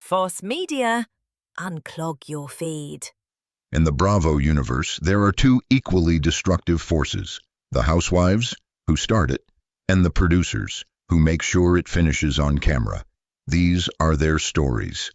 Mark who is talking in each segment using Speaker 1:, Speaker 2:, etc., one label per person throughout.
Speaker 1: F.O.S. Media, unclog your feed.
Speaker 2: In the Bravo universe, there are two equally destructive forces: the housewives, who start it, and the producers, who make sure it finishes on camera. These are their stories.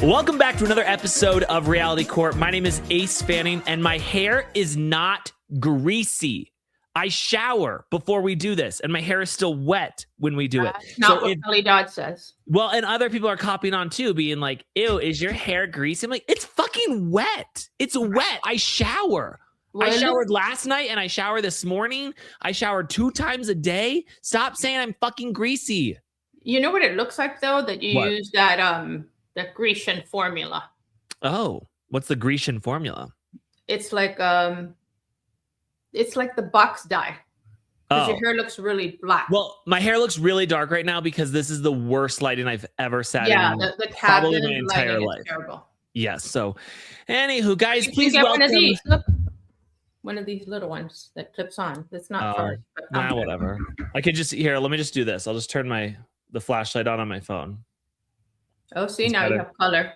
Speaker 3: Welcome back to another episode of Reality Court. My name is Ace Fanning, and my hair is not greasy. I shower before we do this, and my hair is still wet when we do it.
Speaker 4: Not what Kelly Dodd says.
Speaker 3: Well, and other people are copying on too, being like, ew, is your hair greasy? I'm like, it's fucking wet. It's wet. I shower. Really? I showered last night, and I showered this morning. I showered 2 times a day. Stop saying I'm fucking greasy.
Speaker 4: You know what it looks like, though? That you use that Grecian formula.
Speaker 3: Oh, what's the Grecian formula?
Speaker 4: It's like the box dye. Because your hair looks really black.
Speaker 3: Well, my hair looks really dark right now because this is the worst lighting I've ever sat in.
Speaker 4: Yeah, the cabin
Speaker 3: probably my entire life.
Speaker 4: Is terrible.
Speaker 3: Yes. So, anywho, guys, please
Speaker 4: get
Speaker 3: welcome.
Speaker 4: One of these. Look, one of these little ones that clips on. That's not fun.
Speaker 3: Nah, whatever. I could just here. Let me just do this. I'll just turn the flashlight on my phone.
Speaker 4: Oh, see, now you have color.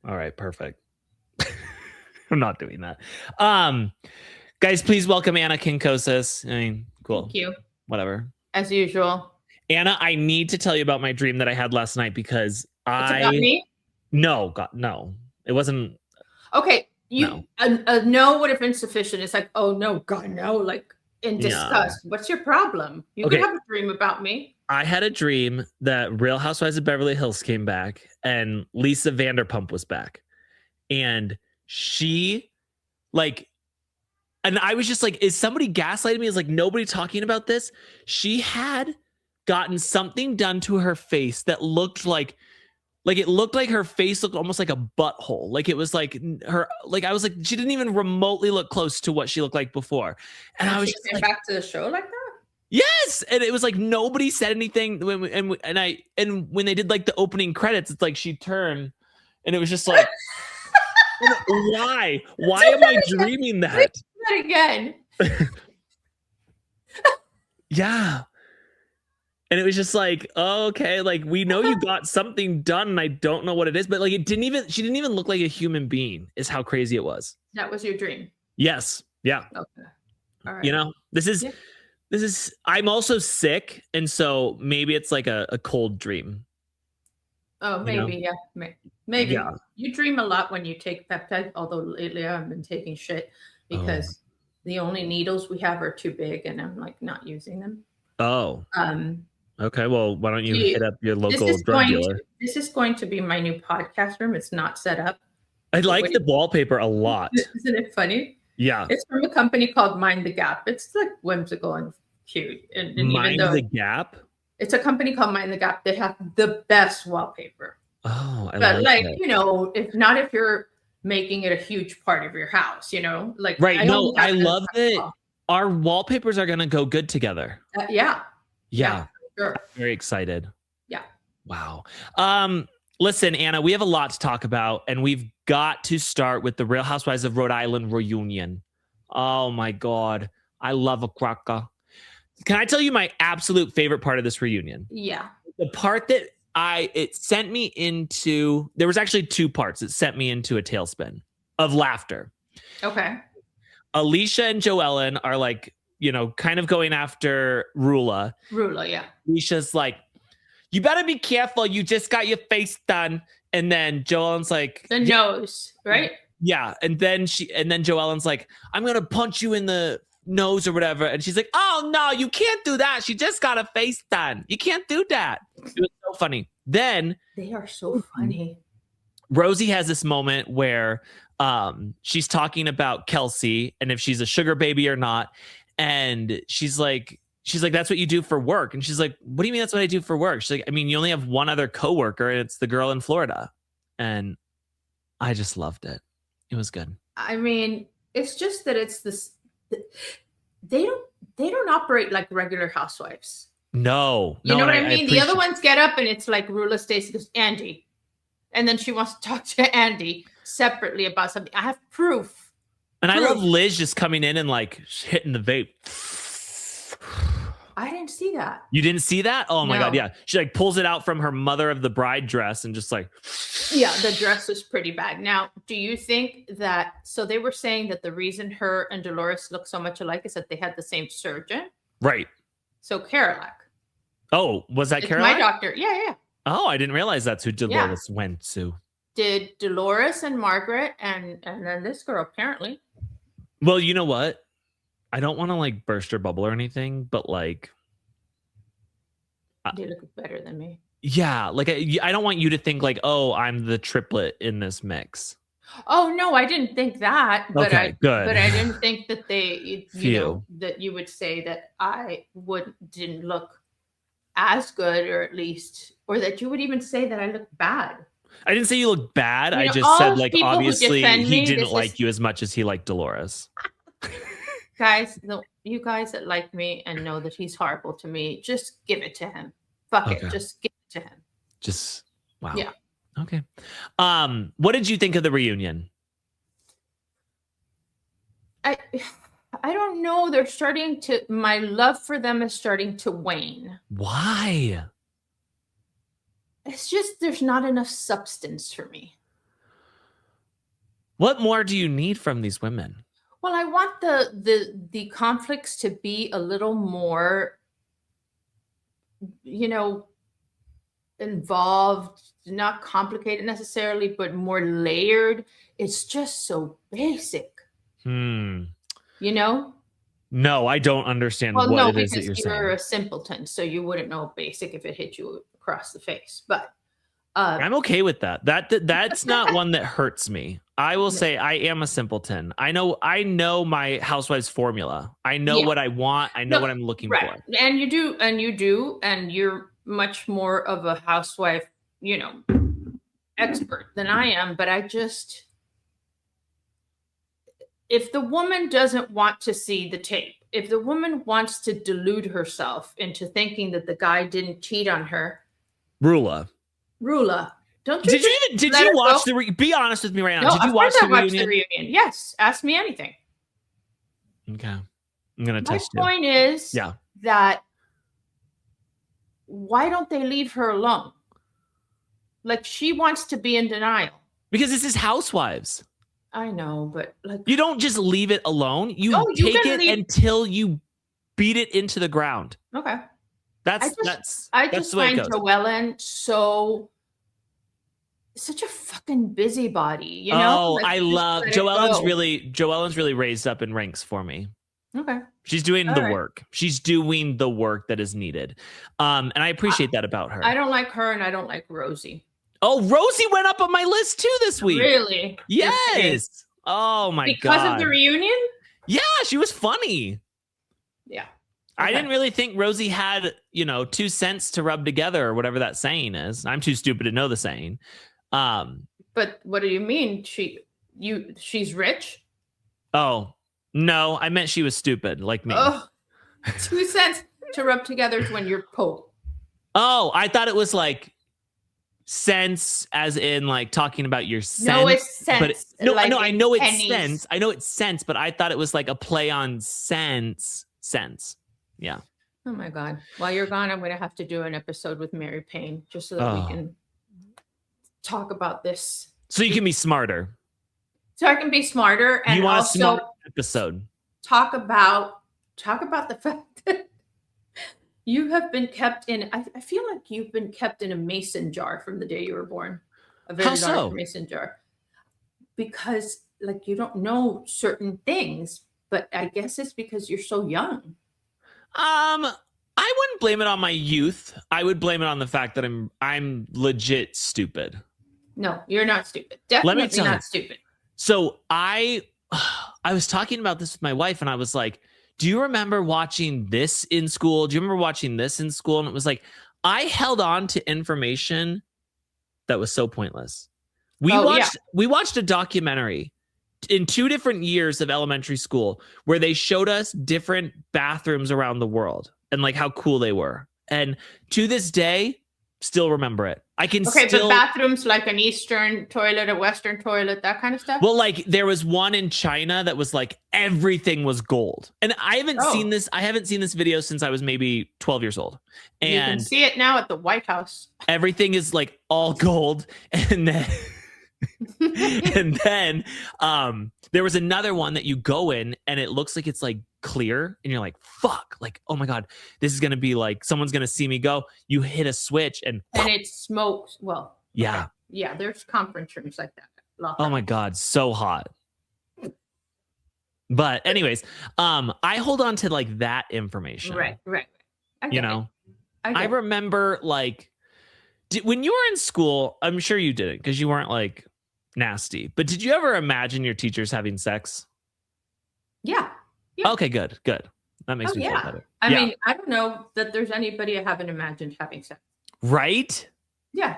Speaker 3: All right, perfect. I'm not doing that. Guys, please welcome Anna Quincoces. I mean, cool.
Speaker 4: Thank you.
Speaker 3: Whatever.
Speaker 4: As usual.
Speaker 3: Anna, I need to tell you about my dream that I had last night because
Speaker 4: It's about me?
Speaker 3: No, God, no. It wasn't.
Speaker 4: Okay. A no would have been sufficient. It's like, oh no, God, no, like in disgust. What's your problem? You could have a dream about me.
Speaker 3: I had a dream that Real Housewives of Beverly Hills came back and Lisa Vanderpump was back. And she, and I was just like, is somebody gaslighting me? Is like nobody talking about this? She had gotten something done to her face that looked like it looked like her face looked almost like a butthole. Like it was like her, like I was like, she didn't even remotely look close to what she looked like before. And I was just
Speaker 4: like, back to the show like that?
Speaker 3: Yes, and it was like nobody said anything. When when they did like the opening credits, it's like she turned, and it was just like, why? Why am I dreaming that?
Speaker 4: That again.
Speaker 3: Yeah, and it was just like, oh, okay, like we know you got something done, and I don't know what it is, but like she didn't even look like a human being. Is how crazy it was.
Speaker 4: That was your dream.
Speaker 3: Yes. Yeah.
Speaker 4: Okay. All right.
Speaker 3: You know, this is, I'm also sick. And so maybe it's like a cold dream.
Speaker 4: Oh, maybe.
Speaker 3: You know?
Speaker 4: Yeah. Maybe.
Speaker 3: Yeah.
Speaker 4: You dream a lot when you take peptides, although lately I've been taking shit because the only needles we have are too big and I'm like not using them.
Speaker 3: Oh. Okay. Well, why don't you hit up your local drug dealer?
Speaker 4: This is going to be my new podcast room. It's not set up.
Speaker 3: I like the wallpaper a lot.
Speaker 4: Isn't it funny?
Speaker 3: Yeah.
Speaker 4: It's from a company called Mind the Gap. It's like whimsical and cute. And
Speaker 3: Mind the Gap?
Speaker 4: It's a company called Mind the Gap. They have the best wallpaper.
Speaker 3: Oh,
Speaker 4: but like that. You know, if you're making it a huge part of your house, you know, like
Speaker 3: right. No, I love that our wallpapers are gonna go good together.
Speaker 4: Yeah.
Speaker 3: Sure. Very excited.
Speaker 4: Yeah.
Speaker 3: Wow. Listen, Anna, we have a lot to talk about, and we've got to start with the Real Housewives of Rhode Island reunion. Oh my God. I love a cracker. Can I tell you my absolute favorite part of this reunion?
Speaker 4: Yeah.
Speaker 3: The part that it sent me into, there was actually 2 parts. It sent me into a tailspin of laughter.
Speaker 4: Okay.
Speaker 3: Alicia and Joellen are like, you know, kind of going after Rula.
Speaker 4: Yeah.
Speaker 3: Alicia's like, you better be careful. You just got your face done. And then Joellen's like,
Speaker 4: the nose, right?
Speaker 3: Yeah. And then Joellen's like, I'm going to punch you in the nose or whatever. And she's like, oh no, you can't do that. She just got a face done. You can't do that. It was so funny. Then
Speaker 4: they are so funny.
Speaker 3: Rosie has this moment where she's talking about Kelsey and if she's a sugar baby or not. And she's like, that's what you do for work. And she's like, what do you mean that's what I do for work? She's like, I mean, you only have one other coworker and it's the girl in Florida. And I just loved it. It was good.
Speaker 4: I mean, it's just that it's this, they don't operate like regular housewives.
Speaker 3: No.
Speaker 4: You know what I mean? The other ones get up and it's like Rula Stacey goes, Andy. And then she wants to talk to Andy separately about something. I have proof.
Speaker 3: And I love Liz just coming in and like hitting the vape.
Speaker 4: I didn't see that.
Speaker 3: You didn't see that? Oh my God.
Speaker 4: No.
Speaker 3: Yeah. She like pulls it out from her mother of the bride dress and just like.
Speaker 4: Yeah, the dress was pretty bad. Now, do you think that, so they were saying that the reason her and Dolores look so much alike is that they had the same surgeon?
Speaker 3: Right.
Speaker 4: So Carolac.
Speaker 3: Oh, was that
Speaker 4: It's
Speaker 3: Caroline?
Speaker 4: my doctor. Yeah, yeah.
Speaker 3: Oh, I didn't realize that's who Dolores went to.
Speaker 4: Did Dolores and Margaret and then this girl apparently.
Speaker 3: Well, you know what? I don't want to like burst your bubble or anything, but like.
Speaker 4: They look better than me.
Speaker 3: Yeah, like I don't want you to think like, oh, I'm the triplet in this mix.
Speaker 4: Oh no, I didn't think that. But
Speaker 3: Okay, good.
Speaker 4: But I didn't think that they, you know,
Speaker 3: Phew.
Speaker 4: that you would say that I didn't look as good, or at least, or that you would even say that I look bad.
Speaker 3: I didn't say you look bad.
Speaker 4: You
Speaker 3: I
Speaker 4: know,
Speaker 3: just
Speaker 4: all
Speaker 3: said like
Speaker 4: people who
Speaker 3: obviously
Speaker 4: defend
Speaker 3: he
Speaker 4: me,
Speaker 3: didn't
Speaker 4: this
Speaker 3: like
Speaker 4: is-
Speaker 3: you as much as he liked Dolores.
Speaker 4: Guys, you guys that like me and know that he's horrible to me, just give it to him. Fuck
Speaker 3: Okay.
Speaker 4: it, just give it to him.
Speaker 3: Just wow.
Speaker 4: Yeah.
Speaker 3: Okay. What did you think of the reunion?
Speaker 4: I don't know. They're starting to. My love for them is starting to wane.
Speaker 3: Why?
Speaker 4: It's just there's not enough substance for me.
Speaker 3: What more do you need from these women?
Speaker 4: Well, I want the conflicts to be a little more, you know, involved, not complicated necessarily, but more layered. It's just so basic, you know?
Speaker 3: No, I don't understand
Speaker 4: Well,
Speaker 3: what
Speaker 4: no,
Speaker 3: it is that
Speaker 4: because
Speaker 3: you're
Speaker 4: you're
Speaker 3: saying.
Speaker 4: a simpleton, so you wouldn't know basic if it hit you across the face. But
Speaker 3: I'm okay with that. That's not one that hurts me. I will say I am a simpleton. I know my Housewives formula. I know what I want. I know what I'm looking for.
Speaker 4: And you do, and you're much more of a housewife, you know, expert than I am. But I just, if the woman doesn't want to see the tape, if the woman wants to delude herself into thinking that the guy didn't cheat on her,
Speaker 3: Rula,
Speaker 4: don't you?
Speaker 3: Did you watch be honest with me right now?
Speaker 4: No,
Speaker 3: Did you watch the reunion?
Speaker 4: Yes. Ask me anything.
Speaker 3: Okay. I'm going to test you.
Speaker 4: My point is
Speaker 3: Yeah.
Speaker 4: that why don't they leave her alone? Like, she wants to be in denial.
Speaker 3: Because this is Housewives.
Speaker 4: I know, but like,
Speaker 3: You don't just leave it alone. You
Speaker 4: you
Speaker 3: take
Speaker 4: gotta
Speaker 3: it until you beat it into the ground.
Speaker 4: okay.
Speaker 3: That's
Speaker 4: I
Speaker 3: that's
Speaker 4: just
Speaker 3: the way it
Speaker 4: find
Speaker 3: goes.
Speaker 4: Joellen such a fucking busybody, you know?
Speaker 3: Oh,
Speaker 4: Like,
Speaker 3: I
Speaker 4: just
Speaker 3: love
Speaker 4: let it
Speaker 3: Joellen's really raised up in ranks for me.
Speaker 4: Okay.
Speaker 3: She's doing
Speaker 4: All
Speaker 3: the
Speaker 4: right.
Speaker 3: work. She's doing the work that is needed. And I appreciate that about her.
Speaker 4: I don't like her, and I don't like Rosie.
Speaker 3: Oh, Rosie went up on my list too this week.
Speaker 4: Really?
Speaker 3: Yes. Oh my God.
Speaker 4: Because of the reunion?
Speaker 3: Yeah, she was funny.
Speaker 4: Yeah.
Speaker 3: I
Speaker 4: Okay.
Speaker 3: didn't really think Rosie had, 2 cents to rub together or whatever that saying is. I'm too stupid to know the saying.
Speaker 4: But what do you mean? She's rich?
Speaker 3: Oh, no, I meant she was stupid like me.
Speaker 4: Oh, 2 cents to rub together is when you're poor.
Speaker 3: Oh, I thought it was like sense as in like talking about your sense.
Speaker 4: No, it's sense.
Speaker 3: But no,
Speaker 4: like
Speaker 3: I know it's
Speaker 4: pennies.
Speaker 3: sense. I know it's sense, but I thought it was like a play on sense. Yeah.
Speaker 4: Oh my God. While you're gone, I'm going to have to do an episode with Mary Payne just so that we can talk about this.
Speaker 3: So you can be smarter.
Speaker 4: So I can be smarter, and
Speaker 3: You want
Speaker 4: also
Speaker 3: a smart episode.
Speaker 4: talk about the fact that you have been kept in, I feel like you've been kept in a mason jar from the day you were born. A very
Speaker 3: How
Speaker 4: large
Speaker 3: so?
Speaker 4: mason jar. Because like you don't know certain things, but I guess it's because you're so young.
Speaker 3: I wouldn't blame it on my youth. I would blame it on the fact that I'm legit stupid.
Speaker 4: No, you're not stupid.
Speaker 3: Let me
Speaker 4: Definitely
Speaker 3: tell you.
Speaker 4: not stupid.
Speaker 3: So I was talking about this with my wife, and I was like, do you remember watching this in school? Do you remember watching this in school? And it was like, I held on to information that was so pointless. We watched a documentary in 2 different years of elementary school where they showed us different bathrooms around the world and like how cool they were. And to this day, still remember it. I can
Speaker 4: Okay,
Speaker 3: still.
Speaker 4: but bathrooms like an Eastern toilet, a Western toilet, that kind of stuff.
Speaker 3: Well, like there was one in China that was like everything was gold, and I haven't seen this. I haven't seen this video since I was maybe 12 years old, and
Speaker 4: you can see it now at the White House.
Speaker 3: everything is like all gold, and then. And then there was another one that you go in and it looks like it's like clear and you're like, fuck, like, oh my God, this is going to be like, someone's going to see me go. You hit a switch and
Speaker 4: it smokes. Well,
Speaker 3: yeah.
Speaker 4: Okay. Yeah, there's conference rooms like that.
Speaker 3: Oh my God, so hot. But anyways, I hold on to like that information.
Speaker 4: Right.
Speaker 3: I remember like, when you were in school, I'm sure you didn't because you weren't like nasty, but did you ever imagine your teachers having sex?
Speaker 4: Yeah.
Speaker 3: Okay, good. That makes me feel better.
Speaker 4: I mean, I don't know that there's anybody I haven't imagined having sex.
Speaker 3: Right?
Speaker 4: Yeah.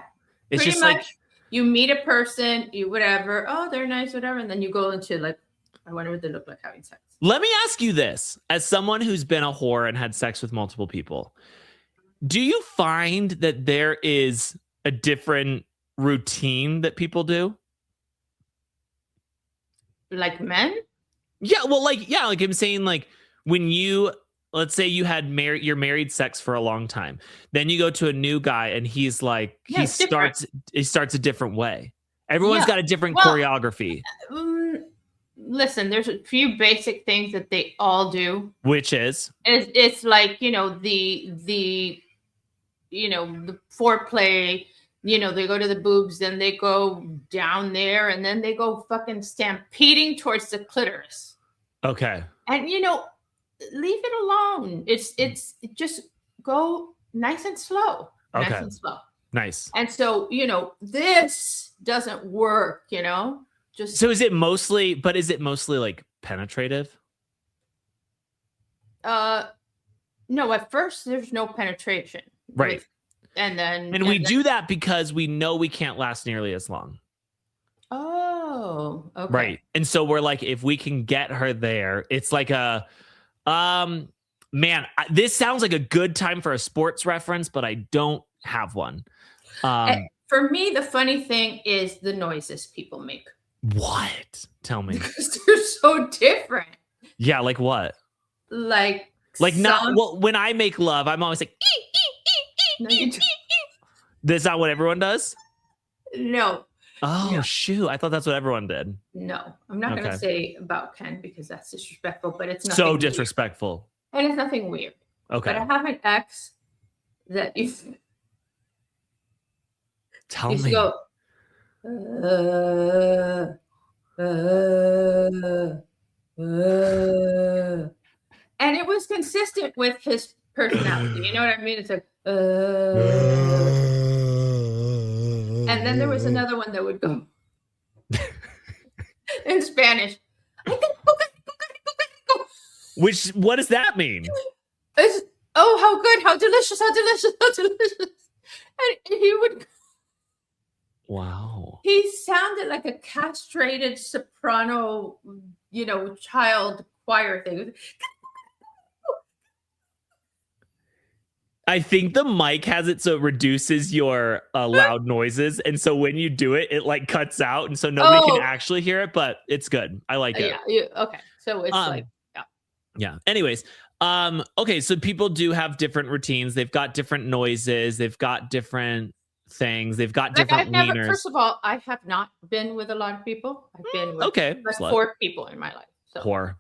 Speaker 3: It's
Speaker 4: pretty
Speaker 3: just
Speaker 4: much,
Speaker 3: like
Speaker 4: you meet a person, you whatever, oh, they're nice, whatever, and then you go into like, I wonder what they look like having sex.
Speaker 3: Let me ask you this, as someone who's been a whore and had sex with multiple people, do you find that there is a different routine that people do?
Speaker 4: Like men?
Speaker 3: Yeah, well, like I'm saying, like when you, let's say you had you're married sex for a long time, then you go to a new guy and he's like, he starts a different way. Everyone's got a different choreography.
Speaker 4: Listen, there's a few basic things that they all do.
Speaker 3: Which is?
Speaker 4: It's like, the foreplay, they go to the boobs, then they go down there, and then they go fucking stampeding towards the clitoris.
Speaker 3: Okay.
Speaker 4: And, leave it alone. It's just go nice and slow.
Speaker 3: Okay.
Speaker 4: Nice and slow.
Speaker 3: Nice.
Speaker 4: And so, this doesn't work, just.
Speaker 3: So is it mostly like penetrative?
Speaker 4: No, at first there's no penetration.
Speaker 3: Right.
Speaker 4: And
Speaker 3: we do that because we know we can't last nearly as long.
Speaker 4: Oh, okay.
Speaker 3: Right. And so we're like, if we can get her there, it's like a, man, this sounds like a good time for a sports reference, but I don't have one.
Speaker 4: For me, the funny thing is the noises people make.
Speaker 3: What? Tell me.
Speaker 4: Because they're so different.
Speaker 3: Yeah, like what?
Speaker 4: Like
Speaker 3: not, well, when I make love, I'm always like,
Speaker 4: no, you
Speaker 3: that's not what everyone does?
Speaker 4: No.
Speaker 3: Oh,
Speaker 4: no.
Speaker 3: Shoot. I thought that's what everyone did.
Speaker 4: No, I'm not going to say about Ken because that's disrespectful, but it's
Speaker 3: so disrespectful.
Speaker 4: Weird. And it's nothing weird.
Speaker 3: Okay.
Speaker 4: But I have an ex that used
Speaker 3: Tell me.
Speaker 4: Go, and it was consistent with his personality. You know what I mean? It's like, and then there was another one that would go in Spanish.
Speaker 3: What does that mean?
Speaker 4: It's, oh, how good, how delicious, how delicious, how delicious. And he would.
Speaker 3: Wow.
Speaker 4: He sounded like a castrated soprano, child choir thing.
Speaker 3: I think the mic has it so it reduces your loud noises. And so when you do it, it like cuts out. And so nobody can actually hear it, but it's good. I like it.
Speaker 4: Yeah. Okay. So it's like, yeah.
Speaker 3: Yeah. Anyways. Okay. So people do have different routines. They've got different noises. They've got different things. They've got different wieners.
Speaker 4: First of all, I have not been with a lot of people. I've been with like 4 people in my life. So.
Speaker 3: Whore.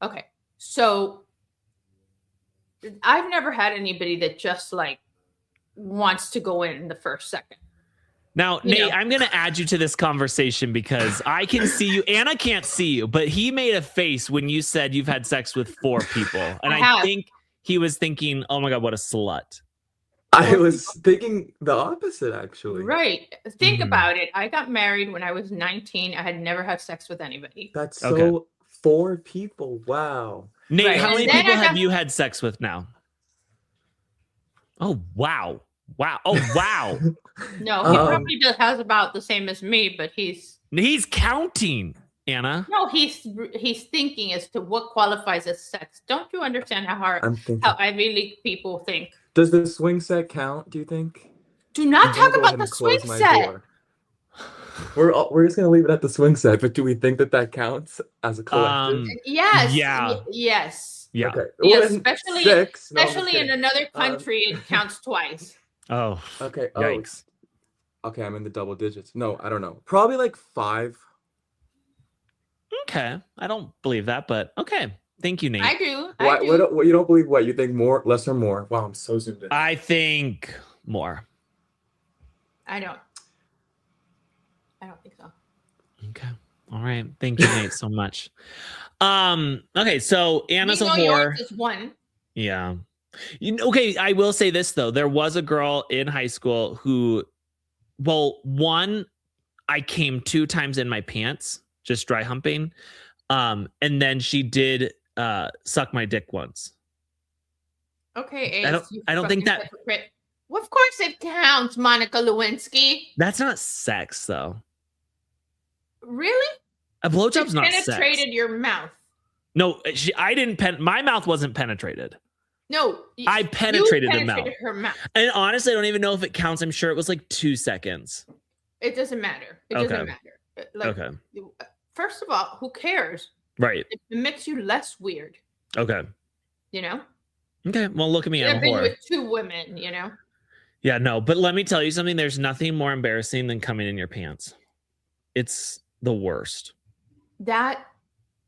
Speaker 4: Okay. So I've never had anybody that just like wants to go in the first second.
Speaker 3: Now, Nate, I'm going to add you to this conversation because I can see you. Anna can't see you, but he made a face when you said you've had sex with 4 people. And I think he was thinking, oh my God, what a slut.
Speaker 5: I was thinking the opposite, actually.
Speaker 4: Right. Think about it. I got married when I was 19. I had never had sex with anybody.
Speaker 5: That's so 4 people. Wow.
Speaker 3: Nate, how many people have you had sex with now? Oh, wow. Wow. Oh, wow.
Speaker 4: No, he probably has about the same as me, but he's
Speaker 3: counting, Anna.
Speaker 4: No, he's thinking as to what qualifies as sex. Don't you understand how Ivy League people think?
Speaker 5: Does the swing set count, do you think?
Speaker 4: Do not
Speaker 5: I'm gonna
Speaker 4: talk
Speaker 5: go
Speaker 4: about
Speaker 5: ahead
Speaker 4: the
Speaker 5: and
Speaker 4: swing
Speaker 5: close my
Speaker 4: set.
Speaker 5: door. We're just gonna leave it at the swing set, but do we think that counts as a collective?
Speaker 4: Yes.
Speaker 3: Yeah.
Speaker 4: Yes.
Speaker 3: Yeah.
Speaker 5: Okay.
Speaker 4: Yeah,
Speaker 5: Well, then
Speaker 4: especially
Speaker 5: 6. No, I'm just
Speaker 4: especially in
Speaker 5: kidding.
Speaker 4: another country, it counts twice.
Speaker 3: Oh,
Speaker 5: Okay. Oh,
Speaker 3: yikes.
Speaker 5: okay. I'm in the double digits. No, I don't know. Probably like 5.
Speaker 3: Okay. I don't believe that, but okay. Thank you, Nate.
Speaker 4: I do.
Speaker 5: What?
Speaker 4: I do.
Speaker 5: What? You don't believe what? You think more, less, or more? Wow, I'm so zoomed in.
Speaker 3: I think more.
Speaker 4: I don't think so.
Speaker 3: Okay. All right. Thank you, Nate, so much. Okay, so Anna's a
Speaker 4: We know
Speaker 3: whore.
Speaker 4: yours is 1.
Speaker 3: Yeah. Okay, I will say this though. There was a girl in high school who, well, one, I came 2 times in my pants, just dry humping. And then she did suck my dick once.
Speaker 4: Okay, Ace,
Speaker 3: I don't think
Speaker 4: fucking
Speaker 3: that-
Speaker 4: hypocrite. Well, of course it counts, Monica Lewinsky.
Speaker 3: That's not sex though.
Speaker 4: Really?
Speaker 3: A blowjob's not sex.
Speaker 4: Penetrated your mouth.
Speaker 3: No, I didn't my mouth wasn't penetrated.
Speaker 4: No,
Speaker 3: I penetrated the mouth.
Speaker 4: her mouth.
Speaker 3: And honestly, I don't even know if it counts. I'm sure it was like 2 seconds.
Speaker 4: It doesn't matter. It
Speaker 3: Okay.
Speaker 4: doesn't matter. Like,
Speaker 3: Okay.
Speaker 4: First of all, who cares?
Speaker 3: Right.
Speaker 4: It makes you less weird.
Speaker 3: Okay.
Speaker 4: You know.
Speaker 3: Okay. Well, look at me. I'm
Speaker 4: I've
Speaker 3: a
Speaker 4: been
Speaker 3: whore.
Speaker 4: with 2 women. You know.
Speaker 3: Yeah, no, but let me tell you something. There's nothing more embarrassing than coming in your pants. It's the worst.
Speaker 4: That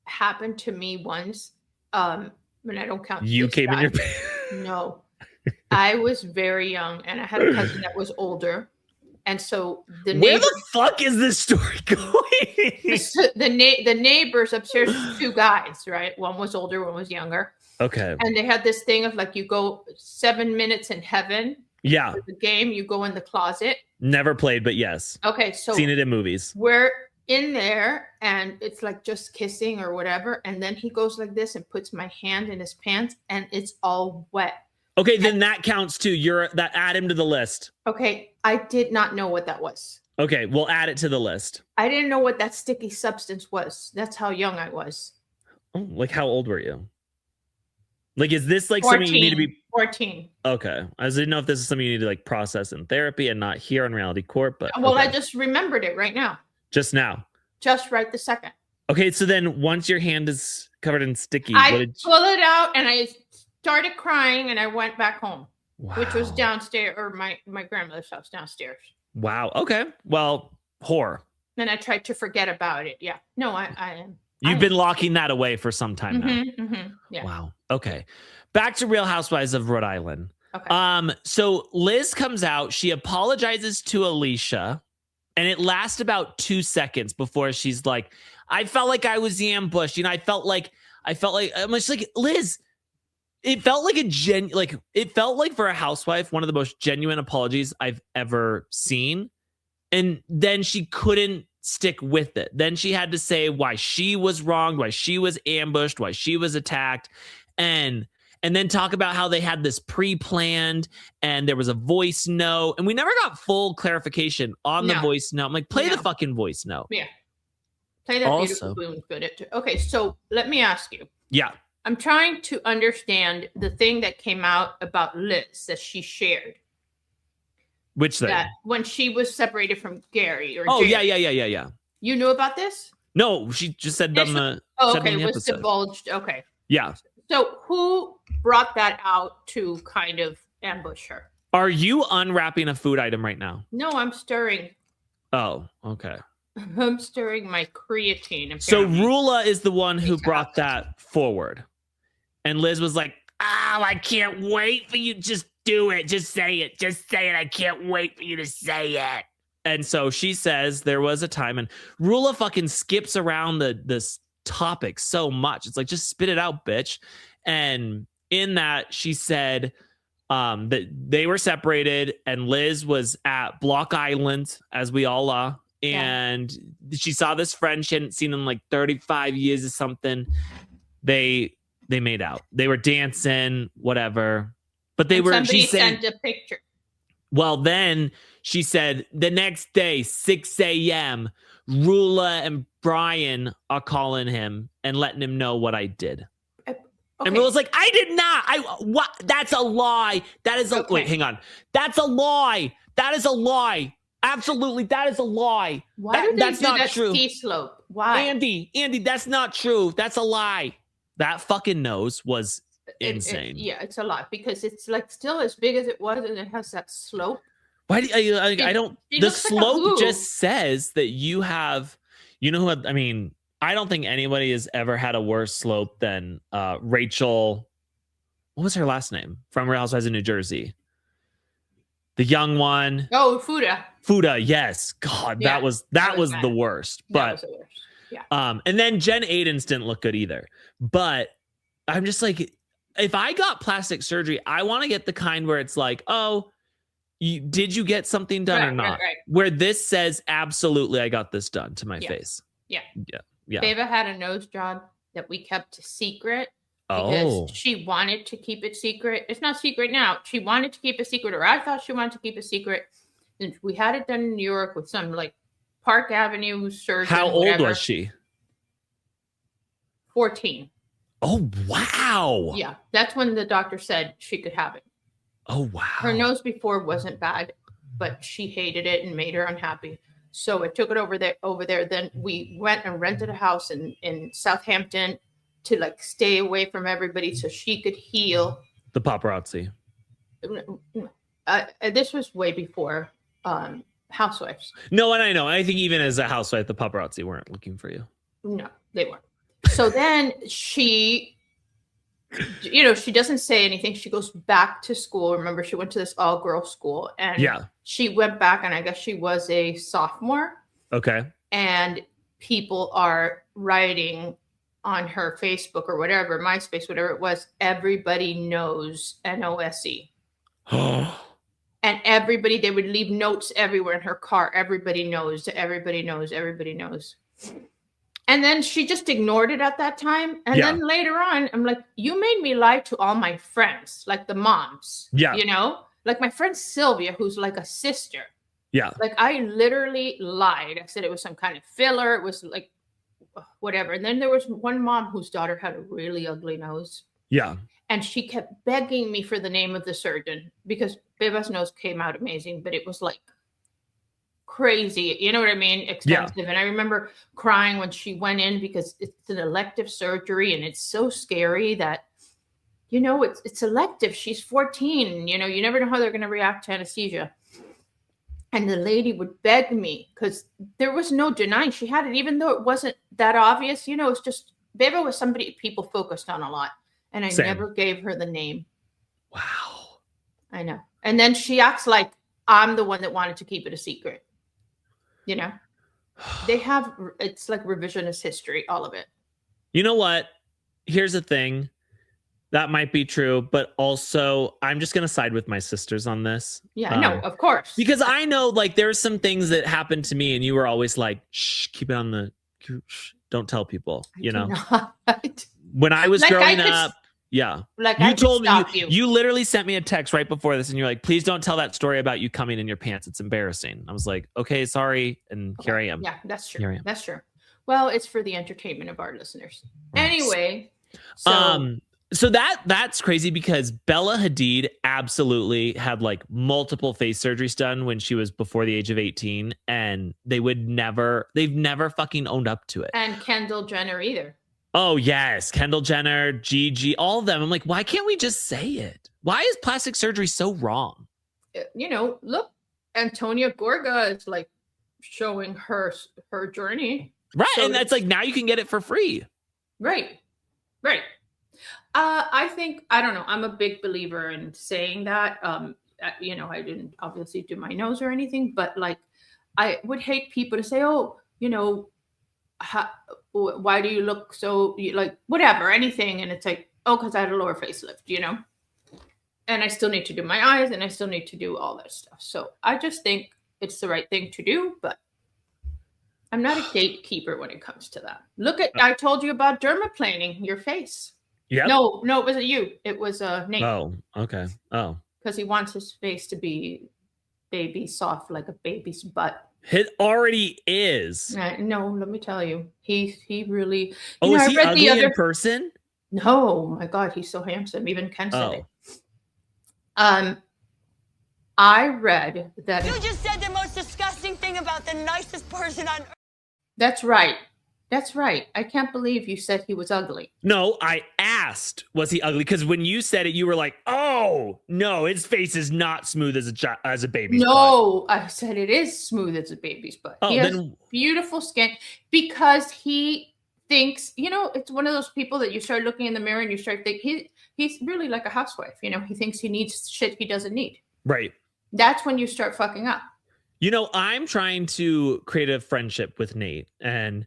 Speaker 4: happened to me once. When I don't count.
Speaker 3: You
Speaker 4: this
Speaker 3: came in
Speaker 4: guy.
Speaker 3: your pants.
Speaker 4: No, I was very young, and I had a cousin that was older, and so
Speaker 3: Where the fuck is this story going?
Speaker 4: the neighbors upstairs, 2 guys, right? One was older, one was younger,
Speaker 3: Okay.
Speaker 4: and they had this thing of like, you go 7 minutes in heaven.
Speaker 3: Yeah.
Speaker 4: For the game, you go in the closet.
Speaker 3: Never played, but yes.
Speaker 4: Okay, so
Speaker 3: Seen it in movies.
Speaker 4: we're in there, and it's like just kissing or whatever, and then he goes like this and puts my hand in his pants, and it's all wet.
Speaker 3: Okay, then that counts too. Add him to the list.
Speaker 4: Okay, I did not know what that was.
Speaker 3: Okay, we'll add it to the list.
Speaker 4: I didn't know what that sticky substance was. That's how young I was.
Speaker 3: Oh, like how old were you? Like, is this like
Speaker 4: 14,
Speaker 3: something you need to be
Speaker 4: 14.
Speaker 3: Okay? I didn't know if this is something you need to like process in therapy and not here on Reality Court, but
Speaker 4: Well,
Speaker 3: okay.
Speaker 4: I just remembered it right now.
Speaker 3: Just now.
Speaker 4: Just right the second.
Speaker 3: Okay, so then once your hand is covered in sticky,
Speaker 4: I
Speaker 3: what did
Speaker 4: pulled it out and I started crying, and I went back home, which was
Speaker 3: Wow.
Speaker 4: downstairs, or my grandmother's house downstairs.
Speaker 3: Wow. Okay. Well, whore.
Speaker 4: Then I tried to forget about it. Yeah. No, I am.
Speaker 3: You've been locking that away for some time now.
Speaker 4: Yeah.
Speaker 3: Wow. Okay. Back to Real Housewives of Rhode Island.
Speaker 4: Okay.
Speaker 3: So Liz comes out, she apologizes to Alicia, and it lasts about 2 seconds before she's like, I felt like I was ambushed. You know, I felt like I'm just like, Liz, it felt like it felt like for a housewife, one of the most genuine apologies I've ever seen. And then she couldn't stick with it. Then she had to say why she was wronged, why she was ambushed, why she was attacked. And then talk about how they had this pre-planned and there was a voice note. And we never got full clarification on the voice note. I'm like, play the fucking voice note.
Speaker 4: Yeah. Play that beautiful boom. Good. Okay, so let me ask you.
Speaker 3: Yeah.
Speaker 4: I'm trying to understand the thing that came out about Liz that she shared.
Speaker 3: Which thing?
Speaker 4: That when she was separated from Gary.
Speaker 3: Oh,
Speaker 4: Jerry.
Speaker 3: yeah.
Speaker 4: You knew about this?
Speaker 3: No, she just said on the
Speaker 4: okay, it was
Speaker 3: episode.
Speaker 4: divulged. Okay.
Speaker 3: Yeah.
Speaker 4: So who brought that out to kind of ambush her?
Speaker 3: Are you unwrapping a food item right now?
Speaker 4: No, I'm stirring.
Speaker 3: Oh, okay.
Speaker 4: I'm stirring my creatine. Apparently.
Speaker 3: So Rula is the one who brought that forward. And Liz was like, oh, I can't wait for you. Just do it. Just say it. Just say it. I can't wait for you to say it. And so she says there was a time, and Rula fucking skips around this topic so much. It's like, just spit it out, bitch. And in that, she said that they were separated, and Liz was at Block Island, as we all are. And she saw this friend she hadn't seen in like 35 years or something. They made out. They were dancing, whatever. But they were.
Speaker 4: Somebody
Speaker 3: She
Speaker 4: sent a picture.
Speaker 3: Well, then she said the next day, 6 a.m., Rula and Brian are calling him and letting him know what I did.
Speaker 4: Okay.
Speaker 3: And Rula's like, I did not. What? That's a lie. That is a wait. Hang on. That's a lie. That is a lie. Absolutely, that is a lie.
Speaker 4: Why do they
Speaker 3: that's
Speaker 4: do
Speaker 3: not
Speaker 4: that
Speaker 3: true.
Speaker 4: ski slope? Why?
Speaker 3: Andy, that's not true. That's a lie. That fucking nose was insane.
Speaker 4: Yeah, it's a lot because it's like still as big as it was, and it has that slope.
Speaker 3: Why do I don't? The slope just says that you have. You know what? I mean, I don't think anybody has ever had a worse slope than Rachel. What was her last name from Real Housewives of New Jersey? The young one.
Speaker 4: Oh, Fuda.
Speaker 3: Yes. God, that was the worst. But
Speaker 4: was the worst. Yeah.
Speaker 3: And then Jen Aiden's didn't look good either. But I'm just like, if I got plastic surgery, I want to get the kind where it's like, oh, did you get something done or not?
Speaker 4: Right.
Speaker 3: Where this says, absolutely, I got this done to my face.
Speaker 4: Yeah.
Speaker 3: Yeah.
Speaker 4: Beva had a nose job that we kept secret because
Speaker 3: Oh.
Speaker 4: she wanted to keep it secret. It's not secret now. She wanted to keep it secret, or I thought she wanted to keep it secret. And we had it done in New York with some like Park Avenue surgeon.
Speaker 3: How old was she?
Speaker 4: 14.
Speaker 3: Oh, wow.
Speaker 4: Yeah. That's when the doctor said she could have it.
Speaker 3: Oh, wow.
Speaker 4: Her nose before wasn't bad, but she hated it and made her unhappy. So I took it over there. Then we went and rented a house in Southampton to like stay away from everybody so she could heal.
Speaker 3: The paparazzi.
Speaker 4: This was way before Housewives.
Speaker 3: No, and I know. I think even as a housewife, the paparazzi weren't looking for you.
Speaker 4: No, they weren't. So then she doesn't say anything. She goes back to school. Remember, she went to this all-girls school. And she went back, and I guess she was a sophomore.
Speaker 3: Okay.
Speaker 4: And people are writing on her Facebook or whatever, MySpace, whatever it was, everybody knows NOSE. And everybody, they would leave notes everywhere in her car. Everybody knows. And then she just ignored it at that time. And then later on, I'm like, you made me lie to all my friends, like the moms.
Speaker 3: Yeah.
Speaker 4: You know, like my friend Sylvia, who's like a sister.
Speaker 3: Yeah.
Speaker 4: Like I literally lied. I said it was some kind of filler. It was like whatever. And then there was one mom whose daughter had a really ugly nose.
Speaker 3: Yeah.
Speaker 4: And she kept begging me for the name of the surgeon because Beva's nose came out amazing, but it was like crazy. You know what I mean? Expensive. Yeah. And I remember crying when she went in because it's an elective surgery and it's so scary that, you know, it's elective. She's 14. You know, you never know how they're going to react to anesthesia. And the lady would beg me because there was no denying she had it, even though it wasn't that obvious. You know, it's just Beva was somebody people focused on a lot. And I never gave her the name.
Speaker 3: Wow.
Speaker 4: I know. And then she acts like I'm the one that wanted to keep it a secret. You know, it's like revisionist history, all of it.
Speaker 3: You know what? Here's the thing. That might be true, but also I'm just going to side with my sisters on this.
Speaker 4: Yeah, no, of course.
Speaker 3: Because I know like there's some things that happened to me and you were always like, shh, keep it on the, shh, don't tell people, you know. When I was growing up, like you told me, you literally sent me a text right before this and you're like, please don't tell that story about you coming in your pants. It's embarrassing. I was like, okay, sorry. And here I am.
Speaker 4: Yeah, that's true.
Speaker 3: Here I am.
Speaker 4: That's true. Well, it's for the entertainment of our listeners. Right. Anyway.
Speaker 3: So that's crazy because Bella Hadid absolutely had like multiple face surgeries done when she was before the age of 18 and they've never fucking owned up to it.
Speaker 4: And Kendall Jenner either.
Speaker 3: Oh, yes. Kendall Jenner, Gigi, all of them. I'm like, why can't we just say it? Why is plastic surgery so wrong?
Speaker 4: You know, look, Antonia Gorga is like showing her journey.
Speaker 3: Right. So and that's like, now you can get it for free.
Speaker 4: Right. I think, I don't know. I'm a big believer in saying that. You know, I didn't obviously do my nose or anything, but like, I would hate people to say, oh, you know, why do you look so like whatever, anything. And it's like, oh, because I had a lower facelift, you know, and I still need to do my eyes and I still need to do all that stuff. So I just think it's the right thing to do, but I'm not a gatekeeper when it comes to that. Look at, I told you about dermaplaning your face.
Speaker 3: Yeah.
Speaker 4: No, it wasn't you. It was Nate.
Speaker 3: Oh, okay. Oh.
Speaker 4: Because he wants his face to be baby soft like a baby's butt.
Speaker 3: It already is.
Speaker 4: No, let me tell you. He really.
Speaker 3: Oh, is he ugly in person?
Speaker 4: No, my God, he's so handsome. Even Ken said it. I read that.
Speaker 6: You just said the most disgusting thing about the nicest person on earth.
Speaker 4: That's right. That's right. I can't believe you said he was ugly.
Speaker 3: No, I asked, was he ugly? Because when you said it, you were like, oh, no, his face is not smooth as a baby's butt.
Speaker 4: No, I said it is smooth as a baby's butt.
Speaker 3: Oh,
Speaker 4: he has beautiful skin because he thinks, it's one of those people that you start looking in the mirror and you start thinking, he's really like a housewife. He thinks he needs shit he doesn't need.
Speaker 3: Right.
Speaker 4: That's when you start fucking up.
Speaker 3: I'm trying to create a friendship with Nate, and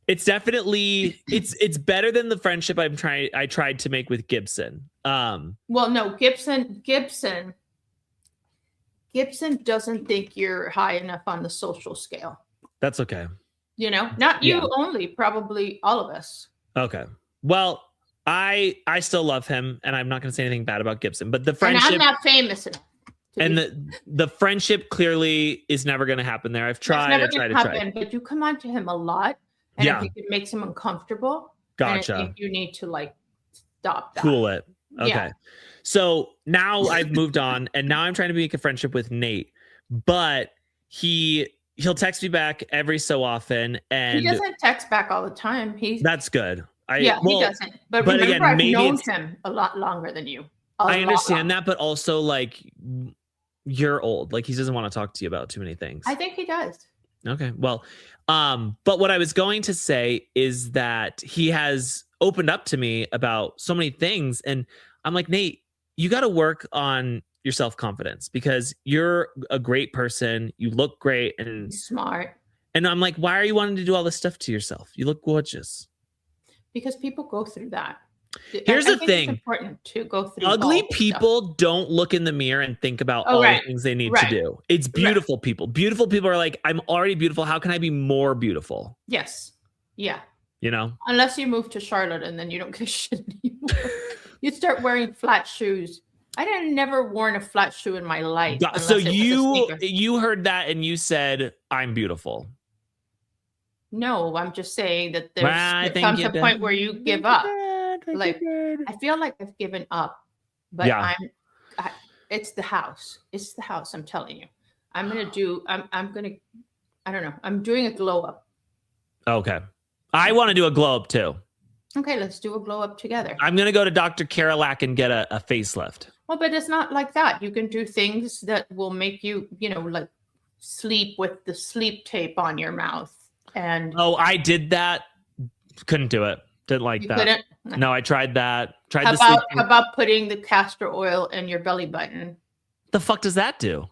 Speaker 3: it's definitely it's better than the friendship I tried to make with Gibson.
Speaker 4: Well, no, Gibson doesn't think you're high enough on the social scale.
Speaker 3: That's okay.
Speaker 4: Not you only, probably all of us.
Speaker 3: Okay. Well, I still love him, and I'm not going to say anything bad about Gibson, but the friendship.
Speaker 4: And I'm not famous enough.
Speaker 3: And the friendship clearly is never going to happen there. I've tried.
Speaker 4: It's never going to happen, but you come on to him a lot, and
Speaker 3: Yeah.
Speaker 4: I think it makes him uncomfortable.
Speaker 3: Gotcha.
Speaker 4: And I think you need to stop that.
Speaker 3: Cool it. Okay.
Speaker 4: Yeah.
Speaker 3: So now I've moved on, and now I'm trying to make a friendship with Nate, but he'll text me back every so often, and
Speaker 4: he doesn't text back all the time.
Speaker 3: That's good.
Speaker 4: He doesn't. But remember,
Speaker 3: again,
Speaker 4: I've
Speaker 3: maybe
Speaker 4: known him a lot longer than you.
Speaker 3: I understand that, but also you're old. He doesn't want to talk to you about too many things.
Speaker 4: I think he does.
Speaker 3: Okay. Well, but what I was going to say is that he has opened up to me about so many things, and I'm like, Nate, you got to work on your self-confidence because you're a great person. You look great and
Speaker 4: smart.
Speaker 3: And I'm like, why are you wanting to do all this stuff to yourself? You look gorgeous.
Speaker 4: Because people go through that.
Speaker 3: Here's the thing.
Speaker 4: It's important to go through.
Speaker 3: Ugly people don't look in the mirror and think about all the things they need to do. It's beautiful people. Beautiful people are like, I'm already beautiful. How can I be more beautiful?
Speaker 4: Yes. Yeah.
Speaker 3: Unless
Speaker 4: you move to Charlotte and then you don't get shit anymore. You start wearing flat shoes. I never worn a flat shoe in my life.
Speaker 3: So you heard that and you said, I'm beautiful.
Speaker 4: No, I'm just saying that there comes a point where you give up. I feel like I've given up, but it's the house. It's the house. I'm telling you, I don't know. I'm doing a glow up.
Speaker 3: Okay. I want to do a glow up too.
Speaker 4: Okay. Let's do a glow up together.
Speaker 3: I'm going to go to Dr. Kerouac and get a facelift.
Speaker 4: Well, but it's not like that. You can do things that will make you, sleep with the sleep tape on your mouth. And
Speaker 3: I did that. Couldn't do it. Didn't like that.
Speaker 4: Couldn't?
Speaker 3: No, I tried that.
Speaker 4: How about putting the castor oil in your belly button?
Speaker 3: The fuck does that do?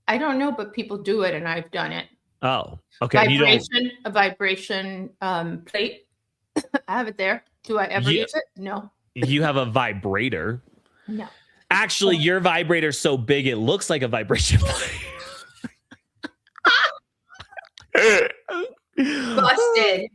Speaker 4: I don't know, but people do it, and I've done it.
Speaker 3: Oh, okay.
Speaker 4: A vibration plate. I have it there. Do I ever use it? No.
Speaker 3: You have a vibrator.
Speaker 4: No.
Speaker 3: Actually, your vibrator's so big it looks like a vibration plate.
Speaker 4: Busted.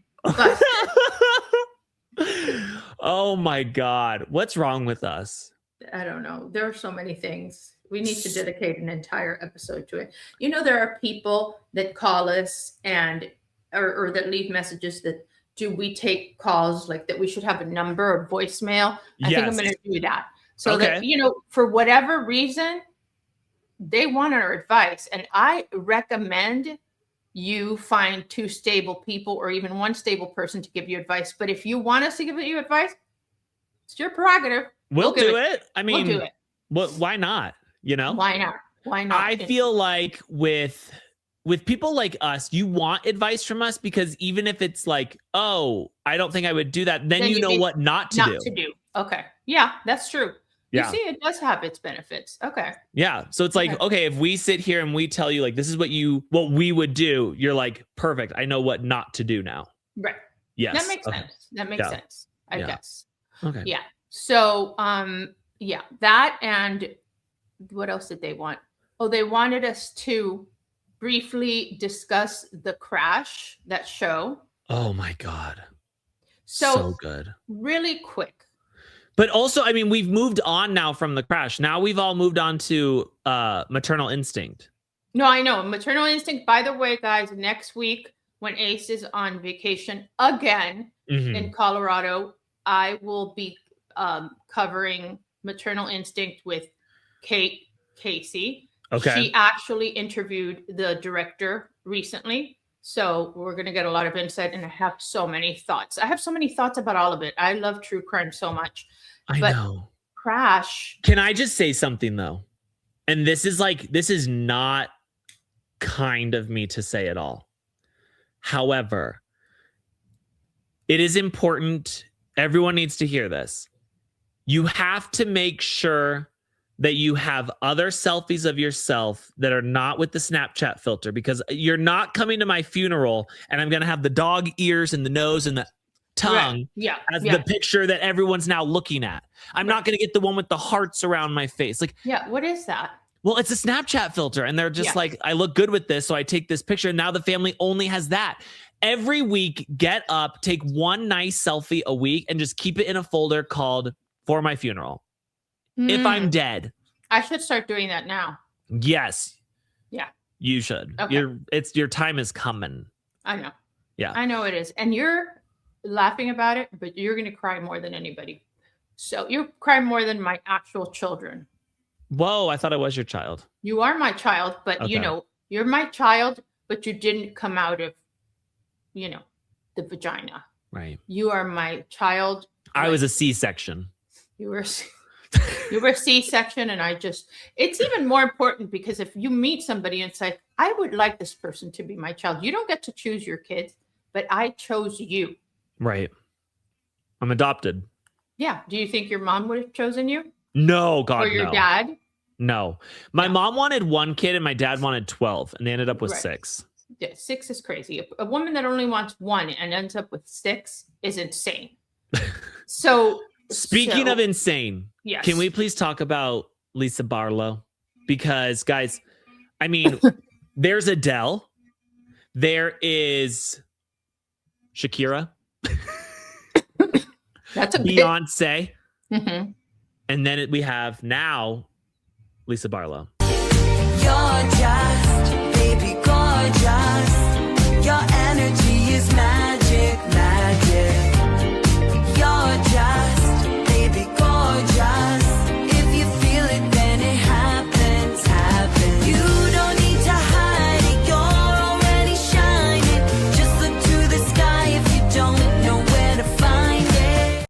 Speaker 3: Oh my God. What's wrong with us?
Speaker 4: I don't know. There are so many things. We need to dedicate an entire episode to it. There are people that call us or that leave messages that do we take calls that we should have a number or voicemail. I think I'm going to do that. So that, for whatever reason, they want our advice. And I recommend you find two stable people or even one stable person to give you advice. But if you want us to give you advice, it's your prerogative.
Speaker 3: We'll do it. I mean,
Speaker 4: we'll do it.
Speaker 3: Why not?
Speaker 4: Why not? Why not?
Speaker 3: I feel like with people like us, you want advice from us because even if it's I don't think I would do that, then you know what not to do.
Speaker 4: Okay. Yeah, that's true.
Speaker 3: Yeah.
Speaker 4: You see, it does have its benefits. Okay.
Speaker 3: Yeah. So it's okay, if we sit here and we tell you this is what we would do, you're like, perfect. I know what not to do now.
Speaker 4: Right.
Speaker 3: Yes.
Speaker 4: That makes sense. That makes sense. I guess.
Speaker 3: Okay.
Speaker 4: Yeah. So, that and what else did they want? Oh, they wanted us to briefly discuss The Crash, that show.
Speaker 3: Oh my God.
Speaker 4: So
Speaker 3: good.
Speaker 4: Really quick.
Speaker 3: But also, I mean, we've moved on now from The Crash. Now we've all moved on to Maternal Instinct.
Speaker 4: No, I know. Maternal Instinct, by the way, guys, next week when Ace is on vacation again in Colorado, I will be covering Maternal Instinct with Casey.
Speaker 3: Okay.
Speaker 4: She actually interviewed the director recently. So we're going to get a lot of insight, and I have so many thoughts. I have so many thoughts about all of it. I love true crime so much.
Speaker 3: I
Speaker 4: But
Speaker 3: know.
Speaker 4: Crash.
Speaker 3: Can I just say something though? And this is not kind of me to say at all. However, it is important. Everyone needs to hear this. You have to make sure that you have other selfies of yourself that are not with the Snapchat filter, because you're not coming to my funeral and I'm going to have the dog ears and the nose and the tongue as the picture that everyone's now looking at. I'm not going to get the one with the hearts around my face. Like,
Speaker 4: yeah, what is that?
Speaker 3: Well, it's a Snapchat filter, and they're just like, I look good with this, so I take this picture. And now the family only has that. Every week, get up, take one nice selfie a week, and just keep it in a folder called For My Funeral. If I'm dead.
Speaker 4: I should start doing that now.
Speaker 3: Yes.
Speaker 4: Yeah.
Speaker 3: You should.
Speaker 4: Okay.
Speaker 3: Your time is coming.
Speaker 4: I know.
Speaker 3: Yeah.
Speaker 4: I know it is. And you're laughing about it, but you're going to cry more than anybody. So you cry more than my actual children.
Speaker 3: Whoa, I thought I was your child.
Speaker 4: You are my child, but you know, you're my child, but you didn't come out of, you know, the vagina.
Speaker 3: Right.
Speaker 4: You are my child.
Speaker 3: I was a C-section.
Speaker 4: You were a C-section, and it's even more important because if you meet somebody and say, I would like this person to be my child, you don't get to choose your kids, but I chose you.
Speaker 3: Right. I'm adopted.
Speaker 4: Yeah. Do you think your mom would have chosen you?
Speaker 3: No, God,
Speaker 4: or your
Speaker 3: no.
Speaker 4: dad?
Speaker 3: No. My mom wanted 1 kid and my dad wanted 12, and they ended up with 6.
Speaker 4: Yeah, 6 is crazy. A woman that only wants 1 and ends up with 6 is insane. So
Speaker 3: speaking of insane,
Speaker 4: yes.
Speaker 3: Can we please talk about Lisa Barlow? Because guys, I mean, there's Adele, there is Shakira,
Speaker 4: that's a
Speaker 3: Beyonce,
Speaker 4: mm-hmm.
Speaker 3: And then we have now Lisa Barlow.
Speaker 7: You're just baby gorgeous. Your energy is magic, magic. You're just baby gorgeous. If you feel it, then it happens, happens. You don't need to hide it, you're already shining. Just look to the sky if you don't know where to find it.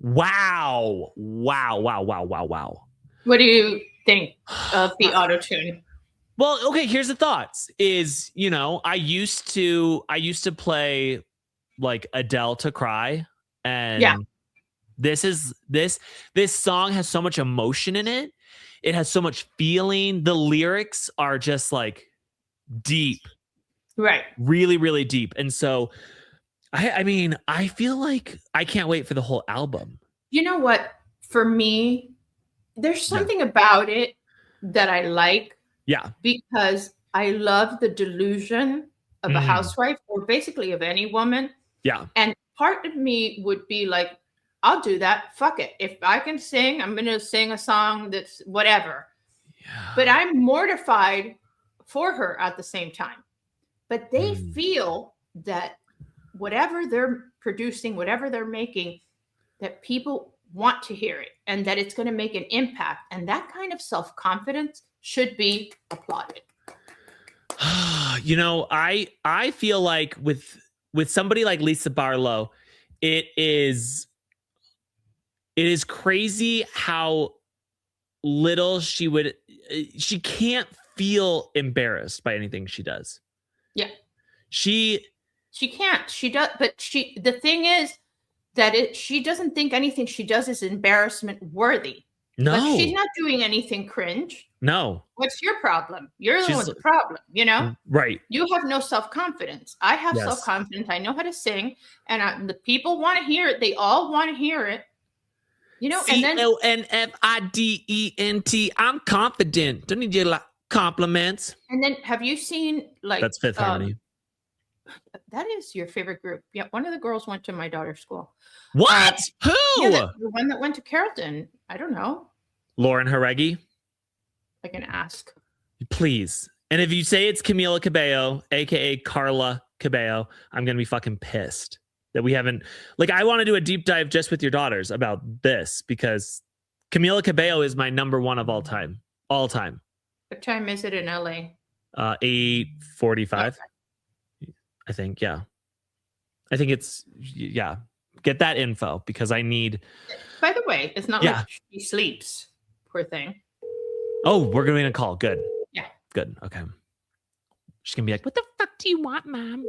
Speaker 3: Wow.
Speaker 4: What do you think of the auto-tune?
Speaker 3: Well, okay, here's the thoughts. Is, you know, I used to play like Adele to cry, and this song has so much emotion in it. It has so much feeling. The lyrics are just like deep.
Speaker 4: Right.
Speaker 3: Really, really deep. And so I mean, I feel like I can't wait for the whole album.
Speaker 4: You know what? For me, there's something about it that I like.
Speaker 3: Yeah.
Speaker 4: Because I love the delusion of a housewife, or basically of any woman.
Speaker 3: Yeah.
Speaker 4: And part of me would be like, I'll do that. Fuck it. If I can sing, I'm going to sing a song that's whatever. Yeah. But I'm mortified for her at the same time. But they feel that whatever they're producing, whatever they're making, that people want to hear it and that it's going to make an impact. And that kind of self-confidence should be applauded.
Speaker 3: You know, I feel like with somebody like Lisa Barlow, it is crazy how little she can't feel embarrassed by anything she does.
Speaker 4: Yeah.
Speaker 3: She
Speaker 4: can't. She does, but the thing is that she doesn't think anything she does is embarrassment worthy.
Speaker 3: No.
Speaker 4: But she's not doing anything cringe.
Speaker 3: No.
Speaker 4: What's your problem? You're the one with the problem, you know?
Speaker 3: Right.
Speaker 4: You have no self-confidence. I have self-confidence. I know how to sing, and the people want to hear it. They all want to hear it. You know,
Speaker 3: CONFIDENT. I'm confident. Don't need your compliments.
Speaker 4: And then have you seen like
Speaker 3: that's Fifth Harmony?
Speaker 4: That is your favorite group. Yeah, one of the girls went to my daughter's school.
Speaker 3: What? Who?
Speaker 4: Yeah, the one that went to Carrollton. I don't know.
Speaker 3: Lauren Jareggi?
Speaker 4: I can ask.
Speaker 3: Please. And if you say it's Camila Cabello, aka Carla Cabello, I'm gonna be fucking pissed that we haven't. Like, I want to do a deep dive just with your daughters about this, because Camila Cabello is my number one of all time. All time.
Speaker 4: What time is it in LA?
Speaker 3: 8:45. I think, yeah. I think it's, yeah. Get that info because I need.
Speaker 4: By the way, it's not like she sleeps. Poor thing.
Speaker 3: Oh, we're going to call. Good.
Speaker 4: Yeah.
Speaker 3: Good. Okay. She's going to be like, what the fuck do you want, Mom?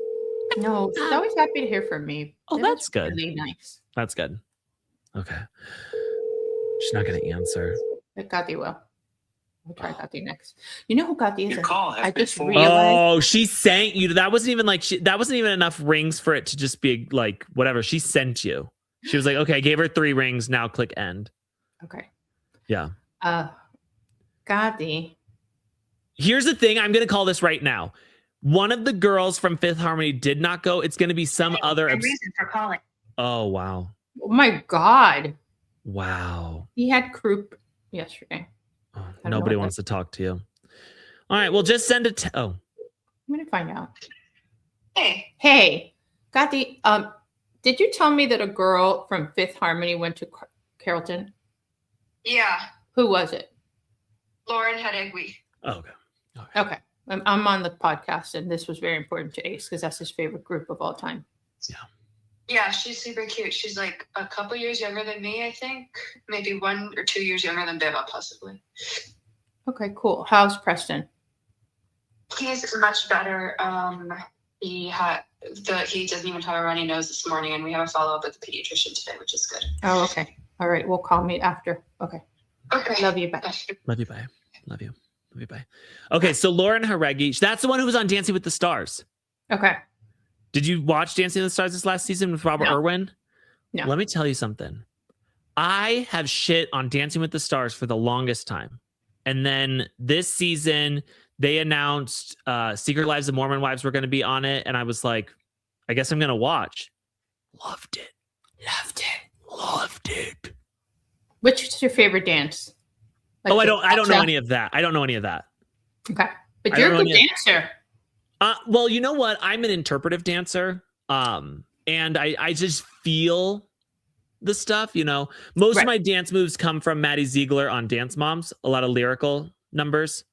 Speaker 4: No, she's always happy to hear from me.
Speaker 3: Oh, that's good.
Speaker 4: Really nice.
Speaker 3: That's good. Okay. She's not going to answer.
Speaker 4: But Gati will. We'll try Gati next. You know who Gati is?
Speaker 8: Your call has
Speaker 4: I
Speaker 8: been
Speaker 4: just
Speaker 8: forwarded.
Speaker 4: realized.
Speaker 3: Oh, she sent you. That wasn't even like that wasn't even enough rings for it to just be like whatever. She sent you. She was like, okay, I gave her 3 rings. Now click end.
Speaker 4: Okay.
Speaker 3: Yeah.
Speaker 4: Gati.
Speaker 3: Here's the thing. I'm going to call this right now. One of the girls from Fifth Harmony did not go. It's going to be some other.
Speaker 6: reason for calling.
Speaker 3: Oh, wow.
Speaker 4: Oh my God.
Speaker 3: Wow.
Speaker 4: He had croup yesterday.
Speaker 3: Oh,
Speaker 4: don't know
Speaker 3: nobody
Speaker 4: what
Speaker 3: wants to talk to you. All right. Well, just send it. Oh.
Speaker 4: I'm going to find out.
Speaker 6: Hey.
Speaker 4: Hey, Gati, did you tell me that a girl from Fifth Harmony went to Carrollton?
Speaker 6: Yeah.
Speaker 4: Who was it?
Speaker 6: Lauren Hedegui.
Speaker 3: Oh, okay.
Speaker 4: Okay. I'm on the podcast, and this was very important to Ace because that's his favorite group of all time.
Speaker 3: Yeah.
Speaker 6: Yeah, she's super cute. She's like a couple years younger than me, I think. Maybe 1 or 2 years younger than Beba, possibly.
Speaker 4: Okay, cool. How's Preston?
Speaker 6: He's much better. He doesn't even have a runny nose this morning, and we have a follow-up with the pediatrician today, which is good.
Speaker 4: Oh, okay. All right. We'll call me after. Okay.
Speaker 6: Okay.
Speaker 4: Love you. Bye.
Speaker 3: Love you. Bye. Love you. Love you. Bye. Okay. So Lauren Haregi, that's the one who was on Dancing with the Stars.
Speaker 4: Okay.
Speaker 3: Did you watch Dancing with the Stars this last season with Robert Irwin?
Speaker 4: No.
Speaker 3: Let me tell you something. I have shit on Dancing with the Stars for the longest time. And then this season, they announced Secret Lives of Mormon Wives were going to be on it. And I was like, I guess I'm going to watch. Loved it. Loved it. Loved it.
Speaker 4: Which is your favorite dance? Like
Speaker 3: I don't know any of that. I don't know any of that.
Speaker 4: Okay. But
Speaker 3: I
Speaker 4: you're a
Speaker 3: don't
Speaker 4: good
Speaker 3: know
Speaker 4: dancer.
Speaker 3: Well, you know what? I'm an interpretive dancer. And I just feel the stuff, you know. Most of my dance moves come from Maddie Ziegler on Dance Moms, a lot of lyrical numbers.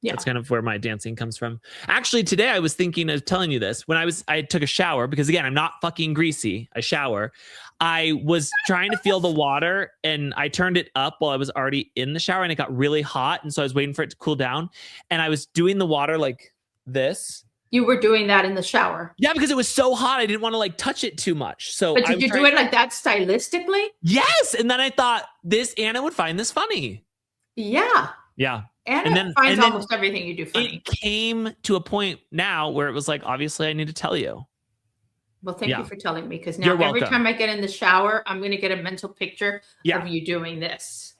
Speaker 3: Yeah. That's kind of where my dancing comes from. Actually, today I was thinking of telling you this. When I took a shower, because again, I'm not fucking greasy. I shower. I was trying to feel the water and I turned it up while I was already in the shower and it got really hot. And so I was waiting for it to cool down. And I was doing the water like this.
Speaker 4: You were doing that in the shower?
Speaker 3: Yeah, because it was so hot. I didn't want to like touch it too much. So,
Speaker 4: but did you do it like that stylistically?
Speaker 3: Yes. And then I thought Anna would find this funny.
Speaker 4: Yeah.
Speaker 3: Yeah.
Speaker 4: Anna finds almost everything you do funny.
Speaker 3: It came to a point now where it was like, obviously I need to tell you.
Speaker 4: Well, thank you for telling me, because now every time I get in the shower, I'm going to get a mental picture of you doing this.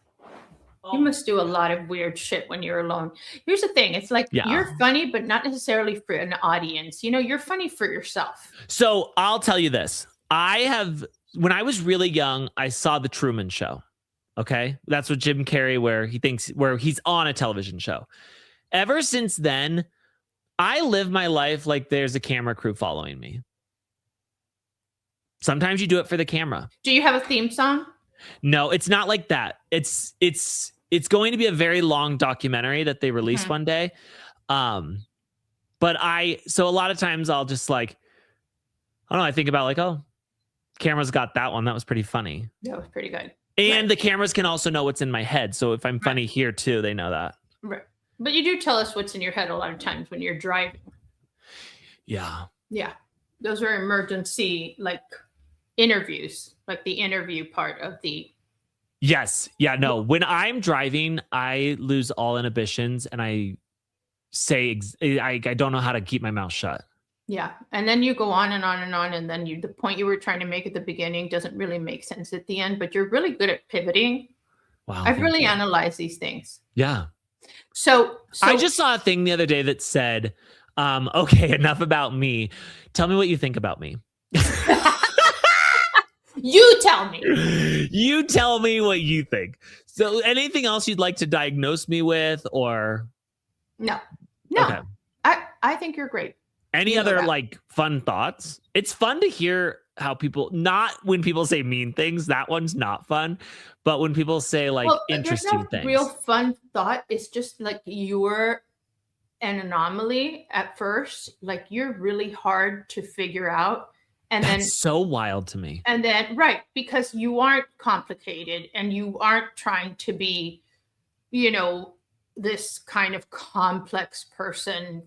Speaker 4: You must do a lot of weird shit when you're alone. Here's the thing. It's like you're funny, but not necessarily for an audience. You know, you're funny for yourself.
Speaker 3: So I'll tell you this. When I was really young, I saw The Truman Show. Okay. That's what Jim Carrey, where he's on a television show. Ever since then, I live my life like there's a camera crew following me. Sometimes you do it for the camera.
Speaker 4: Do you have a theme song?
Speaker 3: No, it's not like that. It's going to be a very long documentary that they release one day. So a lot of times I'll just like, I don't know, I think about like, oh, camera's got that one. That was pretty funny.
Speaker 4: That was pretty good.
Speaker 3: And the cameras can also know what's in my head. So if I'm funny here too, they know that.
Speaker 4: Right. But you do tell us what's in your head a lot of times when you're driving.
Speaker 3: Yeah.
Speaker 4: Yeah. Those are emergency like interviews, like the interview part of the.
Speaker 3: Yes. Yeah. No. When I'm driving, I lose all inhibitions and I say, I don't know how to keep my mouth shut.
Speaker 4: Yeah. And then you go on and on and on. And then the point you were trying to make at the beginning doesn't really make sense at the end, but you're really good at pivoting.
Speaker 3: Wow.
Speaker 4: I've really analyzed these things.
Speaker 3: Yeah.
Speaker 4: So
Speaker 3: I just saw a thing the other day that said, okay, enough about me. Tell me what you think about me.
Speaker 4: You tell me.
Speaker 3: You tell me what you think. So anything else you'd like to diagnose me with or?
Speaker 4: No.
Speaker 3: Okay.
Speaker 4: I think you're great.
Speaker 3: Any
Speaker 4: You know
Speaker 3: other
Speaker 4: that.
Speaker 3: like fun thoughts? It's fun to hear how people, not when people say mean things, that one's not fun, but when people say like
Speaker 4: Well, there's
Speaker 3: interesting
Speaker 4: no
Speaker 3: things.
Speaker 4: real fun thought. It's just like you're an anomaly at first. Like you're really hard to figure out. And
Speaker 3: That's so wild to me.
Speaker 4: right, because you aren't complicated and you aren't trying to be, this kind of complex person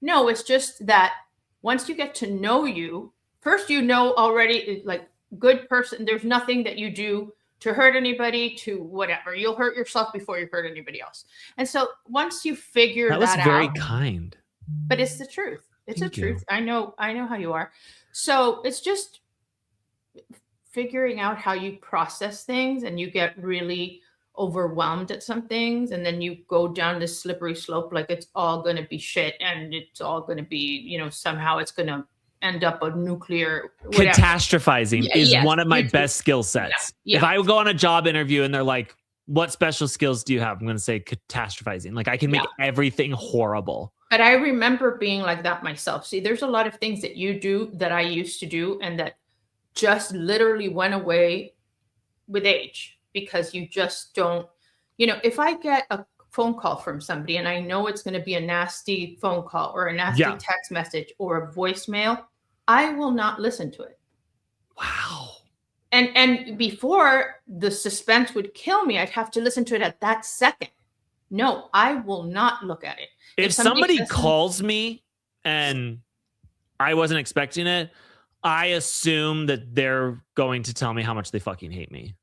Speaker 4: no, it's just that once you get to know you, first, already like good person. There's nothing that you do to hurt anybody, to whatever. You'll hurt yourself before you hurt anybody else. And so once you figure
Speaker 3: That was
Speaker 4: that
Speaker 3: very
Speaker 4: out,
Speaker 3: kind.
Speaker 4: but it's the truth. It's
Speaker 3: Thank
Speaker 4: the
Speaker 3: you.
Speaker 4: truth. I know how you are. So it's just figuring out how you process things, and you get really overwhelmed at some things, and then you go down this slippery slope like it's all going to be shit, and it's all going to be, somehow it's going to end up a nuclear whatever.
Speaker 3: Catastrophizing is
Speaker 4: yes,
Speaker 3: one of my
Speaker 4: you too.
Speaker 3: best skill sets.
Speaker 4: Yeah.
Speaker 3: If I would go on a job interview and they're like, what special skills do you have? I'm going to say catastrophizing. Like I can make everything horrible.
Speaker 4: But I remember being like that myself. See, there's a lot of things that you do that I used to do and that just literally went away with age, because you just don't, if I get a phone call from somebody and I know it's going to be a nasty phone call or a nasty text message or a voicemail, I will not listen to it.
Speaker 3: Wow.
Speaker 4: And before, the suspense would kill me. I'd have to listen to it at that second. No, I will not look at it.
Speaker 3: If somebody calls me and I wasn't expecting it, I assume that they're going to tell me how much they fucking hate me.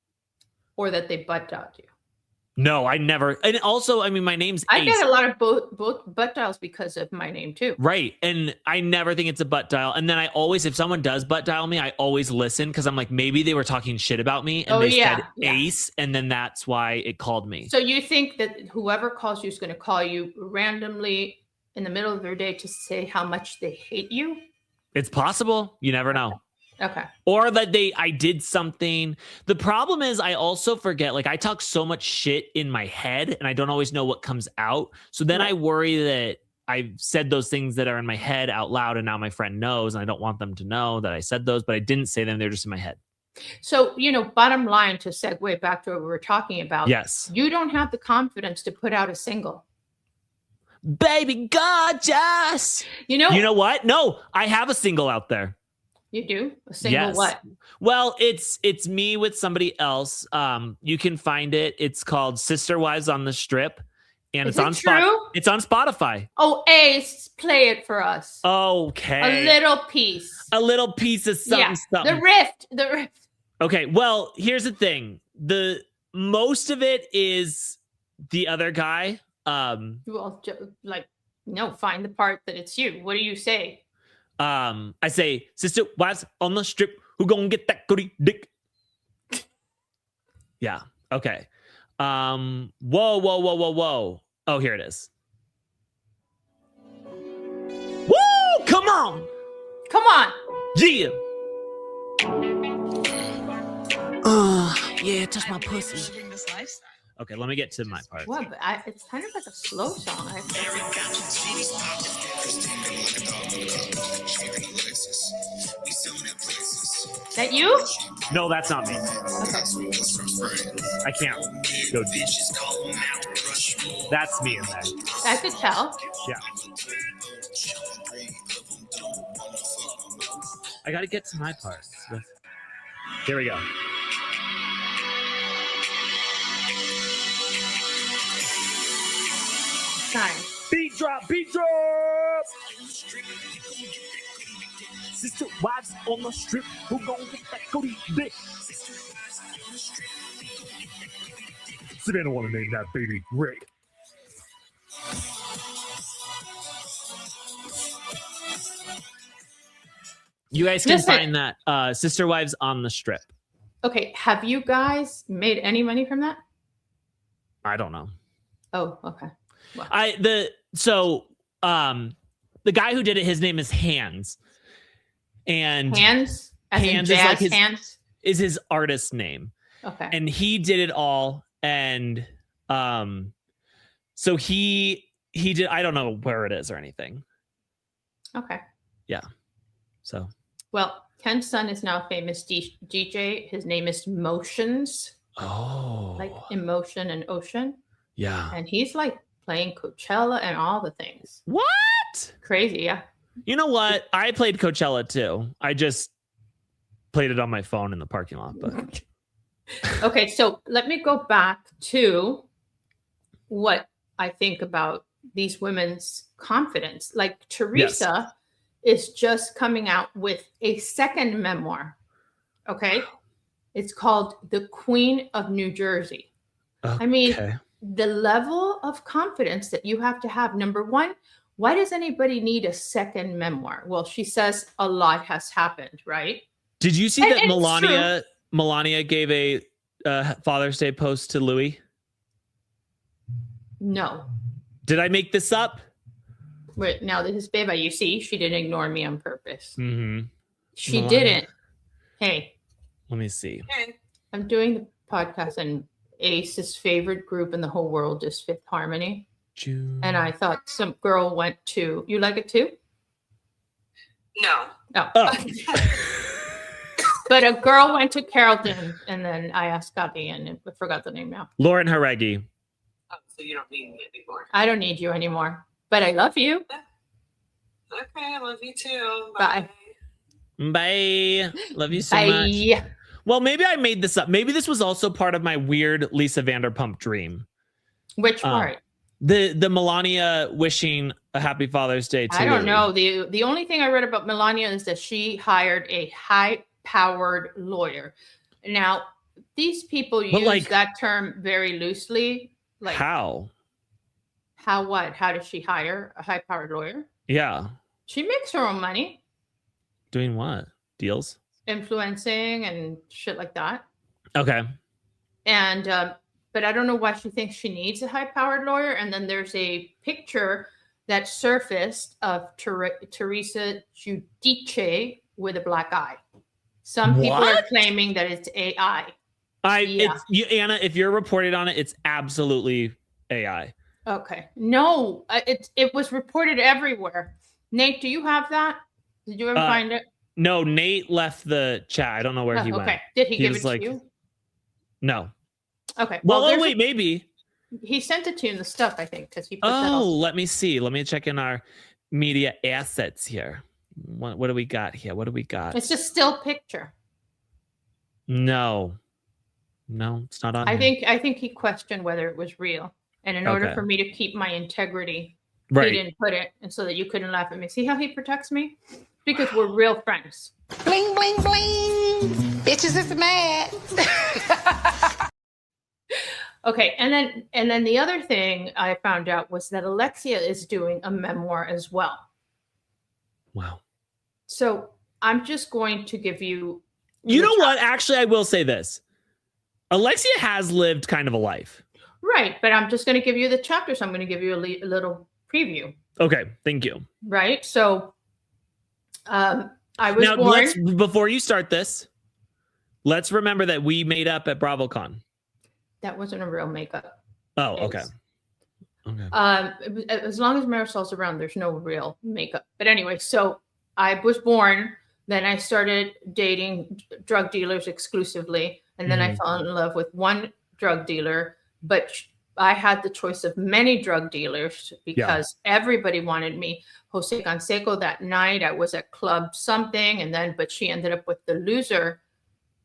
Speaker 4: Or that they butt dialed you.
Speaker 3: No, I never. And also, I mean, my name's
Speaker 4: I
Speaker 3: Ace.
Speaker 4: get a lot of both butt dials because of my name too.
Speaker 3: Right. And I never think it's a butt dial. And then I always, if someone does butt dial me, I always listen, because I'm like, maybe they were talking shit about me and said Ace, and then that's why it called me.
Speaker 4: So you think that whoever calls you is going to call you randomly in the middle of their day to say how much they hate you?
Speaker 3: It's possible. You never know.
Speaker 4: Okay.
Speaker 3: Or that I did something. The problem is I also forget, like I talk so much shit in my head and I don't always know what comes out. So then I worry that I've said those things that are in my head out loud, and now my friend knows, and I don't want them to know that I said those, but I didn't say them. They're just in my head.
Speaker 4: So, bottom line, to segue back to what we were talking about.
Speaker 3: Yes.
Speaker 4: You don't have the confidence to put out a single.
Speaker 3: Baby gorgeous. You know what? No, I have a single out there.
Speaker 4: You do? A single what?
Speaker 3: Well, it's me with somebody else. You can find it. It's called Sister Wives on the Strip. And it's on It's on Spotify.
Speaker 4: Oh, Ace, play it for us.
Speaker 3: Okay.
Speaker 4: A little piece.
Speaker 3: A little piece of something.
Speaker 4: The rift.
Speaker 3: Okay, well, here's the thing. The most of it is the other guy.
Speaker 4: Well, no, find the part that it's you. What do you say?
Speaker 3: I say, sister wives on the strip, who gonna get that goodie dick? Yeah. Okay. Whoa. Oh, here it is. Woo! Come on. Yeah. Yeah, touch my pussy. Okay, let me get to my part.
Speaker 4: What? But it's kind of like a slow song. That you?
Speaker 3: No, that's not me.
Speaker 4: Okay.
Speaker 3: I can't go deep. That's me in there.
Speaker 4: I could tell.
Speaker 3: Yeah. I gotta get to my part. Here we go.
Speaker 4: Nice.
Speaker 3: Beat drop. Sister wives on the strip, who gonna get that goodie dick? Savannah wanna name that baby Rick. You guys can find that Sister Wives on the Strip.
Speaker 4: Okay, have you guys made any money from that?
Speaker 3: I don't know.
Speaker 4: Oh, okay. Well.
Speaker 3: The guy who did it, his name is Hands. And
Speaker 4: Hands?
Speaker 3: Hands is like is his artist name.
Speaker 4: Okay.
Speaker 3: And he did it all. And so he did, I don't know where it is or anything.
Speaker 4: Okay.
Speaker 3: Yeah. So.
Speaker 4: Well, Ken's son is now a famous DJ. His name is Motions.
Speaker 3: Oh.
Speaker 4: Like emotion and ocean.
Speaker 3: Yeah.
Speaker 4: And he's like playing Coachella and all the things.
Speaker 3: What?
Speaker 4: Crazy, yeah.
Speaker 3: You know what? I played Coachella too. I just played it on my phone in the parking lot. But
Speaker 4: okay, so let me go back to what I think about these women's confidence. Like Teresa is just coming out with a second memoir. Okay. It's called The Queen of New Jersey.
Speaker 3: okay.
Speaker 4: I mean, the level of confidence that you have to have. Number one, why does anybody need a second memoir? Well, she says a lot has happened, right?
Speaker 3: Did you see
Speaker 4: And
Speaker 3: that
Speaker 4: it's
Speaker 3: Melania gave a Father's Day post to Louis?
Speaker 4: No.
Speaker 3: Did I make this up?
Speaker 4: Wait, now this is Beba. You see, she didn't ignore me on purpose.
Speaker 3: Mm-hmm.
Speaker 4: She
Speaker 3: Melania.
Speaker 4: didn't. Hey,
Speaker 3: Let me see.
Speaker 4: I'm doing the podcast, and Ace's favorite group in the whole world is Fifth Harmony.
Speaker 3: June.
Speaker 4: And I thought some girl went to. You like it too?
Speaker 6: No.
Speaker 4: Oh. But a girl went to Carrollton, and then I asked Gabi, and I forgot the name now.
Speaker 3: Lauren Haregi.
Speaker 6: Oh, so you don't need me anymore.
Speaker 4: I don't need you anymore, but I love you.
Speaker 6: Okay, I love you too.
Speaker 4: Bye.
Speaker 3: Bye. Love you so
Speaker 4: Bye.
Speaker 3: much. Well, maybe I made this up. Maybe this was also part of my weird Lisa Vanderpump dream.
Speaker 4: Which part?
Speaker 3: The Melania wishing a happy Father's Day to
Speaker 4: I don't
Speaker 3: Louis.
Speaker 4: know. The only thing I read about Melania is that she hired a high-powered lawyer. Now, these people use that term very loosely. Like
Speaker 3: how?
Speaker 4: How what? How does she hire a high-powered lawyer?
Speaker 3: Yeah.
Speaker 4: She makes her own money.
Speaker 3: Doing what? Deals?
Speaker 4: Influencing and shit like that.
Speaker 3: Okay.
Speaker 4: And but I don't know why she thinks she needs a high-powered lawyer. And then there's a picture that surfaced of Teresa Giudice with a black eye. Some people are claiming that it's AI.
Speaker 3: Anna, if you're reported on it, it's absolutely AI.
Speaker 4: Okay. No, it was reported everywhere. Nate, do you have that? Did you ever find it?
Speaker 3: No, Nate left the chat. I don't know where he went.
Speaker 4: Okay. Did he give it to you?
Speaker 3: No.
Speaker 4: Okay.
Speaker 3: Well, wait, maybe.
Speaker 4: He sent it to you in the stuff, I think, because he put that
Speaker 3: Oh, let me see. Let me check in our media assets here. What do we got here? What do we got?
Speaker 4: It's a still picture.
Speaker 3: No, it's not on.
Speaker 4: I think he questioned whether it was real, and in order for me to keep my integrity, he didn't put it, and so that you couldn't laugh at me. See how he protects me? Because we're real friends.
Speaker 8: Bling, bling, bling. Bitches is mad.
Speaker 4: Okay, and then the other thing I found out was that Alexia is doing a memoir as well.
Speaker 3: Wow.
Speaker 4: So I'm just going to give you.
Speaker 3: You know what? Actually, I will say this. Alexia has lived kind of a life.
Speaker 4: Right, but I'm just going to give you the chapters. I'm going to give you a little preview.
Speaker 3: Okay, thank you.
Speaker 4: Right, so I was born.
Speaker 3: Before you start this, let's remember that we made up at BravoCon.
Speaker 4: That wasn't a real makeup.
Speaker 3: Oh, okay. Okay.
Speaker 4: As long as Marisol's around, there's no real makeup. But anyway, so I was born. Then I started dating drug dealers exclusively. And then I fell in love with one drug dealer. But I had the choice of many drug dealers because everybody wanted me. Jose Canseco that night, I was at club something. But she ended up with the loser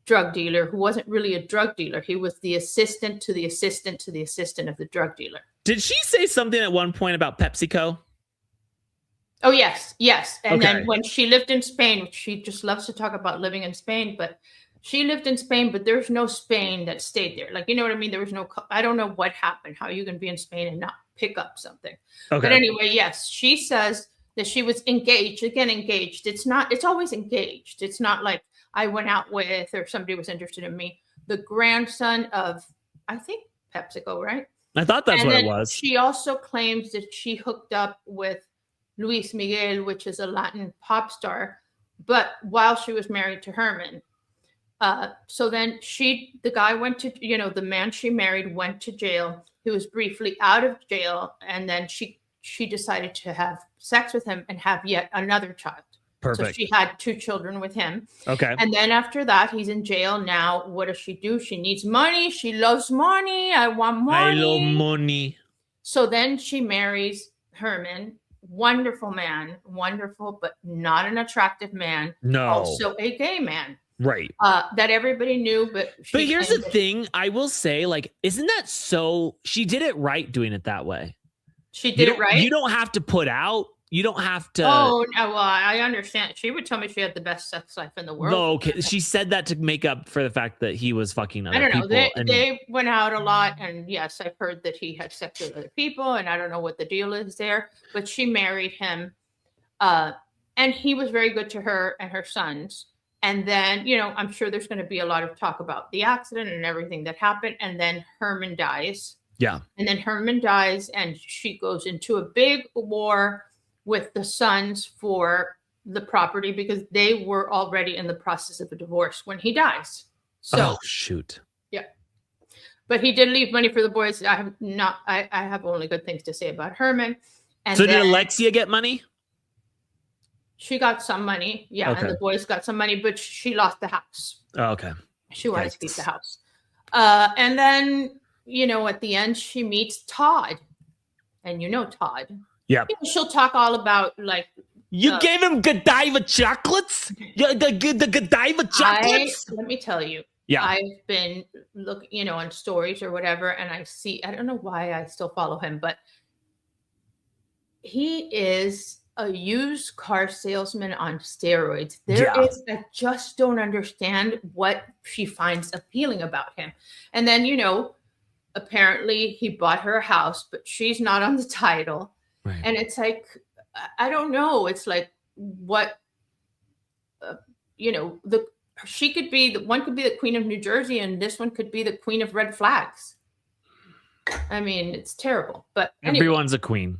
Speaker 4: drug dealer who wasn't really a drug dealer. He was the assistant to the assistant to the assistant of the drug dealer.
Speaker 3: Did she say something at one point about PepsiCo?
Speaker 4: Oh, yes. And then when she lived in Spain, she just loves to talk about living in Spain, but she lived in Spain, but there's no Spain that stayed there. Like, you know what I mean? There was no, I don't know what happened, how you can be in Spain and not pick up something. Okay. But anyway, yes, she says that she was engaged. Again, engaged. It's always engaged. It's not like I went out with or somebody was interested in me. The grandson of, I think, PepsiCo, right?
Speaker 3: I thought that's what it was.
Speaker 4: She also claims that she hooked up with Luis Miguel, which is a Latin pop star, but while she was married to Herman. So then the guy went to, the man she married went to jail. He was briefly out of jail. And then she she decided to have sex with him and have yet another child.
Speaker 3: Perfect.
Speaker 4: So she had 2 children with him.
Speaker 3: Okay.
Speaker 4: And then after that, he's in jail. Now, what does she do? She needs money. She loves money. I want money.
Speaker 3: I love money.
Speaker 4: So then she marries Herman. Wonderful man. Wonderful, but not an attractive man.
Speaker 3: No.
Speaker 4: Also a gay man.
Speaker 3: Right.
Speaker 4: That everybody knew, but
Speaker 3: here's the thing. I will say, like, isn't that so? She did it right doing it that way.
Speaker 4: She did it right?
Speaker 3: You don't have to put out. You don't have to.
Speaker 4: Oh, no, well, I understand. She would tell me she had the best sex life in the world.
Speaker 3: No, okay. She said that to make up for the fact that he was fucking other people.
Speaker 4: I don't know. They went out a lot, and yes, I've heard that he had sex with other people, and I don't know what the deal is there. But she married him, and he was very good to her and her sons. And then, I'm sure there's going to be a lot of talk about the accident and everything that happened. And then Herman dies.
Speaker 3: Yeah.
Speaker 4: And then Herman dies, and she goes into a big war with the sons for the property because they were already in the process of a divorce when he dies. So,
Speaker 3: shoot.
Speaker 4: Yeah. But he did leave money for the boys. I have only good things to say about Herman. And
Speaker 3: so did Alexia get money?
Speaker 4: She got some money. Yeah.
Speaker 3: Okay.
Speaker 4: And the boys got some money, but she lost the house.
Speaker 3: Oh, okay.
Speaker 4: She wanted to keep the house. And then, at the end, she meets Todd. And Todd.
Speaker 3: Yeah.
Speaker 4: She'll talk all about, like,
Speaker 3: you gave him Godiva chocolates? The Godiva chocolates?
Speaker 4: Let me tell you.
Speaker 3: Yeah.
Speaker 4: I've been looking, on stories or whatever, and I don't know why I still follow him, but he is a used car salesman on steroids. I just don't understand what she finds appealing about him. And then, apparently he bought her a house, but she's not on the title.
Speaker 3: Right.
Speaker 4: And it's like, I don't know. It's like what, she could be, one could be the Queen of New Jersey and this one could be the Queen of Red Flags. I mean, it's terrible, but anyway,
Speaker 3: everyone's a queen.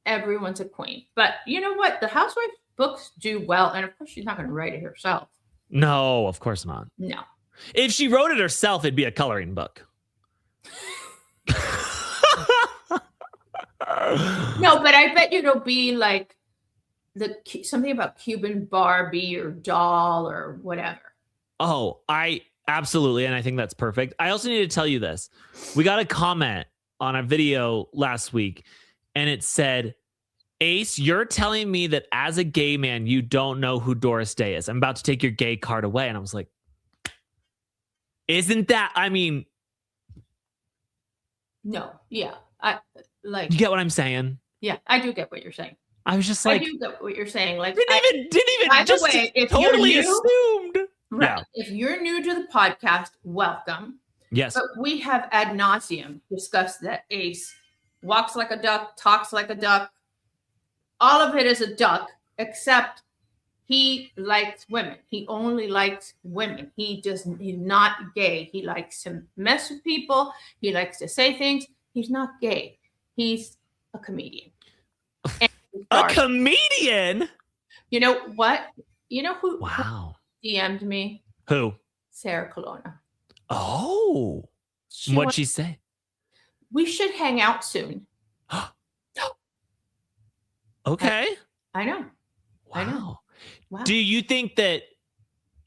Speaker 4: Everyone's a queen. But you know what? The Housewife books do well. And of course, she's not going to write it herself.
Speaker 3: No, of course not.
Speaker 4: No.
Speaker 3: If she wrote it herself, it'd be a coloring book.
Speaker 4: No, but I bet it'll be like something about Cuban Barbie or doll or whatever.
Speaker 3: Oh, I absolutely. And I think that's perfect. I also need to tell you this. We got a comment on a video last week and it said, Ace, you're telling me that as a gay man, you don't know who Doris Day is. I'm about to take your gay card away. And I was like, isn't that, I mean.
Speaker 4: No. Yeah. You
Speaker 3: get what I'm saying?
Speaker 4: Yeah, I do get what you're saying.
Speaker 3: I was just like,
Speaker 4: I do get what you're saying. Like,
Speaker 3: didn't even
Speaker 4: by
Speaker 3: just
Speaker 4: the way, if
Speaker 3: totally
Speaker 4: you're new,
Speaker 3: assumed.
Speaker 4: Right.
Speaker 3: Yeah.
Speaker 4: If you're new to the podcast, welcome.
Speaker 3: Yes.
Speaker 4: But we have ad nauseum discussed that Ace walks like a duck, talks like a duck. All of it is a duck, except he likes women. He only likes women. He's not gay. He likes to mess with people. He likes to say things. He's not gay. He's a comedian.
Speaker 3: A comedian?
Speaker 4: You know what? You know who?
Speaker 3: Wow.
Speaker 4: Who DM'd me?
Speaker 3: Who?
Speaker 4: Sarah Colonna.
Speaker 3: Oh. What'd she say?
Speaker 4: We should hang out soon.
Speaker 3: Okay.
Speaker 4: I know.
Speaker 3: Wow.
Speaker 4: I know. Wow.
Speaker 3: Do you think that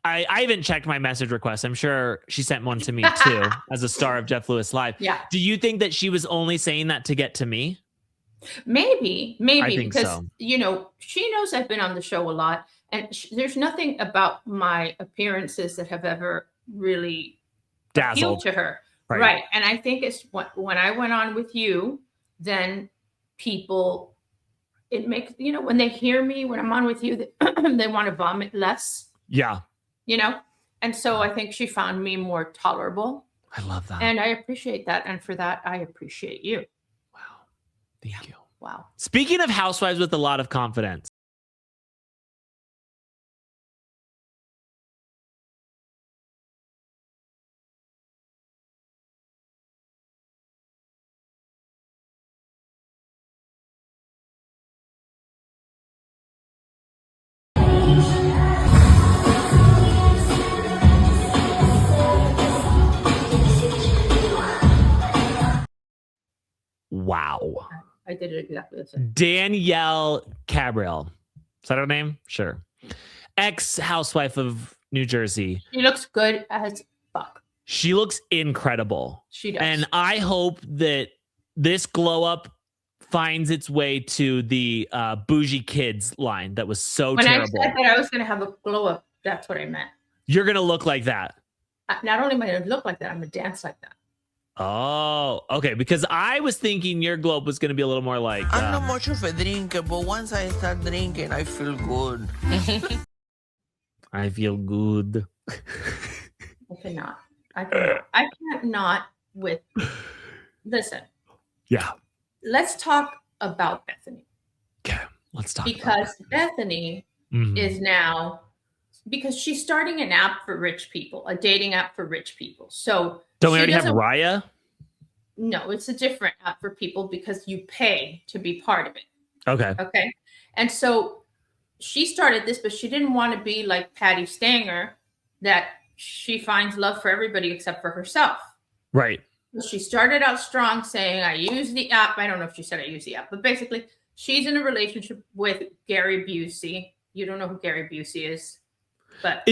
Speaker 3: I haven't checked my message request. I'm sure she sent one to me too as a star of Jeff Lewis Live.
Speaker 4: Yeah.
Speaker 3: Do you think that she was only saying that to get to me?
Speaker 4: Maybe
Speaker 3: I think
Speaker 4: because
Speaker 3: so.
Speaker 4: She knows I've been on the show a lot, and there's nothing about my appearances that have ever really appealed
Speaker 3: Dazzled
Speaker 4: to her.
Speaker 3: Right.
Speaker 4: And I think it's when I went on with you, then people, it makes, when they hear me, when I'm on with you, they want to vomit less,
Speaker 3: Yeah.
Speaker 4: And so I think she found me more tolerable.
Speaker 3: I love that.
Speaker 4: And I appreciate that. And for that, I appreciate you.
Speaker 3: Wow. Thank you.
Speaker 4: Wow.
Speaker 3: Speaking of housewives with a lot of confidence. Wow.
Speaker 4: I did it exactly the same.
Speaker 3: Danielle Cabral. Is that her name? Sure. Ex-housewife of New Jersey.
Speaker 4: She looks good as fuck.
Speaker 3: She looks incredible.
Speaker 4: She does.
Speaker 3: And I hope that this glow up finds its way to the bougie kids line that was so terrible.
Speaker 4: When I said that I was going to have a glow up, that's what I meant.
Speaker 3: You're going to look like that.
Speaker 4: Not only am I going to look like that, I'm going to dance like that.
Speaker 3: Oh, okay. Because I was thinking your glow up was going to be a little more like...
Speaker 9: I'm not much of a drinker, but once I start drinking, I feel good.
Speaker 3: I feel good.
Speaker 4: I cannot. I can't not with... Listen.
Speaker 3: Yeah.
Speaker 4: Let's talk about Bethenny.
Speaker 3: Okay, let's talk
Speaker 4: because Bethenny is now... Because she's starting an app for rich people, a dating app for rich people. So
Speaker 3: don't we already have Raya?
Speaker 4: No, it's a different app for people because you pay to be part of it.
Speaker 3: Okay.
Speaker 4: Okay. And so she started this, but she didn't want to be like Patty Stanger, that she finds love for everybody except for herself.
Speaker 3: Right.
Speaker 4: So she started out strong saying, I use the app. I don't know if she said I use the app, but basically she's in a relationship with Gary Busey. You don't know who Gary Busey is. But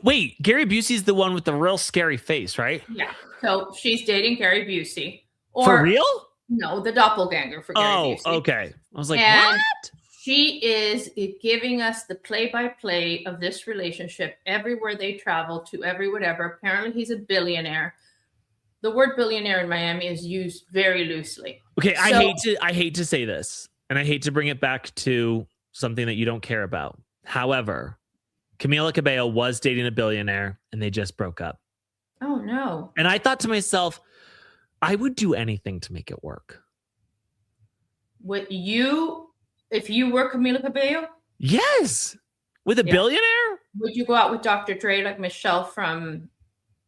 Speaker 3: wait, Gary Busey is the one with the real scary face, right?
Speaker 4: Yeah. So she's dating Gary Busey.
Speaker 3: For real?
Speaker 4: No, the doppelganger for Gary Busey.
Speaker 3: Oh, okay. I was like,
Speaker 4: and
Speaker 3: what?
Speaker 4: She is giving us the play-by-play of this relationship everywhere they travel to, every whatever. Apparently, he's a billionaire. The word billionaire in Miami is used very loosely.
Speaker 3: Okay, so, I hate to say this, and I hate to bring it back to something that you don't care about. However, Camila Cabello was dating a billionaire and they just broke up.
Speaker 4: Oh, no.
Speaker 3: And I thought to myself, I would do anything to make it work.
Speaker 4: If you were Camila Cabello?
Speaker 3: Yes. With a billionaire?
Speaker 4: Would you go out with Dr. Dre like Michelle from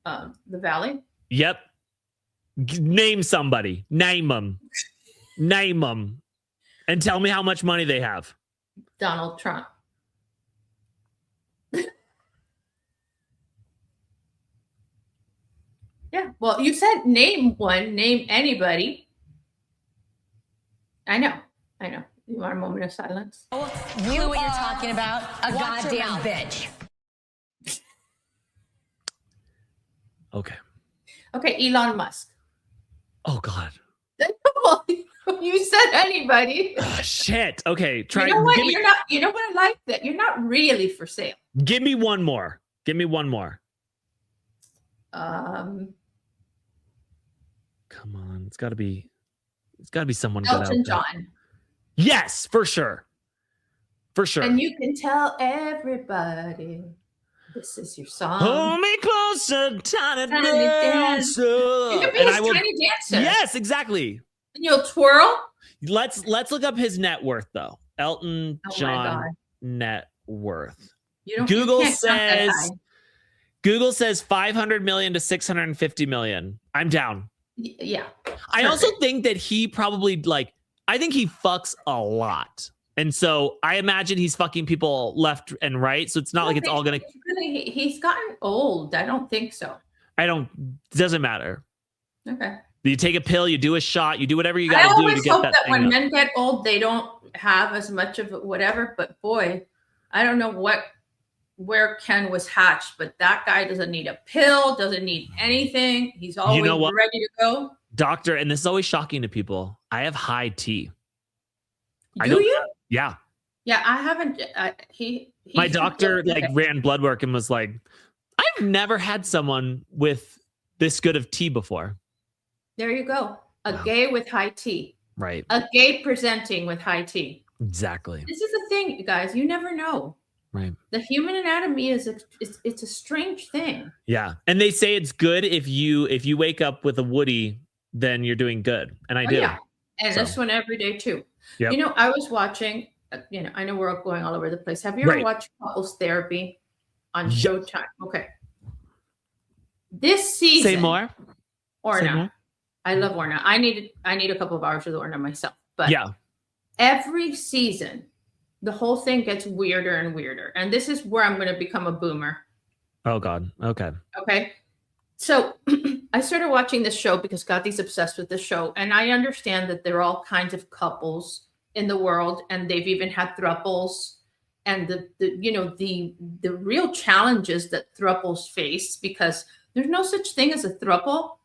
Speaker 4: The Valley?
Speaker 3: Yep. Name somebody. Name them. Name them. And tell me how much money they have.
Speaker 4: Donald Trump. Yeah, well, you said name one, name anybody. I know. You want a moment of silence?
Speaker 8: You know what you're talking about? A goddamn bitch.
Speaker 3: Okay.
Speaker 4: Okay, Elon Musk.
Speaker 3: Oh, God.
Speaker 4: Well, you said anybody.
Speaker 3: Shit. Okay, try.
Speaker 4: You know what? You're not. You know what I like? That you're not really for sale.
Speaker 3: Give me one more. Come on, it's got to be someone good out there.
Speaker 4: Elton John.
Speaker 3: Yes, for sure.
Speaker 4: And you can tell everybody this is your song.
Speaker 3: Hold me closer, tiny dancer.
Speaker 4: You can be his tiny dancer.
Speaker 3: Yes, exactly.
Speaker 4: And you'll twirl.
Speaker 3: Let's look up his net worth though. Elton John net worth. Google says 500 million to 650 million. I'm down.
Speaker 4: Yeah.
Speaker 3: I also think that he probably I think he fucks a lot. And so I imagine he's fucking people left and right. So it's not like it's all going to.
Speaker 4: Really, he's gotten old. I don't think so.
Speaker 3: Doesn't matter.
Speaker 4: Okay.
Speaker 3: You take a pill, you do a shot, you do whatever you got to do to get that thing. I always hope that
Speaker 4: when men get old, they don't have as much of whatever. But boy, I don't know where Ken was hatched, but that guy doesn't need a pill, doesn't need anything. He's always ready to go.
Speaker 3: Doctor, and this is always shocking to people, I have high T.
Speaker 4: Do you?
Speaker 3: Yeah.
Speaker 4: Yeah, I haven't.
Speaker 3: My doctor ran blood work and was like, I've never had someone with this good of T before.
Speaker 4: There you go. A gay with high T.
Speaker 3: Right.
Speaker 4: A gay presenting with high T.
Speaker 3: Exactly.
Speaker 4: This is the thing, you guys. You never know.
Speaker 3: Right.
Speaker 4: The human anatomy it's a strange thing.
Speaker 3: Yeah. And they say it's good if you wake up with a Woody, then you're doing good. And I do. Yeah.
Speaker 4: And this one every day too.
Speaker 3: Yep.
Speaker 4: I was watching, I know we're going all over the place. Have you ever watched Couples Therapy on Showtime? Okay. This season.
Speaker 3: Say more.
Speaker 4: Orna. I love Orna. I need a couple of hours with Orna myself. But every season, the whole thing gets weirder and weirder. And this is where I'm going to become a boomer.
Speaker 3: Oh, God. Okay.
Speaker 4: Okay. So I started watching this show because Gothi's obsessed with this show. And I understand that there are all kinds of couples in the world, and they've even had thruples, and the real challenges that thruples face, because there's no such thing as a thruple.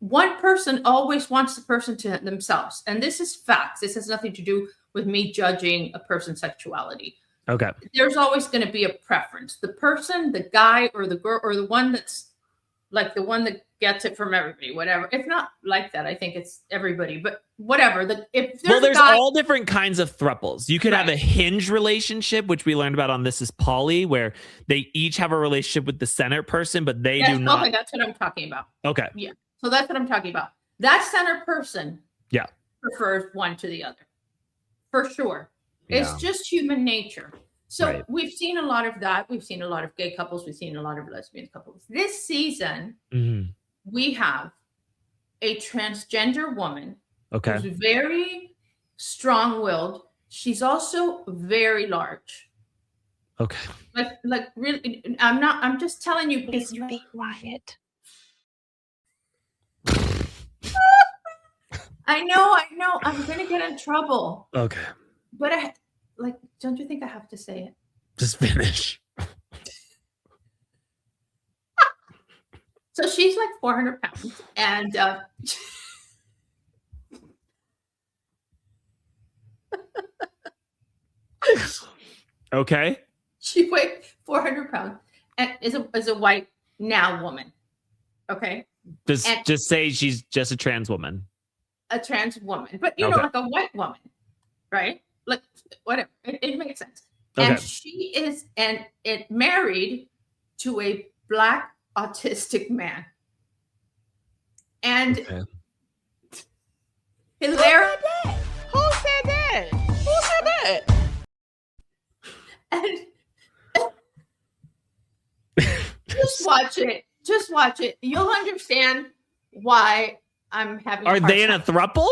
Speaker 4: One person always wants the person to themselves. And this is facts. This has nothing to do with me judging a person's sexuality.
Speaker 3: Okay.
Speaker 4: There's always going to be a preference. The person, the guy or the girl, or the one that's like the one that gets it from everybody, whatever. It's not like that. I think it's everybody, but whatever.
Speaker 3: There's all different kinds of thruples. You could have a hinge relationship, which we learned about on This Is Polly, where they each have a relationship with the center person, but they do not.
Speaker 4: Okay, that's what I'm talking about.
Speaker 3: Okay.
Speaker 4: Yeah. So that's what I'm talking about. That center person prefers one to the other. For sure.
Speaker 3: Yeah.
Speaker 4: It's just human nature. So we've seen a lot of that. We've seen a lot of gay couples. We've seen a lot of lesbian couples. This season, we have a transgender woman who's very strong-willed. She's also very large.
Speaker 3: Okay.
Speaker 4: Like really, I'm just telling you because
Speaker 1: Please be quiet.
Speaker 4: I know. I'm going to get in trouble.
Speaker 3: Okay.
Speaker 4: But don't you think I have to say it?
Speaker 3: Just finish.
Speaker 4: So she's like 400 pounds, and
Speaker 3: okay.
Speaker 4: She weighed 400 pounds and is a white now woman. Okay.
Speaker 3: Just say she's just a trans woman.
Speaker 4: A trans woman, but you know, like a white woman, right? Like whatever. It makes sense. Okay. And she is married to a Black autistic man. And hilarious.
Speaker 8: Who said that? Who said that?
Speaker 4: And just watch it. Just watch it. You'll understand why I'm having.
Speaker 3: Are they in a throuple?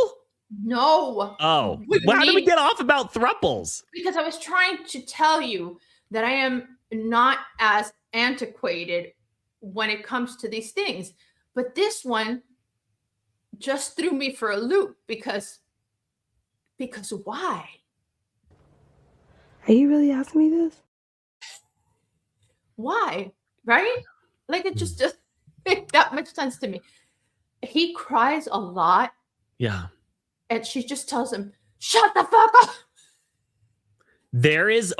Speaker 4: No.
Speaker 3: Oh, how did we get off about thruples?
Speaker 4: Because I was trying to tell you that I am not as antiquated when it comes to these things. But this one just threw me for a loop because why?
Speaker 10: Are you really asking me this?
Speaker 4: Why? Right? Like it just make that much sense to me. He cries a lot.
Speaker 3: Yeah.
Speaker 4: And she just tells him, shut the fuck up.
Speaker 3: There's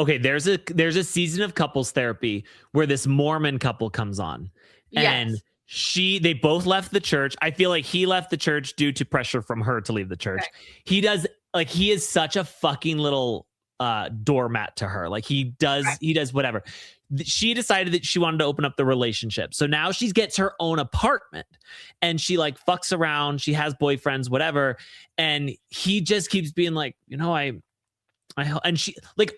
Speaker 3: a season of couples therapy where this Mormon couple comes on. And they both left the church. I feel like he left the church due to pressure from her to leave the church. Right. He is such a fucking little doormat to her. Like he does whatever. She decided that she wanted to open up the relationship. So now she gets her own apartment and she like fucks around. She has boyfriends, whatever. And he just keeps being like, and she like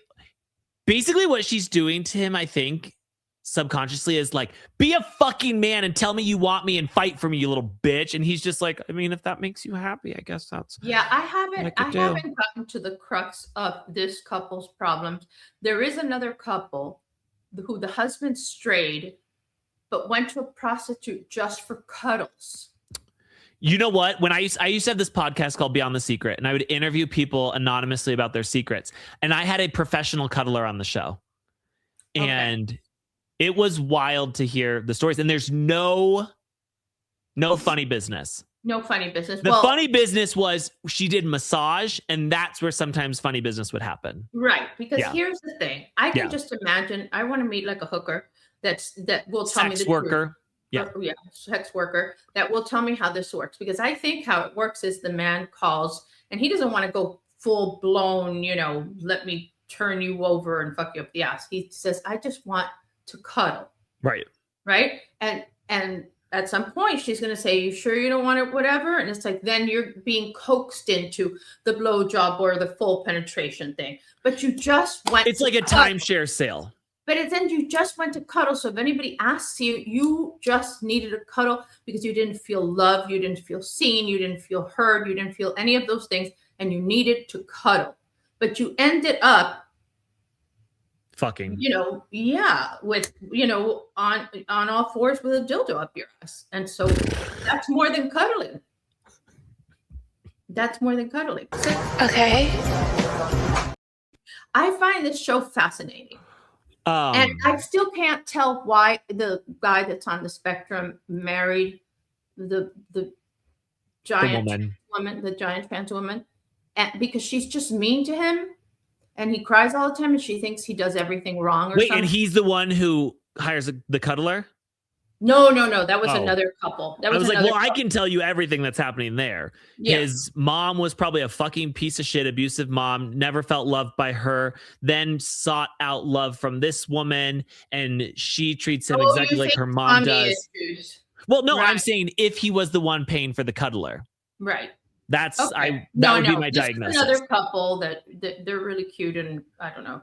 Speaker 3: basically what she's doing to him, I think subconsciously is like, be a fucking man and tell me you want me and fight for me, you little bitch. And he's just like, I mean, if that makes you happy, I guess that's.
Speaker 4: Yeah, I haven't gotten to the crux of this couple's problems. There is another couple who the husband strayed, but went to a prostitute just for cuddles.
Speaker 3: You know what? When I used to have this podcast called Beyond the Secret, and I would interview people anonymously about their secrets. And I had a professional cuddler on the show. And it was wild to hear the stories. And there's no funny business.
Speaker 4: No funny business.
Speaker 3: The funny business was she did massage, and that's where sometimes funny business would happen.
Speaker 4: Right. Because here's the thing. I can just imagine I want to meet like a hooker that will tell me the
Speaker 3: sex worker.
Speaker 4: Truth. Yeah. Sex worker that will tell me how this works. Because I think how it works is the man calls and he doesn't want to go full blown, let me turn you over and fuck you up the ass. He says, I just want to cuddle.
Speaker 3: Right.
Speaker 4: Right. And at some point, she's going to say, you sure you don't want it, whatever? And it's like, then you're being coaxed into the blowjob or the full penetration thing. But you just went.
Speaker 3: It's like a timeshare sale.
Speaker 4: But then you just went to cuddle. So if anybody asks you, you just needed a cuddle because you didn't feel loved. You didn't feel seen. You didn't feel heard. You didn't feel any of those things. And you needed to cuddle. But you ended up
Speaker 3: Fucking.
Speaker 4: With on all fours with a dildo up your ass, and so that's more than cuddling. That's more than cuddling. So,
Speaker 8: Okay.
Speaker 4: I find this show fascinating. And I still can't tell why the guy that's on the spectrum married the giant woman, the giant trans woman, and because she's just mean to him, and he cries all the time, and she thinks he does everything wrong. Something.
Speaker 3: And he's the one who hires the cuddler?
Speaker 4: No. That was another couple.
Speaker 3: I was like, I can tell you everything that's happening there. Yeah. His mom was probably a fucking piece of shit, abusive mom, never felt loved by her, then sought out love from this woman, and she treats him exactly like her mom does.
Speaker 4: Issues.
Speaker 3: Well, no, right. I'm saying if he was the one paying for the cuddler.
Speaker 4: Right.
Speaker 3: That would be my diagnosis.
Speaker 4: Another couple that they're really cute, and I don't know.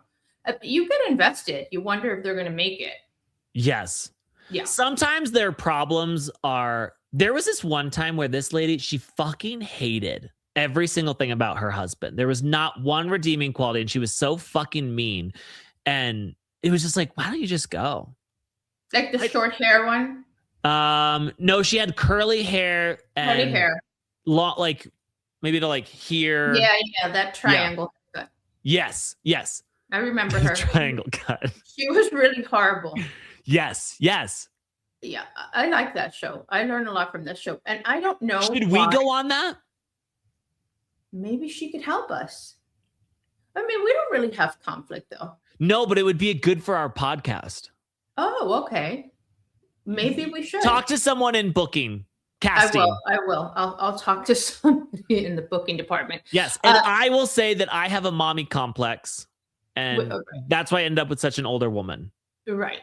Speaker 4: You get invested. You wonder if they're going to make it.
Speaker 3: Yes.
Speaker 4: Yeah.
Speaker 3: Sometimes their problems are. There was this one time where this lady, she fucking hated every single thing about her husband. There was not one redeeming quality, and she was so fucking mean. And it was just like, why don't you just go?
Speaker 4: Like the short hair one?
Speaker 3: No, she had curly hair and
Speaker 4: curly hair.
Speaker 3: Long, like maybe to like here.
Speaker 4: Yeah, that triangle cut.
Speaker 3: Yes.
Speaker 4: I remember her.
Speaker 3: Triangle cut.
Speaker 4: She was really horrible.
Speaker 3: Yes.
Speaker 4: Yeah, I like that show. I learned a lot from this show. And I don't know.
Speaker 3: Should we go on that?
Speaker 4: Maybe she could help us. I mean, we don't really have conflict, though.
Speaker 3: No, but it would be good for our podcast.
Speaker 4: Oh, okay. Maybe we should.
Speaker 3: Talk to someone in booking, casting.
Speaker 4: I will. I'll talk to somebody in the booking department.
Speaker 3: Yes, and I will say that I have a mommy complex, and that's why I end up with such an older woman.
Speaker 4: Right.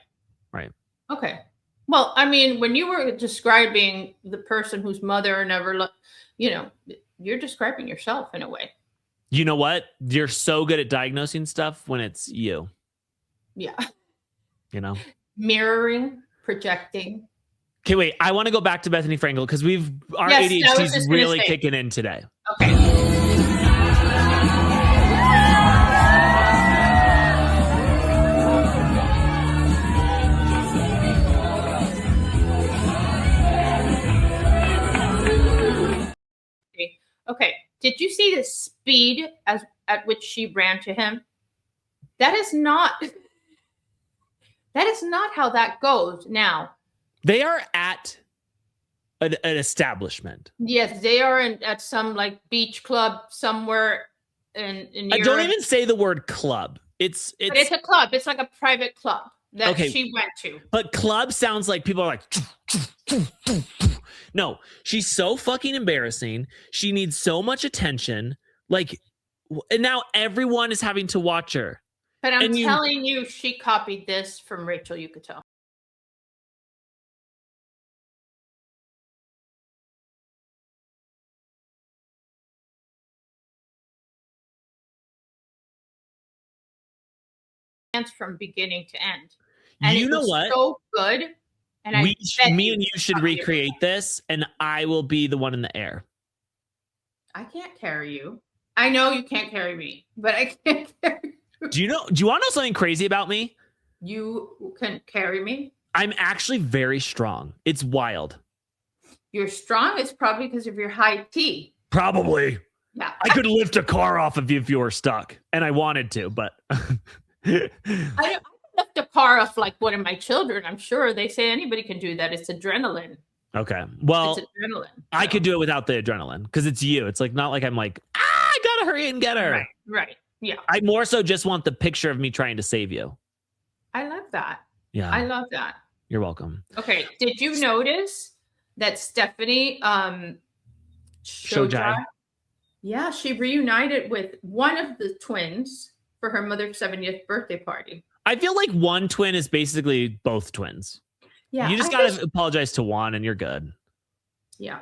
Speaker 3: Okay.
Speaker 4: Well, I mean, when you were describing the person whose mother never looked, you're describing yourself in a way.
Speaker 3: You know what? You're so good at diagnosing stuff when it's you.
Speaker 4: Yeah.
Speaker 3: Mirroring,
Speaker 4: projecting.
Speaker 3: Okay, wait. I want to go back to Bethenny Frankel because our ADHD is really kicking in today.
Speaker 4: Okay. Okay. Did you see the speed at which she ran to him? That is not how that goes now.
Speaker 3: They are at an establishment.
Speaker 4: Yes, they are at some like beach club somewhere in Europe.
Speaker 3: I don't even say the word club. It's
Speaker 4: a club. It's like a private club that she went to.
Speaker 3: But club sounds like people are like no, she's so fucking embarrassing. She needs so much attention. Like, and now everyone is having to watch her.
Speaker 4: But I'm telling you, she copied this from Rachel. You could tell. From beginning to end. And
Speaker 3: you know what?
Speaker 4: So good. And
Speaker 3: me and you should recreate this, and I will be the one in the air.
Speaker 4: I can't carry you. I know you can't carry me, but I can't carry you.
Speaker 3: Do you want to know something crazy about me?
Speaker 4: You can carry me?
Speaker 3: I'm actually very strong. It's wild.
Speaker 4: You're strong? It's probably because of your high T.
Speaker 3: Probably.
Speaker 4: Yeah.
Speaker 3: I could lift a car off of you if you were stuck, and I wanted to, but...
Speaker 4: I left a car off like one of my children. I'm sure they say anybody can do that. It's adrenaline.
Speaker 3: Okay. Well,
Speaker 4: it's adrenaline.
Speaker 3: I could do it without the adrenaline because it's you. It's like not like I'm like, I gotta hurry and get her.
Speaker 4: Right. Yeah.
Speaker 3: I more so just want the picture of me trying to save you.
Speaker 4: I love that.
Speaker 3: Yeah.
Speaker 4: I love that.
Speaker 3: You're welcome.
Speaker 4: Okay. Did you notice that Stephanie Shojai? Yeah, she reunited with one of the twins for her mother's 70th birthday party.
Speaker 3: I feel like one twin is basically both twins.
Speaker 4: Yeah.
Speaker 3: You just gotta apologize to one and you're good.
Speaker 4: Yeah.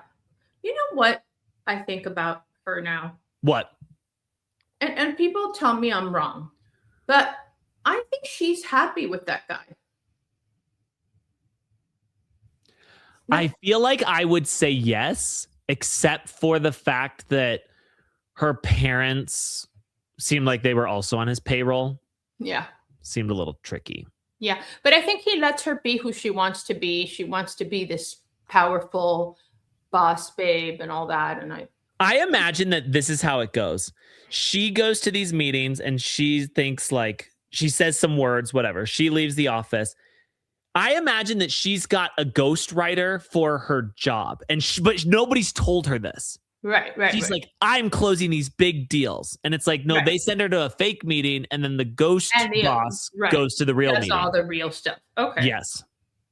Speaker 4: You know what I think about her now?
Speaker 3: What?
Speaker 4: And people tell me I'm wrong, but I think she's happy with that guy.
Speaker 3: I feel like I would say yes, except for the fact that her parents seemed like they were also on his payroll.
Speaker 4: Yeah.
Speaker 3: seemed a little tricky.
Speaker 4: Yeah, but I think he lets her be who she wants to be. She wants to be this powerful boss babe and all that. And
Speaker 3: I imagine that this is how it goes. She goes to these meetings and she thinks like, she says some words, whatever. She leaves the office. I imagine that she's got a ghostwriter for her job, but nobody's told her this.
Speaker 4: Right.
Speaker 3: She's like, I'm closing these big deals. And it's like, no, they send her to a fake meeting and then the ghost boss goes to the real meeting.
Speaker 4: That's all the real stuff. Okay.
Speaker 3: Yes.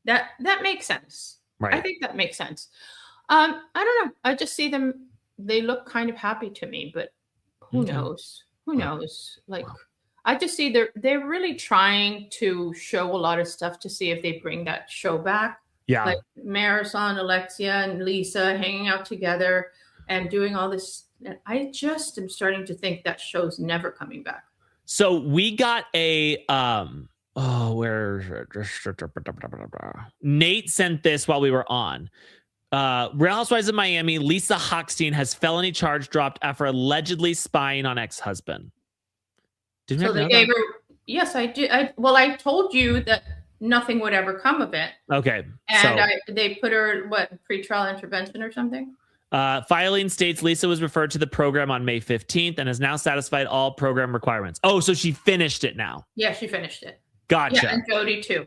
Speaker 4: That makes sense.
Speaker 3: Right.
Speaker 4: I think that makes sense. I don't know. I just see them. They look kind of happy to me, but who knows? Who knows? Like, I just see they're really trying to show a lot of stuff to see if they bring that show back.
Speaker 3: Yeah.
Speaker 4: Like Marisol, Alexia, and Lisa hanging out together and doing all this. I just am starting to think that show's never coming back.
Speaker 3: So we got a Nate sent this while we were on. Real Housewives of Miami, Lisa Hochstein has felony charge dropped after allegedly spying on ex-husband. Didn't
Speaker 4: so they gave her. Yes, I did. I told you that nothing would ever come of it.
Speaker 3: Okay.
Speaker 4: And they put her pretrial intervention or something.
Speaker 3: Filing states Lisa was referred to the program on May 15th and has now satisfied all program requirements. Oh, so she finished it now.
Speaker 4: Yeah, she finished it.
Speaker 3: Gotcha.
Speaker 4: Yeah, and Jody too.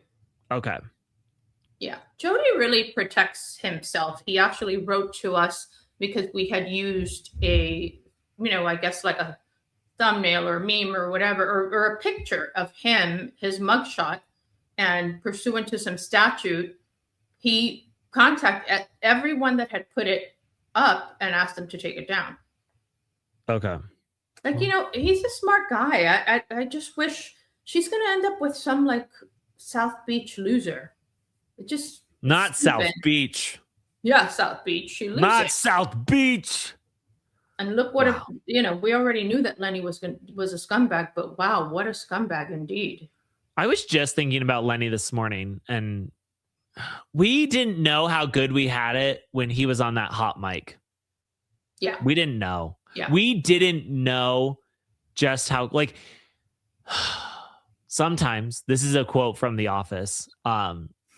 Speaker 3: Okay.
Speaker 4: Yeah, Jody really protects himself. He actually wrote to us because we had used I guess like a thumbnail or meme or whatever, or a picture of him, his mugshot, and pursuant to some statute, he contacted everyone that had put it up and asked them to take it down.
Speaker 3: Okay.
Speaker 4: Like, he's a smart guy. I just wish she's going to end up with some like South Beach loser. It just
Speaker 3: not
Speaker 4: stupid.
Speaker 3: South Beach.
Speaker 4: Yeah, South Beach. She loses.
Speaker 3: Not South Beach.
Speaker 4: And look what we already knew that Lenny was a scumbag, but wow, what a scumbag indeed.
Speaker 3: I was just thinking about Lenny this morning, and we didn't know how good we had it when he was on that hot mic.
Speaker 4: Yeah.
Speaker 3: We didn't know.
Speaker 4: Yeah.
Speaker 3: We didn't know just how, like, sometimes, this is a quote from The Office.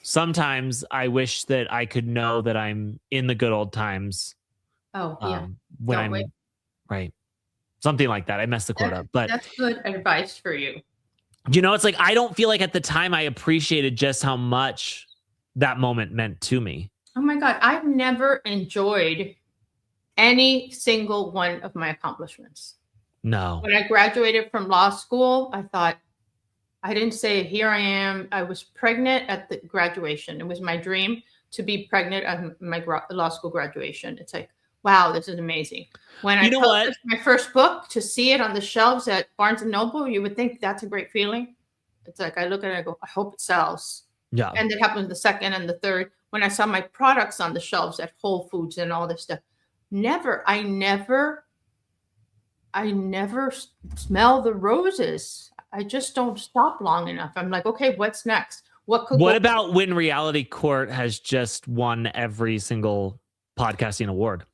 Speaker 3: Sometimes I wish that I could know that I'm in the good old times.
Speaker 4: Oh, yeah.
Speaker 3: When I'm right. Something like that. I messed the quote up, but
Speaker 4: that's good advice for you.
Speaker 3: It's like, I don't feel like at the time I appreciated just how much that moment meant to me.
Speaker 4: Oh my God. I've never enjoyed any single one of my accomplishments.
Speaker 3: No.
Speaker 4: When I graduated from law school, I thought, I didn't say, here I am. I was pregnant at the graduation. It was my dream to be pregnant at my law school graduation. It's like, wow, this is amazing. When I published my first book, to see it on the shelves at Barnes & Noble, you would think that's a great feeling. It's like, I look at it and I go, I hope it sells.
Speaker 3: Yeah.
Speaker 4: And it happened the second and the third. When I saw my products on the shelves at Whole Foods and all this stuff, I never smell the roses. I just don't stop long enough. I'm like, okay, what's next? What
Speaker 3: about when Reality Court has just won every single podcasting award?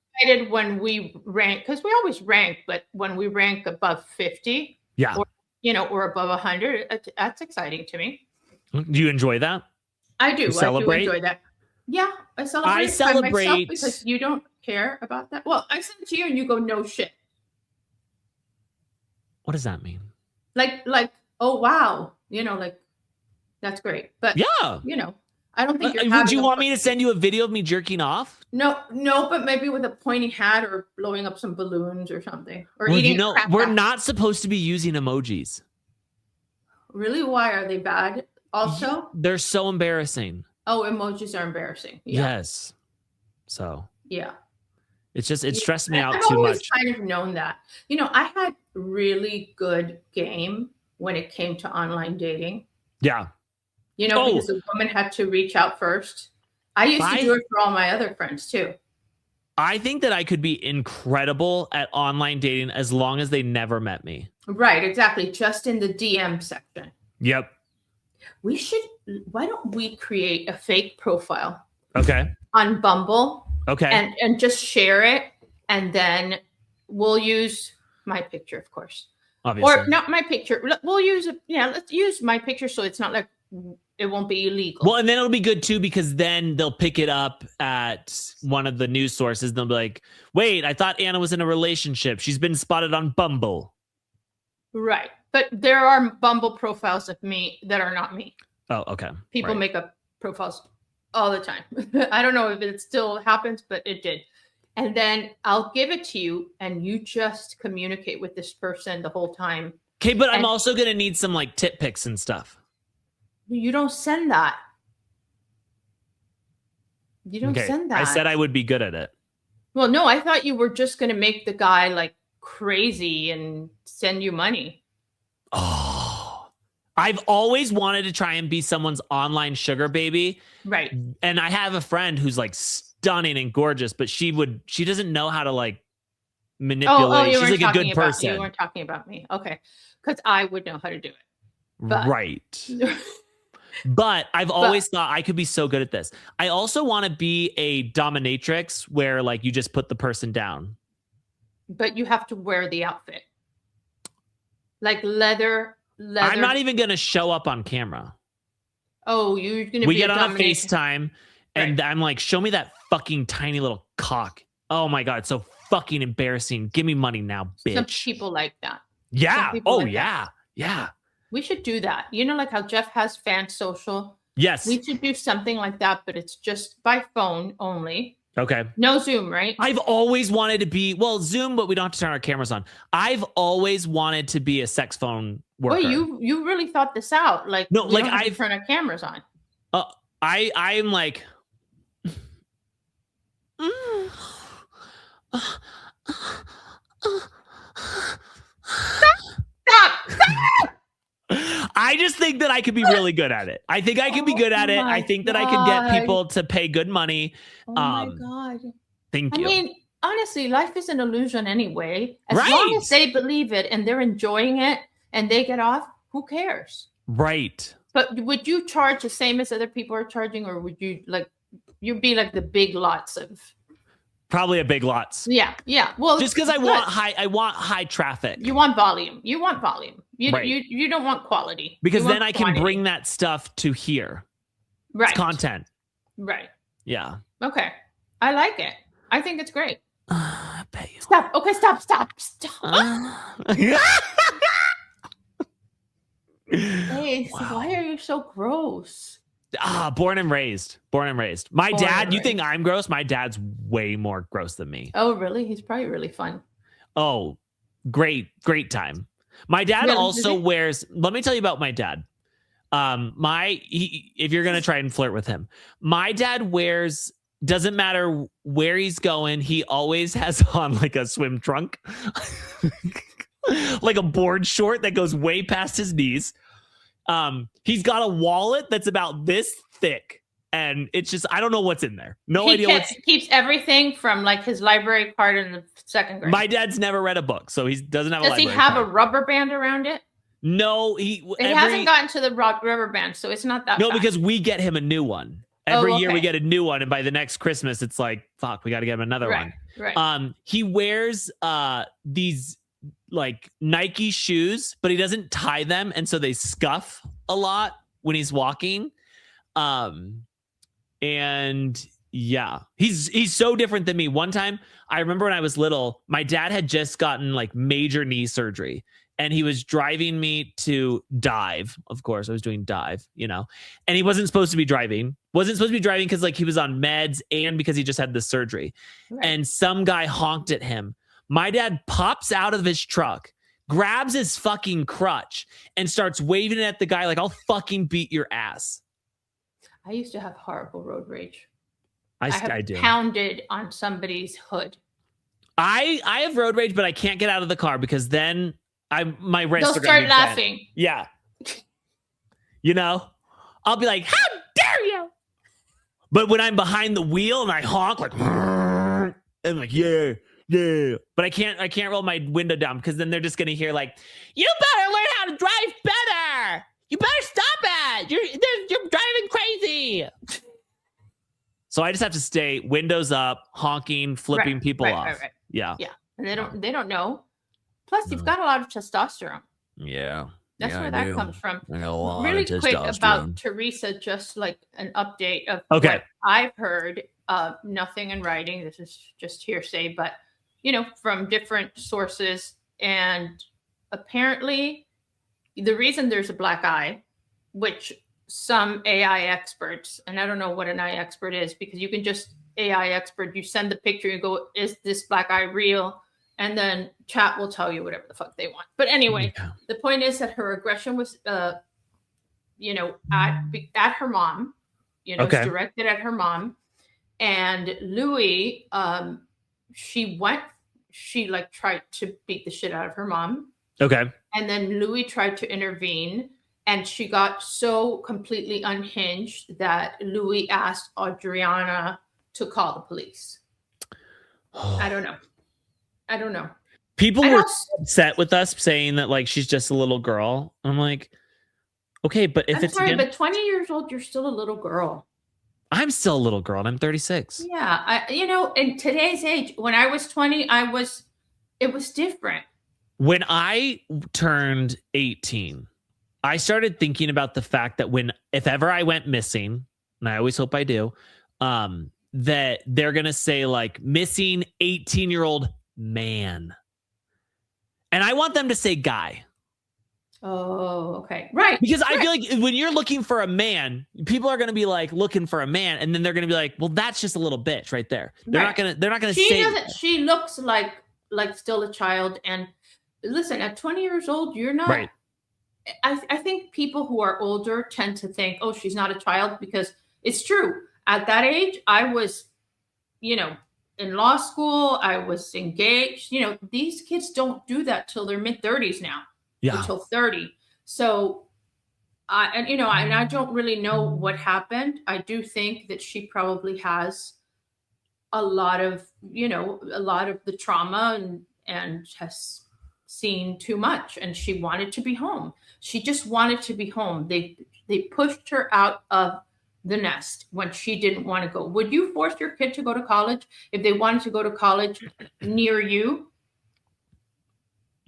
Speaker 4: When we rank, because we always rank, but when we rank above 50,
Speaker 3: yeah,
Speaker 4: or above 100, that's exciting to me.
Speaker 3: Do you enjoy that?
Speaker 4: I do.
Speaker 3: Celebrate?
Speaker 4: I do enjoy that. Yeah, I celebrate myself because you don't care about that. Well, I send it to you and you go, no shit.
Speaker 3: What does that mean?
Speaker 4: Like, oh wow, that's great. But yeah, I don't think you're.
Speaker 3: Would you want me to send you a video of me jerking off?
Speaker 4: No, but maybe with a pointy hat or blowing up some balloons or something, or eating.
Speaker 3: We're not supposed to be using emojis.
Speaker 4: Really? Why are they bad? Also,
Speaker 3: they're so embarrassing.
Speaker 4: Oh, emojis are embarrassing. Yeah.
Speaker 3: Yes. So.
Speaker 4: Yeah.
Speaker 3: It's just it stressed me out
Speaker 4: I've
Speaker 3: too
Speaker 4: always
Speaker 3: much.
Speaker 4: Kind of known that. I had really good game when it came to online dating.
Speaker 3: Yeah.
Speaker 4: Because the woman had to reach out first. I used to do it for all my other friends too.
Speaker 3: I think that I could be incredible at online dating as long as they never met me.
Speaker 4: Right, exactly. Just in the DM section.
Speaker 3: Yep.
Speaker 4: Why don't we create a fake profile?
Speaker 3: Okay.
Speaker 4: On Bumble.
Speaker 3: Okay.
Speaker 4: And just share it. And then we'll use my picture, of course.
Speaker 3: obviously.
Speaker 4: Or not my picture. We'll use it. Yeah, let's use my picture so it's not like it won't be illegal.
Speaker 3: Well, and then it'll be good too, because then they'll pick it up at one of the news sources. And they'll be like, wait, I thought Anna was in a relationship. She's been spotted on Bumble.
Speaker 4: Right. But there are Bumble profiles of me that are not me.
Speaker 3: Oh, okay.
Speaker 4: People make up profiles all the time. I don't know if it still happens, but it did. And then I'll give it to you and you just communicate with this person the whole time.
Speaker 3: Okay, but I'm also going to need some like tit pics and stuff.
Speaker 4: You don't send that. You don't send that.
Speaker 3: I said I would be good at it.
Speaker 4: Well, no, I thought you were just going to make the guy like crazy and send you money.
Speaker 3: Oh, I've always wanted to try and be someone's online sugar baby.
Speaker 4: Right.
Speaker 3: And I have a friend who's like stunning and gorgeous, but she doesn't know how to like manipulate. She's like a good person.
Speaker 4: You weren't talking about me. Okay. Because I would know how to do it. But.
Speaker 3: Right. But I've always thought I could be so good at this. I also want to be a dominatrix where like you just put the person down.
Speaker 4: But you have to wear the outfit. Like leather.
Speaker 3: I'm not even going to show up on camera.
Speaker 4: Oh, you're going to be
Speaker 3: We get on a FaceTime and I'm like, show me that fucking tiny little cock. Oh my God, it's so fucking embarrassing. Give me money now, bitch.
Speaker 4: Some people like that.
Speaker 3: Yeah. Oh, yeah. Yeah.
Speaker 4: We should do that. You know, like how Jeff has fan social.
Speaker 3: Yes.
Speaker 4: We should do something like that, but it's just by phone only.
Speaker 3: Okay.
Speaker 4: No Zoom, right?
Speaker 3: I've always wanted to be, well, Zoom, but we don't have to turn our cameras on. I've always wanted to be a sex phone worker.
Speaker 4: Well, you really thought this out. Like,
Speaker 3: no, like
Speaker 4: I've turn our cameras on.
Speaker 3: I'm like,
Speaker 4: Stop!
Speaker 3: I just think that I could be really good at it. I think I could be good at it. I think that I could get people to pay good money.
Speaker 4: Oh my God.
Speaker 3: Thank you.
Speaker 4: I mean, honestly, life is an illusion anyway. As long as they believe it and they're enjoying it and they get off, who cares?
Speaker 3: Right.
Speaker 4: But would you charge the same as other people are charging, or would you you'd be like the big lots of?
Speaker 3: Probably a big lots.
Speaker 4: Yeah. Well,
Speaker 3: just because I want high traffic.
Speaker 4: You want volume. You don't want quality.
Speaker 3: Because then I can bring that stuff to here.
Speaker 4: Right.
Speaker 3: It's content.
Speaker 4: Right.
Speaker 3: Yeah.
Speaker 4: Okay. I like it. I think it's great.
Speaker 3: I bet you.
Speaker 4: Stop. Okay, stop. Hey, why are you so gross?
Speaker 3: Born and raised. My dad, you think I'm gross? My dad's way more gross than me.
Speaker 4: Oh, really? He's probably really fun.
Speaker 3: Oh, great time. My dad also wears, let me tell you about my dad. If you're going to try and flirt with him, my dad wears, doesn't matter where he's going, he always has on like a swim trunk, like a board short that goes way past his knees. He's got a wallet that's about this thick, and it's just, I don't know what's in there.
Speaker 4: Keeps everything from like his library card in the second grade.
Speaker 3: My dad's never read a book, so he doesn't have a library
Speaker 4: card. Does he have
Speaker 3: card.
Speaker 4: a rubber band around it?
Speaker 3: No,
Speaker 4: it hasn't gotten to the rubber band, so it's not that
Speaker 3: No,
Speaker 4: fast.
Speaker 3: because we get him a new one. Every year we get a new one, and by the next Christmas, it's like, fuck, we got to get him another one.
Speaker 4: Right.
Speaker 3: He wears these like Nike shoes, but he doesn't tie them, and so they scuff a lot when he's walking. And yeah, he's so different than me. One time, I remember when I was little, my dad had just gotten like major knee surgery, and he was driving me to dive. Of course, I was doing dive, and he wasn't supposed to be driving. Because like he was on meds and because he just had the surgery. Right. And some guy honked at him. My dad pops out of his truck, grabs his fucking crutch, and starts waving it at the guy like, I'll fucking beat your ass.
Speaker 4: I used to have horrible road rage.
Speaker 3: I do.
Speaker 4: Pounded on somebody's hood.
Speaker 3: I have road rage, but I can't get out of the car because then my wrists
Speaker 4: They'll start laughing.
Speaker 3: Yeah. I'll be like, how dare you? But when I'm behind the wheel and I honk like, and I'm like, yeah. But I can't roll my window down because then they're just gonna hear like, you better learn how to drive better. You better stop it. You're driving crazy. So I just have to stay windows up, honking, flipping people off.
Speaker 4: Right.
Speaker 3: Yeah.
Speaker 4: And they don't know. Plus, you've got a lot of testosterone.
Speaker 3: Yeah.
Speaker 4: That's where that comes from.
Speaker 3: I got a lot
Speaker 4: Really
Speaker 3: of
Speaker 4: quick
Speaker 3: testosterone.
Speaker 4: about Teresa, just like an update of
Speaker 3: Okay.
Speaker 4: what I've heard. Nothing in writing. This is just hearsay, but from different sources. And apparently, the reason there's a black eye, which some AI experts, and I don't know what an eye expert is, because you can just AI expert, you send the picture, you go, is this black eye real? And then chat will tell you whatever the fuck they want. But anyway, the point is that her aggression was, at her mom,
Speaker 3: Okay.
Speaker 4: directed at her mom. And Louis, she tried to beat the shit out of her mom.
Speaker 3: Okay.
Speaker 4: And then Louis tried to intervene, and she got so completely unhinged that Louis asked Adriana to call the police. I don't know.
Speaker 3: People were upset with us saying that like she's just a little girl. I'm like, okay, but if it's
Speaker 4: but 20 years old, you're still a little girl.
Speaker 3: I'm still a little girl and I'm 36.
Speaker 4: Yeah, in today's age, when I was 20, it was different.
Speaker 3: When I turned 18, I started thinking about the fact that if ever I went missing, and I always hope I do, that they're going to say like missing 18-year-old man. And I want them to say guy.
Speaker 4: Oh, okay. Right.
Speaker 3: Because I feel like when you're looking for a man, people are going to be like looking for a man. And then they're going to be like, well, that's just a little bitch right there. They're not going to say that.
Speaker 4: She looks like still a child. And listen, at 20 years old, you're not.
Speaker 3: Right.
Speaker 4: I think people who are older tend to think, oh, she's not a child, because it's true. At that age, I was, in law school, I was engaged. These kids don't do that till their mid-30s now.
Speaker 3: Yeah.
Speaker 4: Until 30. So, and I don't really know what happened. I do think that she probably has a lot of the trauma and has seen too much, and she wanted to be home. She just wanted to be home. They pushed her out of the nest when she didn't want to go. Would you force your kid to go to college if they wanted to go to college near you?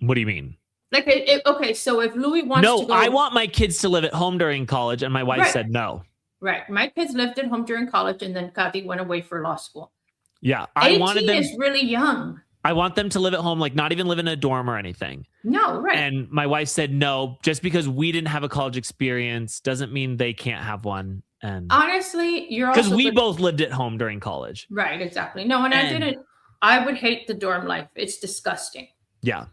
Speaker 3: What do you mean?
Speaker 4: Like, okay, so if Louis wants to go...
Speaker 3: No, I want my kids to live at home during college, and my wife said no.
Speaker 4: Right. My kids lived at home during college, and then Kathy went away for law school.
Speaker 3: Yeah.
Speaker 4: 18 is really young.
Speaker 3: I want them to live at home, like not even live in a dorm or anything.
Speaker 4: No, right.
Speaker 3: And my wife said no, just because we didn't have a college experience doesn't mean they can't have one. And
Speaker 4: honestly, you're also...
Speaker 3: Because we both lived at home during college.
Speaker 4: Right, exactly. No, and I didn't. I would hate the dorm life. It's disgusting.
Speaker 3: Yeah.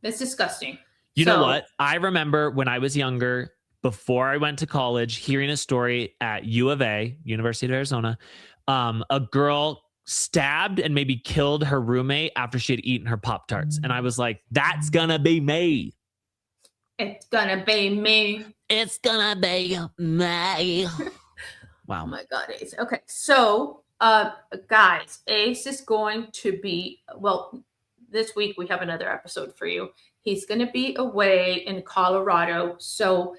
Speaker 4: It's disgusting.
Speaker 3: You know what? I remember when I was younger, before I went to college, hearing a story at U of A, University of Arizona. A girl stabbed and maybe killed her roommate after she had eaten her Pop-Tarts. And I was like, that's gonna be me.
Speaker 4: It's gonna be me.
Speaker 3: It's gonna be me. Wow.
Speaker 4: Oh my God, Ace. Okay, so guys, Ace is going to be, well, this week we have another episode for you. He's going to be away in Colorado. So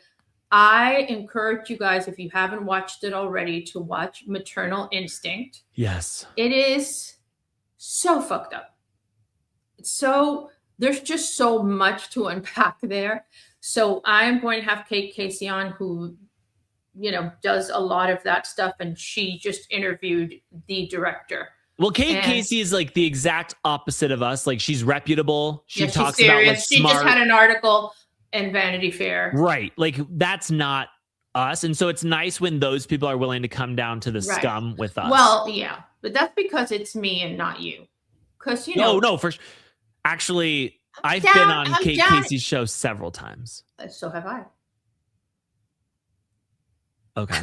Speaker 4: I encourage you guys, if you haven't watched it already, to watch Maternal Instinct.
Speaker 3: Yes.
Speaker 4: It is so fucked up. So there's just so much to unpack there. So I'm going to have Kate Casey on, who, does a lot of that stuff. And she just interviewed the director.
Speaker 3: Well, Kate Casey is like the exact opposite of us. Like, she's reputable. She talks about like
Speaker 4: she just had an article in Vanity Fair.
Speaker 3: Right. Like, that's not us. And so it's nice when those people are willing to come down to the scum with us.
Speaker 4: Well, yeah, but that's because it's me and not you. Because,
Speaker 3: No, for sure. Actually, I've been on Kate Casey's show several times.
Speaker 4: So have I.
Speaker 3: Okay.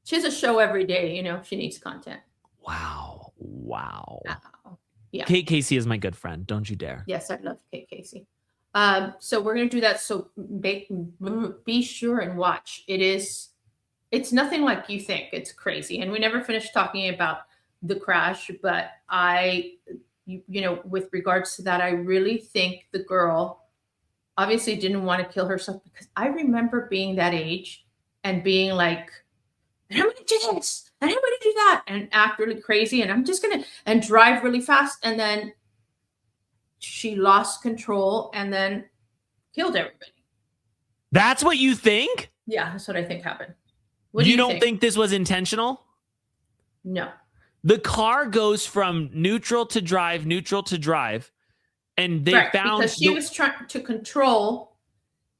Speaker 4: She has a show every day. She needs content.
Speaker 3: Wow.
Speaker 4: Yeah.
Speaker 3: Kate Casey is my good friend. Don't you dare.
Speaker 4: Yes, I love Kate Casey. So we're going to do that. So be sure and watch. It's nothing like you think. It's crazy. And we never finished talking about the crash, but with regards to that, I really think the girl obviously didn't want to kill herself, because I remember being that age and being like, I'm going to do this, and I'm going to do that, and act really crazy, and I'm just going to, and drive really fast. And then she lost control and then killed everybody.
Speaker 3: That's what you think?
Speaker 4: Yeah, that's what I think happened. What do
Speaker 3: You don't think this was intentional?
Speaker 4: No.
Speaker 3: The car goes from neutral to drive, and they found
Speaker 4: because she was trying to control.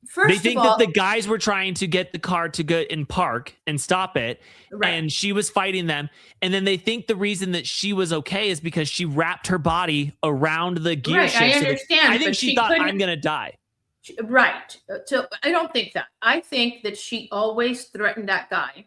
Speaker 4: First
Speaker 3: they think
Speaker 4: of all,
Speaker 3: that the guys were trying to get the car to go and park and stop it,
Speaker 4: Right.
Speaker 3: and she was fighting them. And then they think the reason that she was okay is because she wrapped her body around the gear
Speaker 4: Right,
Speaker 3: shift.
Speaker 4: I
Speaker 3: So that-
Speaker 4: understand,
Speaker 3: I think
Speaker 4: but
Speaker 3: she
Speaker 4: she
Speaker 3: thought,
Speaker 4: couldn't-
Speaker 3: I'm going to die.
Speaker 4: Right. So I don't think that. I think that she always threatened that guy.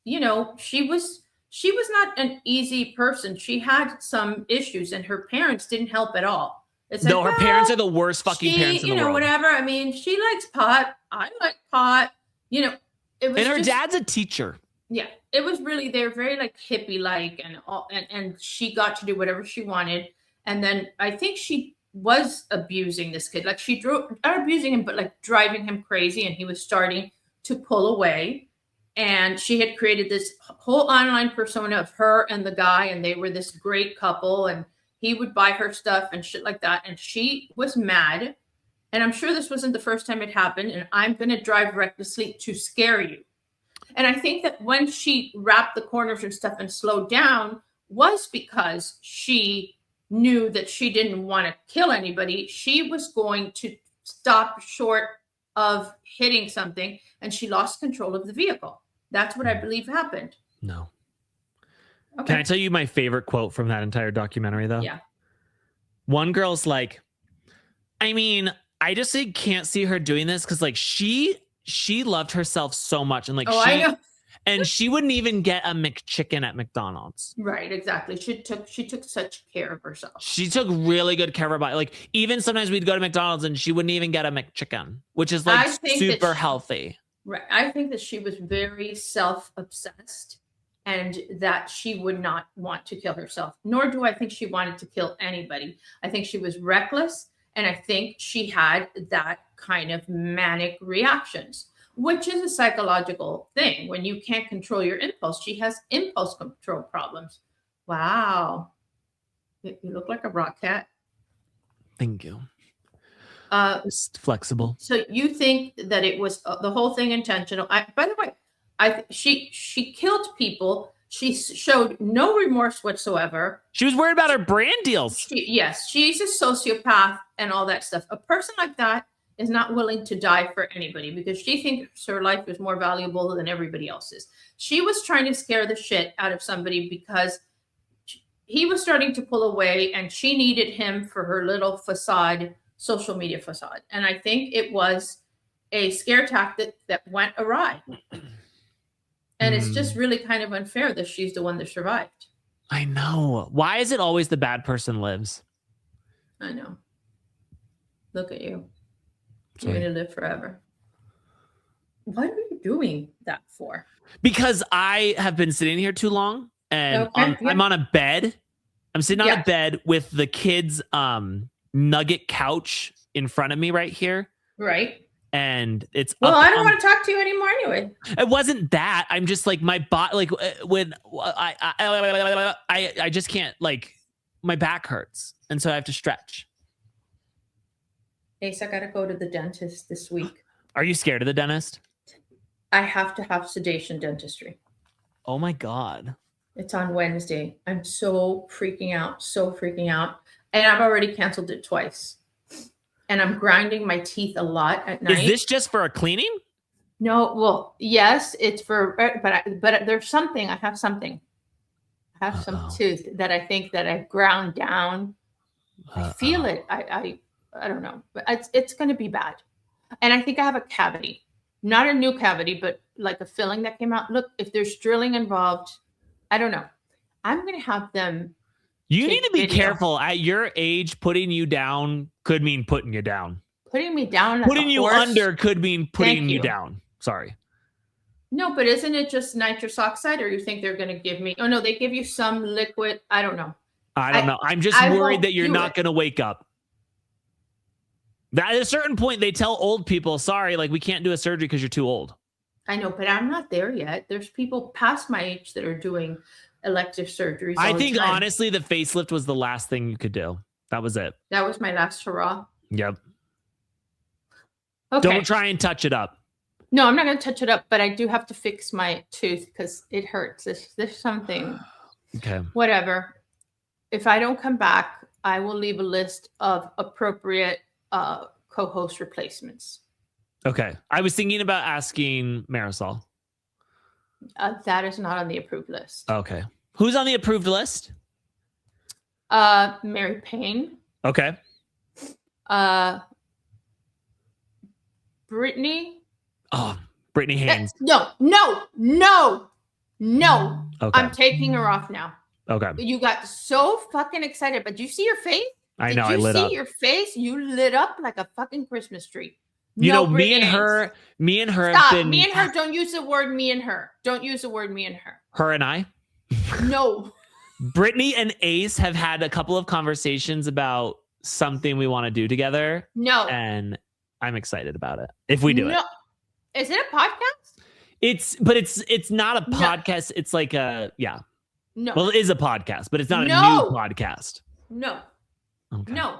Speaker 4: You know, she was not an easy person. She had some issues, and her parents didn't help at all. It's
Speaker 3: No,
Speaker 4: like,
Speaker 3: her parents are the worst fucking
Speaker 4: she,
Speaker 3: parents in the world.
Speaker 4: whatever. I mean, she likes pot. I like pot. You know, it was.
Speaker 3: And her
Speaker 4: just,
Speaker 3: dad's a teacher.
Speaker 4: Yeah, it was really, they're very like hippie like, and all, and she got to do whatever she wanted. And then I think she was abusing this kid. Like she not abusing him, but like driving him crazy, and he was starting to pull away. And she had created this whole online persona of her and the guy, and they were this great couple, and he would buy her stuff and shit like that. And she was mad. And I'm sure this wasn't the first time it happened. And I'm going to drive recklessly to scare you. And I think that when she wrapped the corners and stuff and slowed down was because she knew that she didn't want to kill anybody. She was going to stop short of hitting something, and she lost control of the vehicle. That's what I believe happened.
Speaker 3: No.
Speaker 4: Okay.
Speaker 3: Can I tell you my favorite quote from that entire documentary, though?
Speaker 4: Yeah.
Speaker 3: One girl's like, I mean, I just can't see her doing this because like she loved herself so much, and like
Speaker 4: I know.
Speaker 3: and she wouldn't even get a McChicken at McDonald's.
Speaker 4: Right, exactly. She took such care of herself.
Speaker 3: She took really good care of her body. Like even sometimes we'd go to McDonald's and she wouldn't even get a McChicken, which is like super healthy.
Speaker 4: Right. I think that she was very self-obsessed, and that she would not want to kill herself, nor do I think she wanted to kill anybody. I think she was reckless, and I think she had that kind of manic reactions, which is a psychological thing. When you can't control your impulse, she has impulse control problems. Wow. You look like a rock cat.
Speaker 3: Thank you. Just flexible.
Speaker 4: So you think that it was the whole thing intentional? By the way, she killed people. She showed no remorse whatsoever.
Speaker 3: She was worried about her brand deals.
Speaker 4: Yes, she's a sociopath and all that stuff. A person like that is not willing to die for anybody because she thinks her life is more valuable than everybody else's. She was trying to scare the shit out of somebody because he was starting to pull away, and she needed him for her little facade, social media facade. And I think it was a scare tactic that went awry. And it's just really kind of unfair that she's the one that survived.
Speaker 3: I know. Why is it always the bad person lives?
Speaker 4: I know. Look at you. You're going to live forever. What are you doing that for?
Speaker 3: Because I have been sitting here too long, and I'm on a bed. I'm sitting on a bed with the kids' nugget couch in front of me right here.
Speaker 4: Right.
Speaker 3: And it's
Speaker 4: I don't want to talk to you anymore anyway.
Speaker 3: It wasn't that. I'm just like my body, like when I just can't, like my back hurts, and so I have to stretch.
Speaker 4: Ace, I gotta go to the dentist this week.
Speaker 3: Are you scared of the dentist?
Speaker 4: I have to have sedation dentistry.
Speaker 3: Oh my God.
Speaker 4: It's on Wednesday. I'm so freaking out. And I've already canceled it twice. And I'm grinding my teeth a lot at night.
Speaker 3: Is this just for a cleaning?
Speaker 4: No, well, yes, it's for, but there's something. I have something. I have some tooth that I think that I've ground down. I feel it. I don't know, but it's going to be bad. And I think I have a cavity, not a new cavity, but like a filling that came out. Look, if there's drilling involved, I don't know. I'm going to have them.
Speaker 3: You need to be careful. At your age, putting you down could mean putting you down.
Speaker 4: Putting me down.
Speaker 3: Putting you under could mean putting you down. Sorry.
Speaker 4: No, but isn't it just nitrous oxide, or you think they're going to give me? Oh no, they give you some liquid. I don't know.
Speaker 3: I don't know. I'm just worried that you're not going to wake up. At a certain point, they tell old people, sorry, like we can't do a surgery because you're too old.
Speaker 4: I know, but I'm not there yet. There's people past my age that are doing elective surgeries.
Speaker 3: I think honestly, the facelift was the last thing you could do. That was it.
Speaker 4: That was my last hurrah.
Speaker 3: Yep.
Speaker 4: Okay.
Speaker 3: Don't try and touch it up.
Speaker 4: No, I'm not going to touch it up, but I do have to fix my tooth because it hurts. There's something.
Speaker 3: Okay.
Speaker 4: Whatever. If I don't come back, I will leave a list of appropriate co-host replacements.
Speaker 3: Okay. I was thinking about asking Marisol.
Speaker 4: That is not on the approved list.
Speaker 3: Okay. Who's on the approved list?
Speaker 4: Mary Payne.
Speaker 3: Okay.
Speaker 4: Brittany.
Speaker 3: Oh, Brittany Haynes.
Speaker 4: No.
Speaker 3: Okay.
Speaker 4: I'm taking her off now.
Speaker 3: Okay.
Speaker 4: You got so fucking excited, but do you see your face?
Speaker 3: I know. I lit up.
Speaker 4: Did you see your face? You lit up like a fucking Christmas tree.
Speaker 3: You know,
Speaker 4: Brittany
Speaker 3: me and her
Speaker 4: Stop.
Speaker 3: have been.
Speaker 4: Me and her. Don't use the word me and her. Don't use the word me and her.
Speaker 3: Her and I.
Speaker 4: No.
Speaker 3: Brittany and Ace have had a couple of conversations about something we want to do together.
Speaker 4: No.
Speaker 3: And I'm excited about it. If we do it.
Speaker 4: Is it a podcast?
Speaker 3: It's not a podcast. It's like a, yeah.
Speaker 4: No.
Speaker 3: Well, it is a podcast, but it's not a new podcast.
Speaker 4: No.
Speaker 3: Okay.
Speaker 4: No.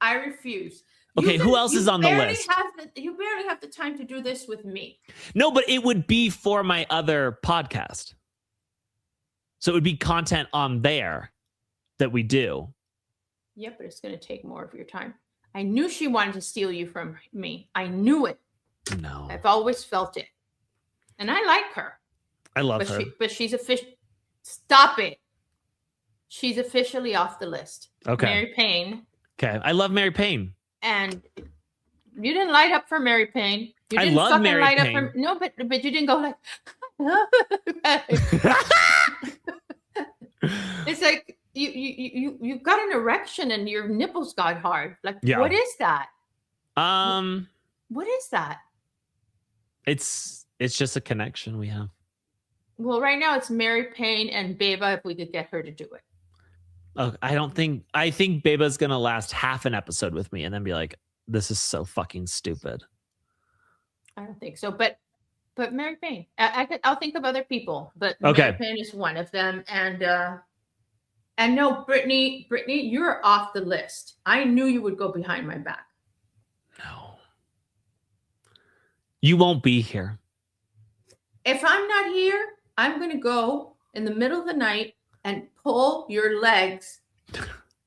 Speaker 4: I refuse.
Speaker 3: Okay, who else is on the list?
Speaker 4: You barely have the time to do this with me.
Speaker 3: No, but it would be for my other podcast. So it would be content on there that we do.
Speaker 4: Yeah, but it's going to take more of your time. I knew she wanted to steal you from me. I knew it.
Speaker 3: No.
Speaker 4: I've always felt it. And I like her.
Speaker 3: I love her.
Speaker 4: But she's Stop it. She's officially off the list.
Speaker 3: Okay.
Speaker 4: Mary Payne.
Speaker 3: Okay. I love Mary Payne.
Speaker 4: And you didn't light up for Mary Payne. You
Speaker 3: I
Speaker 4: didn't
Speaker 3: love
Speaker 4: fucking
Speaker 3: Mary
Speaker 4: light
Speaker 3: Payne.
Speaker 4: up for no, but you didn't go like it's like you got an erection and your nipples got hard. Like what is that? What is that?
Speaker 3: It's just a connection we have.
Speaker 4: Well, right now it's Mary Payne and Beba if we could get her to do it.
Speaker 3: Oh, I think Beba's gonna last half an episode with me and then be like, this is so fucking stupid.
Speaker 4: I don't think so, but Mary Payne, I'll think of other people, but
Speaker 3: okay.
Speaker 4: Mary Payne is one of them, and no, Brittany, you're off the list. I knew you would go behind my back.
Speaker 3: No, you won't be here.
Speaker 4: If I'm not here, I'm gonna go in the middle of the night and pull your legs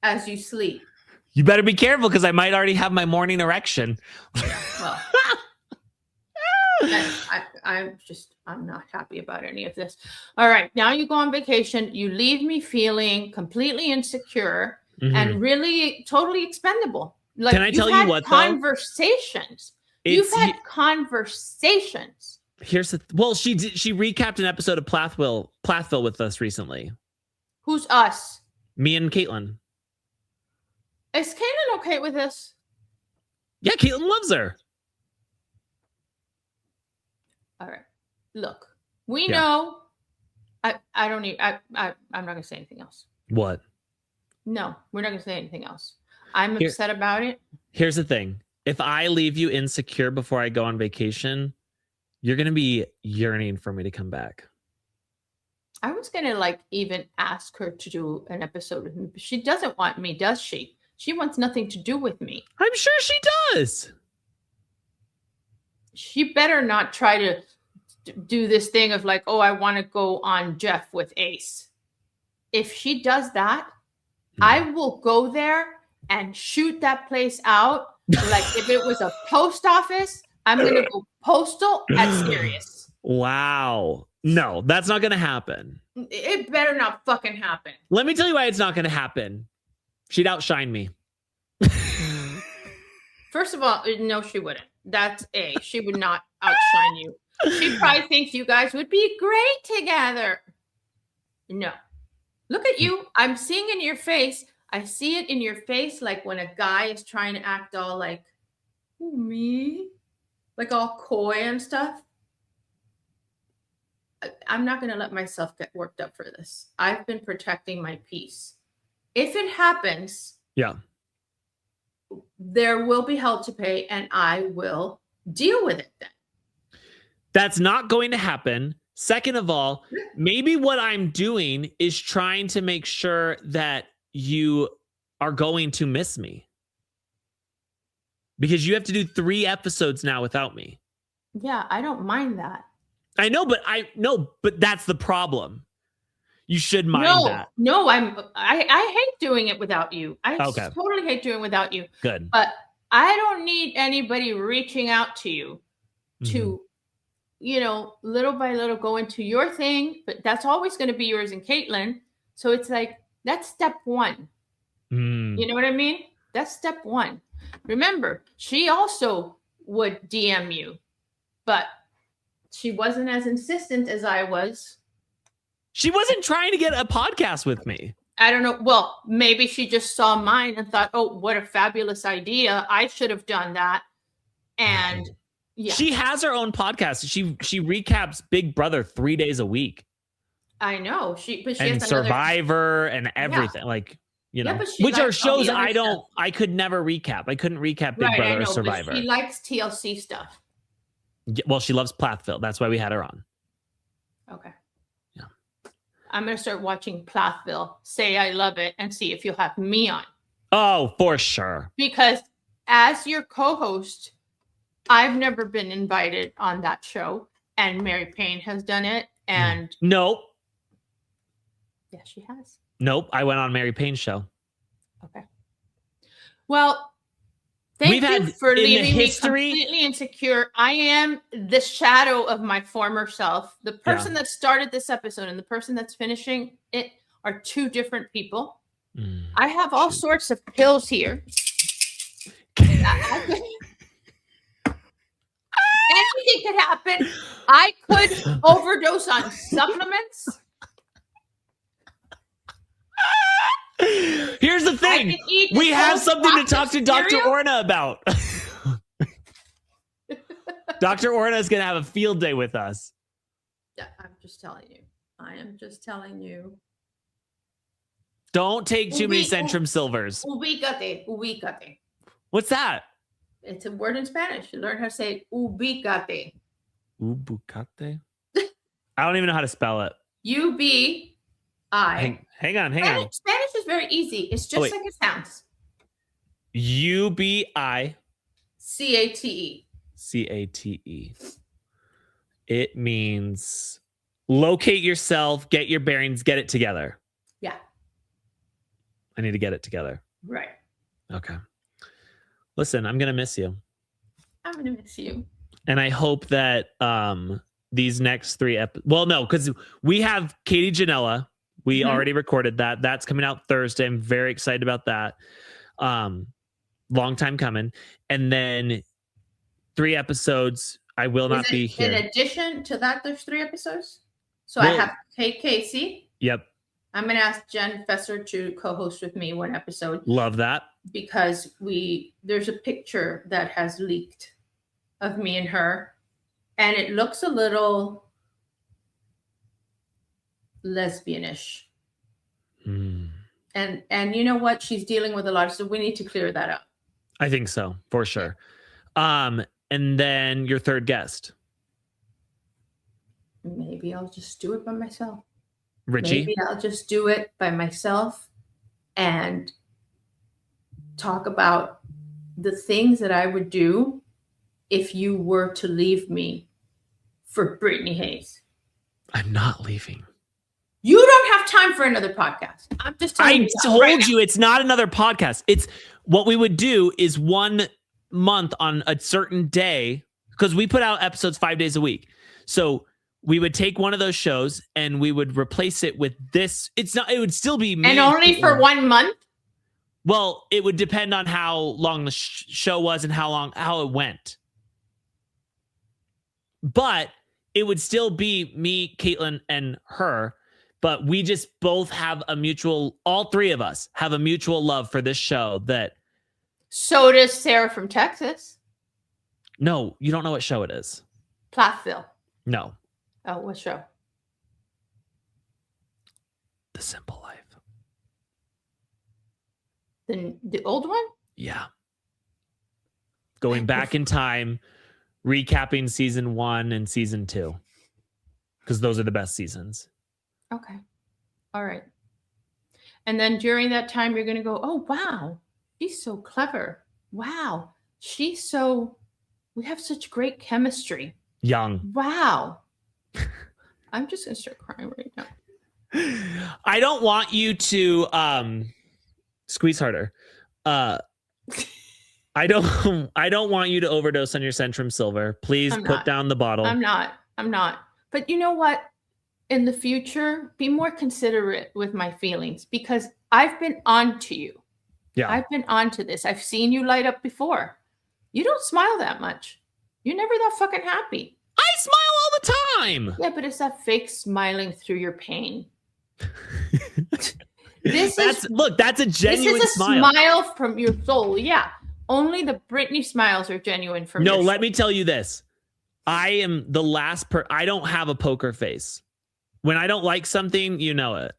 Speaker 4: as you sleep.
Speaker 3: You better be careful because I might already have my morning erection.
Speaker 4: Well, I'm not happy about any of this. All right. Now you go on vacation. You leave me feeling completely insecure and really totally expendable. Like,
Speaker 3: can I tell you what,
Speaker 4: conversations. You've had conversations.
Speaker 3: Here's the she recapped an episode of Plathville with us recently.
Speaker 4: Who's us?
Speaker 3: Me and Caitlin.
Speaker 4: Is Caitlin okay with this?
Speaker 3: Yeah, Caitlin loves her.
Speaker 4: All right. Look, we know. I'm not going to say anything else.
Speaker 3: What?
Speaker 4: No, we're not going to say anything else. I'm upset about it.
Speaker 3: Here's the thing. If I leave you insecure before I go on vacation, you're going to be yearning for me to come back.
Speaker 4: I was going to even ask her to do an episode with me, but she doesn't want me, does she? She wants nothing to do with me.
Speaker 3: I'm sure she does.
Speaker 4: She better not try to do this thing of like, oh, I want to go on Jeff with Ace. If she does that, I will go there and shoot that place out. Like if it was a post office, I'm going to go postal at Sirius.
Speaker 3: Wow. No, that's not going to happen.
Speaker 4: It better not fucking happen.
Speaker 3: Let me tell you why it's not going to happen. She'd outshine me.
Speaker 4: First of all, no, she wouldn't. That's A. She would not outshine you. She probably thinks you guys would be great together. No. Look at you. I'm seeing in your face. I see it in your face like when a guy is trying to act all like, oh, me? Like all coy and stuff. I'm not going to let myself get worked up for this. I've been protecting my peace. If it happens, there will be hell to pay and I will deal with it then.
Speaker 3: That's not going to happen. Second of all, maybe what I'm doing is trying to make sure that you are going to miss me. Because you have to do 3 episodes now without me.
Speaker 4: Yeah, I don't mind that.
Speaker 3: I know, but that's the problem. You should mind that.
Speaker 4: No, I hate doing it without you. I totally hate doing it without you.
Speaker 3: Good.
Speaker 4: But I don't need anybody reaching out to you to, little by little go into your thing, but that's always going to be yours and Caitlin. So it's like, that's step 1. You know what I mean? That's step 1. Remember, she also would DM you, but she wasn't as insistent as I was.
Speaker 3: She wasn't trying to get a podcast with me.
Speaker 4: I don't know. Well, maybe she just saw mine and thought, oh, what a fabulous idea. I should have done that. And yeah.
Speaker 3: She has her own podcast. She recaps Big Brother 3 days a week.
Speaker 4: I know. She
Speaker 3: and
Speaker 4: has
Speaker 3: Survivor and everything.
Speaker 4: Yeah.
Speaker 3: Like,
Speaker 4: which
Speaker 3: are shows I could never recap. I couldn't recap Big Brother or Survivor.
Speaker 4: But she likes TLC stuff.
Speaker 3: Well, she loves Plathville. That's why we had her on.
Speaker 4: Okay.
Speaker 3: Yeah.
Speaker 4: I'm going to start watching Plathville, say I love it, and see if you'll have me on.
Speaker 3: Oh, for sure.
Speaker 4: Because as your co-host, I've never been invited on that show, and Mary Payne has done it. And
Speaker 3: nope.
Speaker 4: Yeah, she has.
Speaker 3: Nope. I went on Mary Payne's show.
Speaker 4: Okay. Well, thank you for leaving me completely insecure. I am the shadow of my former self. The person that started this episode and the person that's finishing it are 2 different people. I have all sorts of pills here. Anything could happen. I could overdose on supplements.
Speaker 3: Here's the thing. We have something to talk to Dr. Orna about. Dr. Orna is going to have a field day with us.
Speaker 4: Yeah, I'm just telling you. I am just telling you.
Speaker 3: Don't take too many Centrum Silvers.
Speaker 4: Ubicate.
Speaker 3: What's that?
Speaker 4: It's a word in Spanish. You learn how to say ubicate.
Speaker 3: Ubicate? I don't even know how to spell it.
Speaker 4: U-B-I.
Speaker 3: Hang on.
Speaker 4: Spanish is very easy. It's just like it sounds.
Speaker 3: U-B-I.
Speaker 4: C-A-T-E.
Speaker 3: C-A-T-E. It means locate yourself, get your bearings, get it together.
Speaker 4: Yeah.
Speaker 3: I need to get it together.
Speaker 4: Right.
Speaker 3: Okay. Listen, I'm going to miss you.
Speaker 4: I'm going to miss you.
Speaker 3: And I hope that these next 3 episodes... Well, no, because we have Katie Janela. We already recorded that. That's coming out Thursday. I'm very excited about that. Long time coming. And then 3 episodes. I will not be here.
Speaker 4: In addition to that, there's 3 episodes? So I have Kate Casey.
Speaker 3: Yep.
Speaker 4: I'm going to ask Jen Fesser to co-host with me 1 episode.
Speaker 3: Love that.
Speaker 4: Because there's a picture that has leaked of me and her. And it looks a little lesbianish. And you know what? She's dealing with a lot, so we need to clear that up.
Speaker 3: I think so, for sure. And then your 3rd guest.
Speaker 4: Maybe I'll just do it by myself.
Speaker 3: Richie?
Speaker 4: Maybe I'll just do it by myself and talk about the things that I would do if you were to leave me for Brittany Hayes.
Speaker 3: I'm not leaving.
Speaker 4: You don't have time for another podcast. I'm just telling you.
Speaker 3: I told you it's not another podcast. It's what we would do is 1 month on a certain day, because we put out episodes 5 days a week. So we would take one of those shows and we would replace it with this. It would still be me.
Speaker 4: And only for 1 month?
Speaker 3: Well, it would depend on how long the show was and how it went. But it would still be me, Caitlin, and her. But we just both have all 3 of us have a mutual love for this show that.
Speaker 4: So does Sarah from Texas.
Speaker 3: No, you don't know what show it is.
Speaker 4: Plathville.
Speaker 3: No.
Speaker 4: Oh, what show?
Speaker 3: The Simple Life.
Speaker 4: The old one?
Speaker 3: Yeah. Going back in time, recapping season 1 and season 2. Because those are the best seasons.
Speaker 4: Okay. All right. And then during that time, you're going to go, oh, wow, she's so clever. Wow, we have such great chemistry.
Speaker 3: Young.
Speaker 4: Wow. I'm just going to start crying right now.
Speaker 3: I don't want you to squeeze harder. I don't want you to overdose on your Centrum Silver. Please put down the bottle.
Speaker 4: I'm not. But you know what? In the future, be more considerate with my feelings because I've been on to you.
Speaker 3: Yeah.
Speaker 4: I've been on to this. I've seen you light up before. You don't smile that much. You're never that fucking happy.
Speaker 3: I smile all the time.
Speaker 4: Yeah, but it's that fake smiling through your pain.
Speaker 3: That's a genuine smile.
Speaker 4: Smile from your soul. Yeah. Only the Britney smiles are genuine from your soul.
Speaker 3: Let me tell you this. I am the last I don't have a poker face. When I don't like something, you know it.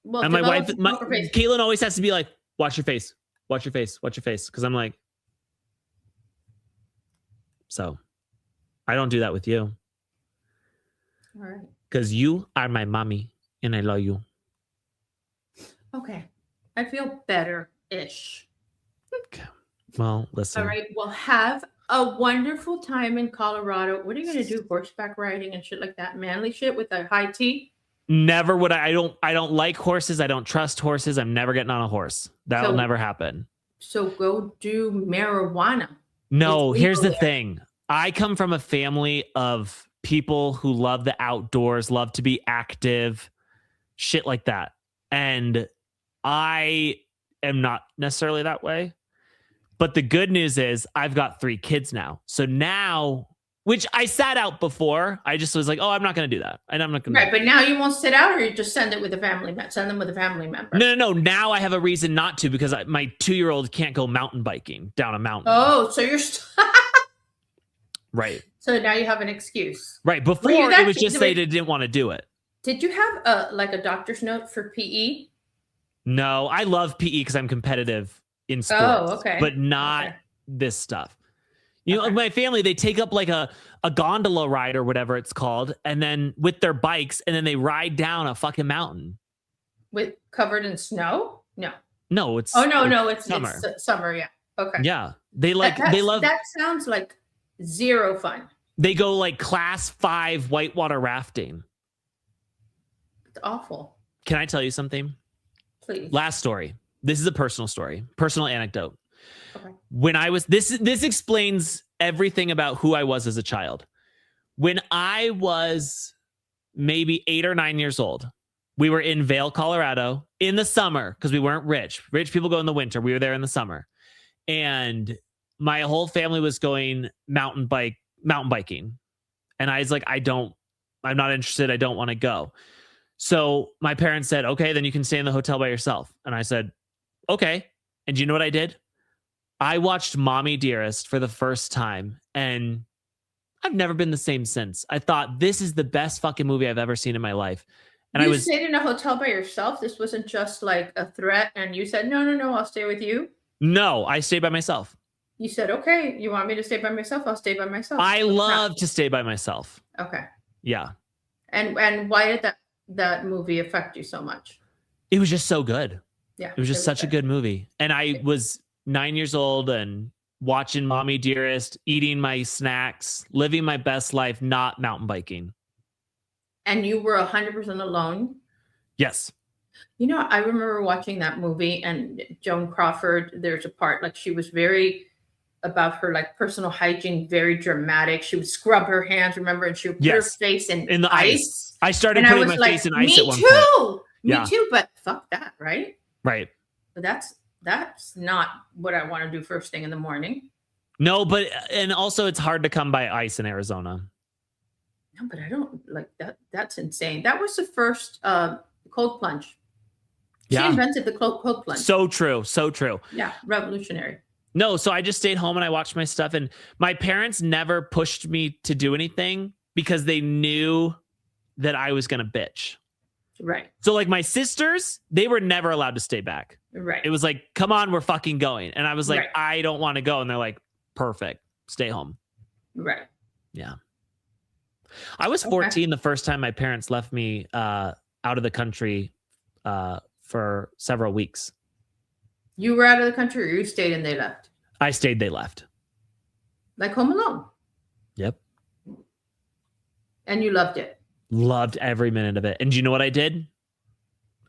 Speaker 4: Well,
Speaker 3: and my wife, Caitlin always has to be like, watch your face, watch your face, watch your face. Because I'm like, so I don't do that with you.
Speaker 4: All right.
Speaker 3: Because you are my mommy and I love you.
Speaker 4: Okay. I feel better-ish.
Speaker 3: Okay. Well, listen.
Speaker 4: All right. Well, have a wonderful time in Colorado. What are you going to do? Horseback riding and shit like that? Manly shit with a high T?
Speaker 3: Never would I don't like horses. I don't trust horses. I'm never getting on a horse. That'll never happen.
Speaker 4: So go do marijuana.
Speaker 3: No, here's the thing. I come from a family of people who love the outdoors, love to be active, shit like that. And I am not necessarily that way. But the good news is I've got 3 kids now. So now, which I sat out before, I just was like, oh, I'm not going to do that. And I'm not going to.
Speaker 4: Right. But now you won't sit out or you just send them with a family member.
Speaker 3: No. Now I have a reason not to because my 2-year-old can't go mountain biking down a mountain.
Speaker 4: Oh, so you're.
Speaker 3: Right.
Speaker 4: So now you have an excuse.
Speaker 3: Right. Before it was just they didn't want to do it.
Speaker 4: Did you have a doctor's note for PE?
Speaker 3: No, I love PE because I'm competitive in sports.
Speaker 4: Oh, okay.
Speaker 3: But not this stuff. You know, my family, they take up like a gondola ride or whatever it's called, and then with their bikes, and then they ride down a fucking mountain.
Speaker 4: With covered in snow? No,
Speaker 3: it's
Speaker 4: it's
Speaker 3: summer.
Speaker 4: It's summer, yeah. Okay.
Speaker 3: Yeah. They love
Speaker 4: that sounds like zero fun.
Speaker 3: They go like class 5 whitewater rafting.
Speaker 4: It's awful.
Speaker 3: Can I tell you something?
Speaker 4: Please.
Speaker 3: Last story. This is a personal story, personal anecdote.
Speaker 4: Okay.
Speaker 3: When I was this explains everything about who I was as a child. When I was maybe 8 or 9 years old, we were in Vail, Colorado in the summer because we weren't rich. Rich people go in the winter. We were there in the summer. And my whole family was going mountain biking. And I was like, I'm not interested. I don't want to go. So my parents said, okay, then you can stay in the hotel by yourself. And I said, okay. And do you know what I did? I watched Mommy Dearest for the first time, and I've never been the same since. I thought this is the best fucking movie I've ever seen in my life. And
Speaker 4: you stayed in a hotel by yourself? This wasn't just like a threat and you said, no, I'll stay with you?
Speaker 3: No, I stayed by myself.
Speaker 4: You said, okay, you want me to stay by myself? I'll stay by myself.
Speaker 3: I love to stay by myself.
Speaker 4: Okay.
Speaker 3: Yeah.
Speaker 4: And why did that movie affect you so much?
Speaker 3: It was just so good.
Speaker 4: Yeah.
Speaker 3: It was just such a good movie. And I was 9 years old and watching Mommy Dearest, eating my snacks, living my best life, not mountain biking.
Speaker 4: And you were 100% alone?
Speaker 3: Yes.
Speaker 4: You know, I remember watching that movie and Joan Crawford, there's a part like she was very about her like personal hygiene, very dramatic. She would scrub her hands, remember, and she would put her face in the ice.
Speaker 3: I started putting my face in ice at one point.
Speaker 4: Me too, but fuck that, right?
Speaker 3: Right.
Speaker 4: But that's not what I want to do first thing in the morning.
Speaker 3: No, and also it's hard to come by ice in Arizona.
Speaker 4: No, but I don't like that. That's insane. That was the first cold plunge. She invented the cold plunge.
Speaker 3: So true. So true.
Speaker 4: Yeah. Revolutionary.
Speaker 3: No, so I just stayed home and I watched my stuff, and my parents never pushed me to do anything because they knew that I was going to bitch.
Speaker 4: Right.
Speaker 3: So like my sisters, they were never allowed to stay back.
Speaker 4: Right.
Speaker 3: It was like, come on, we're fucking going. And I was like, I don't want to go. And they're like, perfect. Stay home.
Speaker 4: Right.
Speaker 3: Yeah. I was 14 the first time my parents left me out of the country for several weeks.
Speaker 4: You were out of the country, or you stayed and they left?
Speaker 3: I stayed, they left.
Speaker 4: Like Home Alone.
Speaker 3: Yep.
Speaker 4: And you loved it.
Speaker 3: Loved every minute of it. And do you know what I did?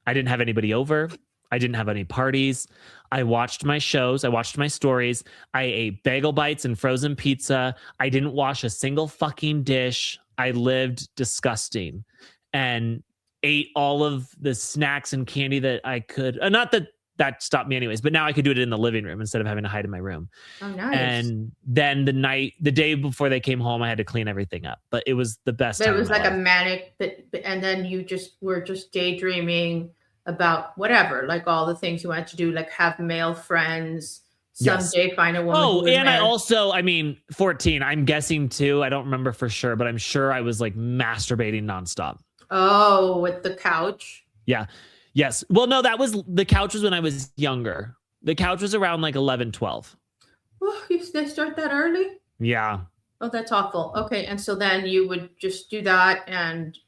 Speaker 3: I didn't have anybody over. I didn't have any parties. I watched my shows. I watched my stories. I ate bagel bites and frozen pizza. I didn't wash a single fucking dish. I lived disgusting and ate all of the snacks and candy that I could. Not that that stopped me anyways, but now I could do it in the living room instead of having to hide in my room.
Speaker 4: Oh, nice.
Speaker 3: And then the day before they came home, I had to clean everything up, but it was the best.
Speaker 4: But
Speaker 3: time
Speaker 4: it was
Speaker 3: of my
Speaker 4: like
Speaker 3: life.
Speaker 4: a manic, and then you just were just daydreaming about whatever, like all the things you wanted to do, like have male friends, someday find a woman.
Speaker 3: Oh, and I mean, 14, I'm guessing too. I don't remember for sure, but I'm sure I was like masturbating nonstop.
Speaker 4: Oh, with the couch.
Speaker 3: Yeah. Yes. Well, no, the couch was when I was younger. The couch was around like 11, 12.
Speaker 4: Oh, they start that early?
Speaker 3: Yeah.
Speaker 4: Oh, that's awful. Okay. And so then you would just do that and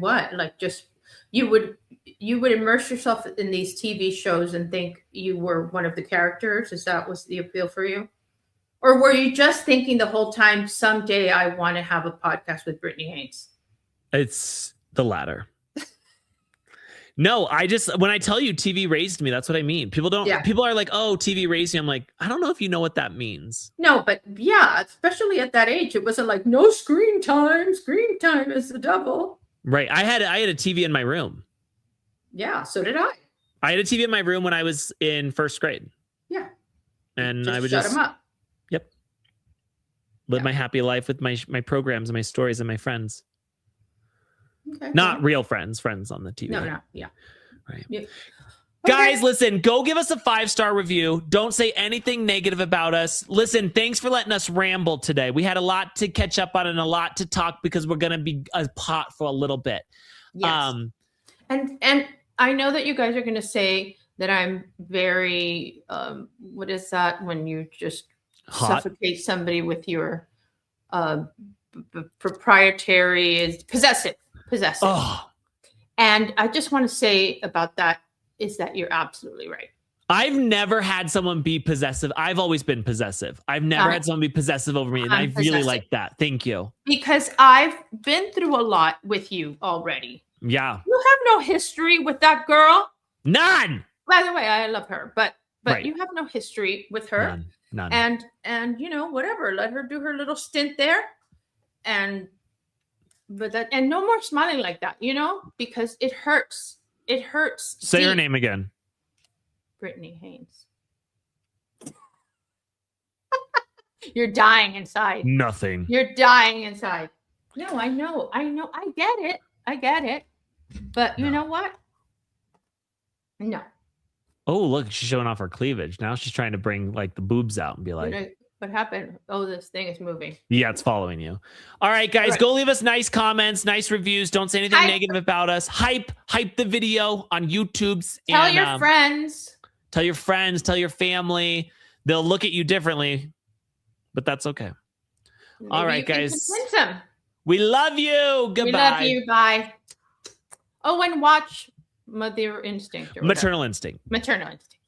Speaker 4: what? Like just, you would immerse yourself in these TV shows and think you were one of the characters. Is that was the appeal for you? Or were you just thinking the whole time, someday I want to have a podcast with Brittany Haynes?
Speaker 3: It's the latter. No, when I tell you TV raised me, that's what I mean. People are like, oh, TV raised me. I'm like, I don't know if you know what that means.
Speaker 4: No, but yeah, especially at that age, it wasn't like no screen time. Screen time is the devil.
Speaker 3: Right. I had a TV in my room.
Speaker 4: Yeah, so did I.
Speaker 3: I had a TV in my room when I was in first grade.
Speaker 4: Yeah.
Speaker 3: And
Speaker 4: just
Speaker 3: I would
Speaker 4: shut them up.
Speaker 3: Yep. Live my happy life with my programs and my stories and my friends.
Speaker 4: Okay.
Speaker 3: Not real friends on the TV.
Speaker 4: No, yeah.
Speaker 3: Right.
Speaker 4: Yeah. Okay.
Speaker 3: Guys, listen, go give us a 5-star review. Don't say anything negative about us. Listen, thanks for letting us ramble today. We had a lot to catch up on and a lot to talk because we're going to be a pot for a little bit.
Speaker 4: Yes. And I know that you guys are going to say that I'm very, what is that when you just suffocate somebody with your proprietary is possessive.
Speaker 3: Oh.
Speaker 4: And I just want to say about that is that you're absolutely right.
Speaker 3: I've never had someone be possessive. I've always been possessive. I've never had someone be possessive over me. And I really like that. Thank you.
Speaker 4: Because I've been through a lot with you already.
Speaker 3: Yeah.
Speaker 4: You have no history with that girl.
Speaker 3: None.
Speaker 4: By the way, I love her, but
Speaker 3: right.
Speaker 4: You have no history with her.
Speaker 3: None.
Speaker 4: And you know, whatever. Let her do her little stint there. And no more smiling like that, you know, because it hurts. It hurts.
Speaker 3: Say her name again.
Speaker 4: Brittany Haynes. You're dying inside.
Speaker 3: Nothing.
Speaker 4: You're dying inside. No, I know. I get it. But you know what? No.
Speaker 3: Oh, look, she's showing off her cleavage. Now she's trying to bring like the boobs out and be like,
Speaker 4: what happened? Oh, this thing is moving.
Speaker 3: Yeah, it's following you. All right, guys, go leave us nice comments, nice reviews. Don't say anything negative about us. Hype the video on YouTube's.
Speaker 4: Tell your friends.
Speaker 3: Tell your friends. Tell your family. They'll look at you differently, but that's okay.
Speaker 4: Maybe
Speaker 3: all right, guys. We love you. Goodbye.
Speaker 4: We love you. Bye. Oh, and watch Maternal Instinct.
Speaker 3: Maternal Instinct.
Speaker 4: Maternal Instinct.